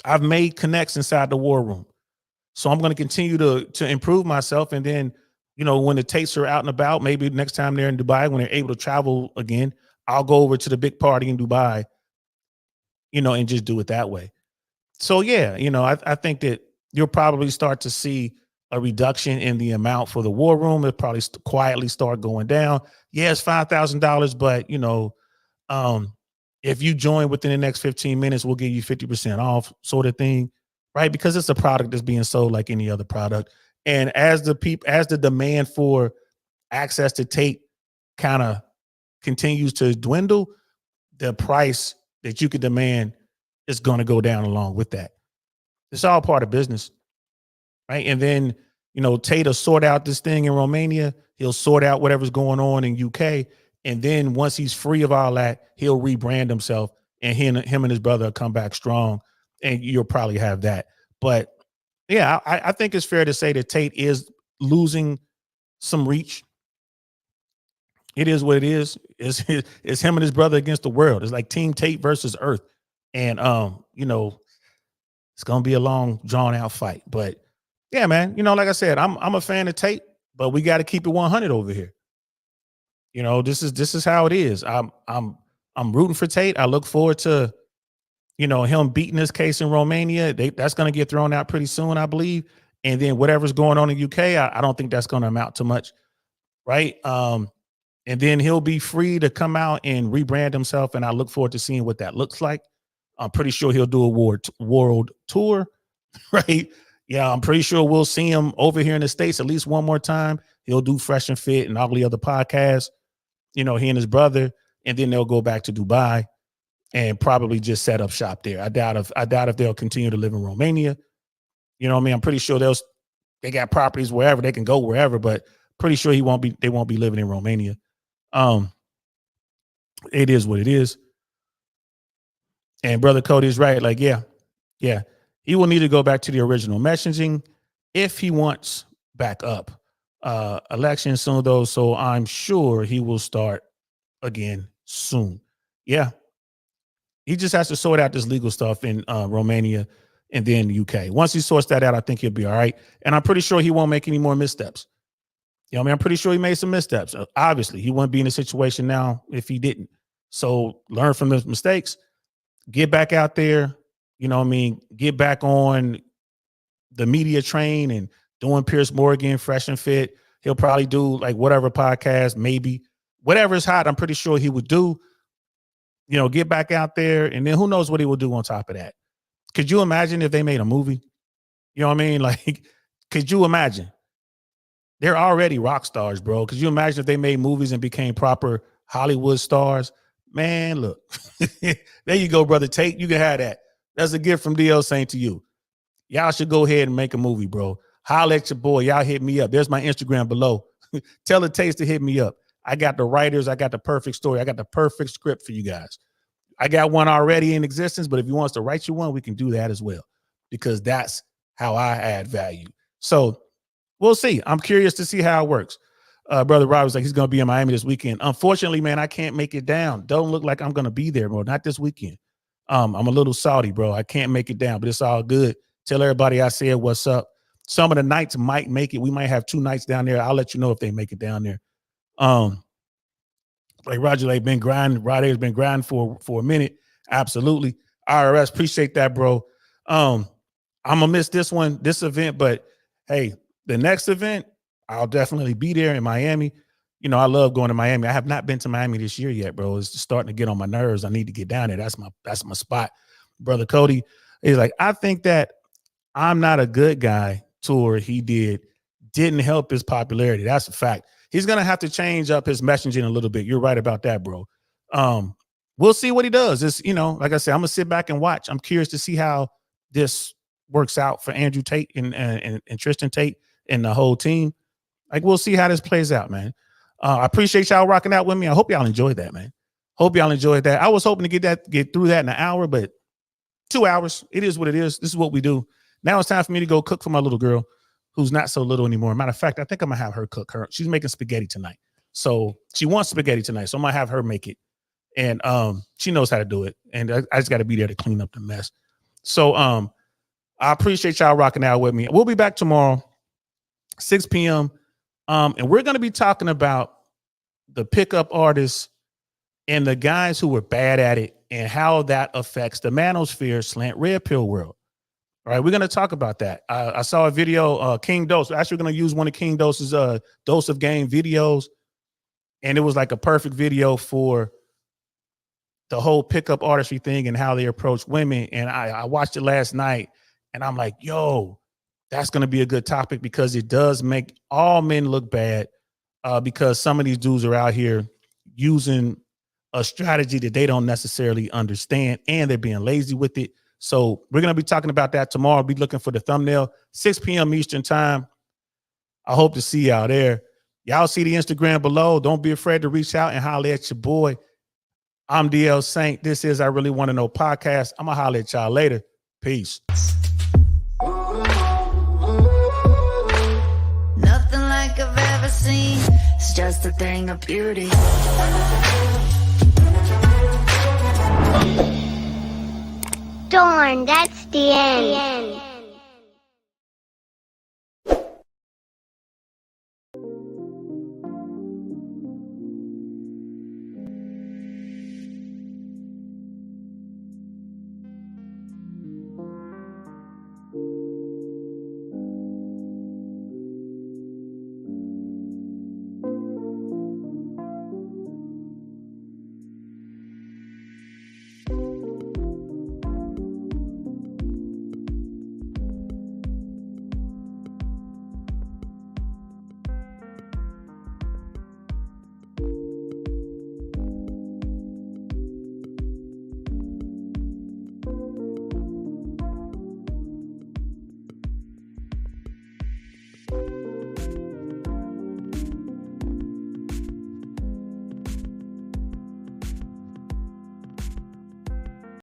I've made connects inside the war room. So I'm going to continue to improve myself. And then, when the Tates are out and about, maybe next time they're in Dubai, when they're able to travel again, I'll go over to the big party in Dubai, and just do it that way. So, yeah, I think that you'll probably start to see a reduction in the amount for the war room. It'll probably quietly start going down. Yeah, it's $5,000, but, if you join within the next 15 minutes, we'll give you 50% off sort of thing, right? Because it's a product that's being sold like any other product. And as the demand for access to Tate kind of continues to dwindle, the price that you could demand is going to go down along with that. It's all part of business, right? And then, Tate will sort out this thing in Romania. He'll sort out whatever's going on in UK. And then once he's free of all that, he'll rebrand himself and him and his brother come back strong, and you'll probably have that. But yeah, I think it's fair to say that Tate is losing some reach. It is what it is. It's him and his brother against the world. It's like Team Tate versus Earth, and it's gonna be a long, drawn out fight. But yeah, man, like I said, I'm a fan of Tate, but we got to keep it 100 over here. This is how it is. I'm rooting for Tate. I look forward to him beating this case in Romania. That's going to get thrown out pretty soon, I believe. And then whatever's going on in UK, I don't think that's going to amount to much, right? And then he'll be free to come out and rebrand himself, and I look forward to seeing what that looks like. I'm pretty sure he'll do a world tour, right? Yeah, I'm pretty sure we'll see him over here in the States at least one more time. He'll do Fresh and Fit and all the other podcasts, he and his brother, and then they'll go back to Dubai and probably just set up shop there. I doubt if they'll continue to live in Romania. You know what I mean? I'm pretty sure they got properties wherever, they can go wherever, but pretty sure they won't be living in Romania. It is what it is. And Brother Cody is right. Like, yeah. He will need to go back to the original messaging if he wants back up. Election soon though, so I'm sure he will start again soon. Yeah. He just has to sort out this legal stuff in Romania and then the UK. Once he sorts that out, I think he'll be all right. And I'm pretty sure he won't make any more missteps. I'm pretty sure he made some missteps. Obviously, he wouldn't be in a situation now if he didn't. So learn from those mistakes, get back out there, get back on the media train and doing Pierce Morgan, Fresh and Fit. He'll probably do like whatever podcast, maybe whatever is hot. I'm pretty sure he would do, get back out there. And then who knows what he will do on top of that. Could you imagine if they made a movie? You know what I mean? Like, could you imagine? They're already rock stars, bro. Could you imagine if they made movies and became proper Hollywood stars? Man, look, there you go, Brother Tate. You can have that. That's a gift from DL saying to you. Y'all should go ahead and make a movie, bro. Holla at your boy. Y'all hit me up. There's my Instagram below. Tell the Taste to hit me up. I got the writers. I got the perfect story. I got the perfect script for you guys. I got one already in existence, but if you want us to write you one, we can do that as well, because that's how I add value. So we'll see. I'm curious to see how it works. Brother Robert's like, he's going to be in Miami this weekend. Unfortunately, man, I can't make it down. Don't look like I'm going to be there, bro. Not this weekend. I'm a little salty, bro. I can't make it down, but it's all good. Tell everybody I said what's up. Some of the nights might make it. We might have 2 nights down there. I'll let you know if they make it down there. Like Roger, like been grinding. Roday's been grinding for a minute. Absolutely. IRS, appreciate that, bro. I'm gonna miss this event, but hey, the next event, I'll definitely be there in Miami. I love going to Miami. I have not been to Miami this year yet, bro. It's starting to get on my nerves. I need to get down there. That's my spot. Brother Cody is like, I think that I'm Not a Good Guy tour he didn't help his popularity. That's a fact. He's going to have to change up his messaging a little bit. You're right about that, bro. We'll see what he does. It's, like I said, I'm going to sit back and watch. I'm curious to see how this works out for Andrew Tate and Tristan Tate and the whole team. Like, we'll see how this plays out, man. I appreciate y'all rocking out with me. I hope y'all enjoyed that, man. Hope y'all enjoyed that. I was hoping to get through that in an hour, but 2 hours. It is what it is. This is what we do. Now it's time for me to go cook for my little girl, who's not so little anymore. Matter of fact, I think I'm gonna have her cook her. She's making spaghetti tonight. So she wants spaghetti tonight. So I'm gonna have her make it. And she knows how to do it. And I just gotta be there to clean up the mess. So I appreciate y'all rocking out with me. We'll be back tomorrow, 6 p.m. And we're gonna be talking about the pickup artists and the guys who were bad at it and how that affects the manosphere slant red pill world. All right, we're going to talk about that. I saw a video, King Dose. Actually, we're going to use one of King Dose's Dose of Game videos. And it was like a perfect video for the whole pickup artistry thing and how they approach women. And I watched it last night and I'm like, yo, that's going to be a good topic, because it does make all men look bad, because some of these dudes are out here using a strategy that they don't necessarily understand, and they're being lazy with it. So we're going to be talking about that tomorrow. Be looking for the thumbnail, 6 p.m. Eastern time. I hope to see y'all there. Y'all see the Instagram below. Don't be afraid to reach out and holler at your boy. I'm DL Saint. This is I Really Want to Know podcast. I'm going to holler at y'all later. Peace. Nothing like I've ever seen. It's just a thing of beauty. Darn, that's the end.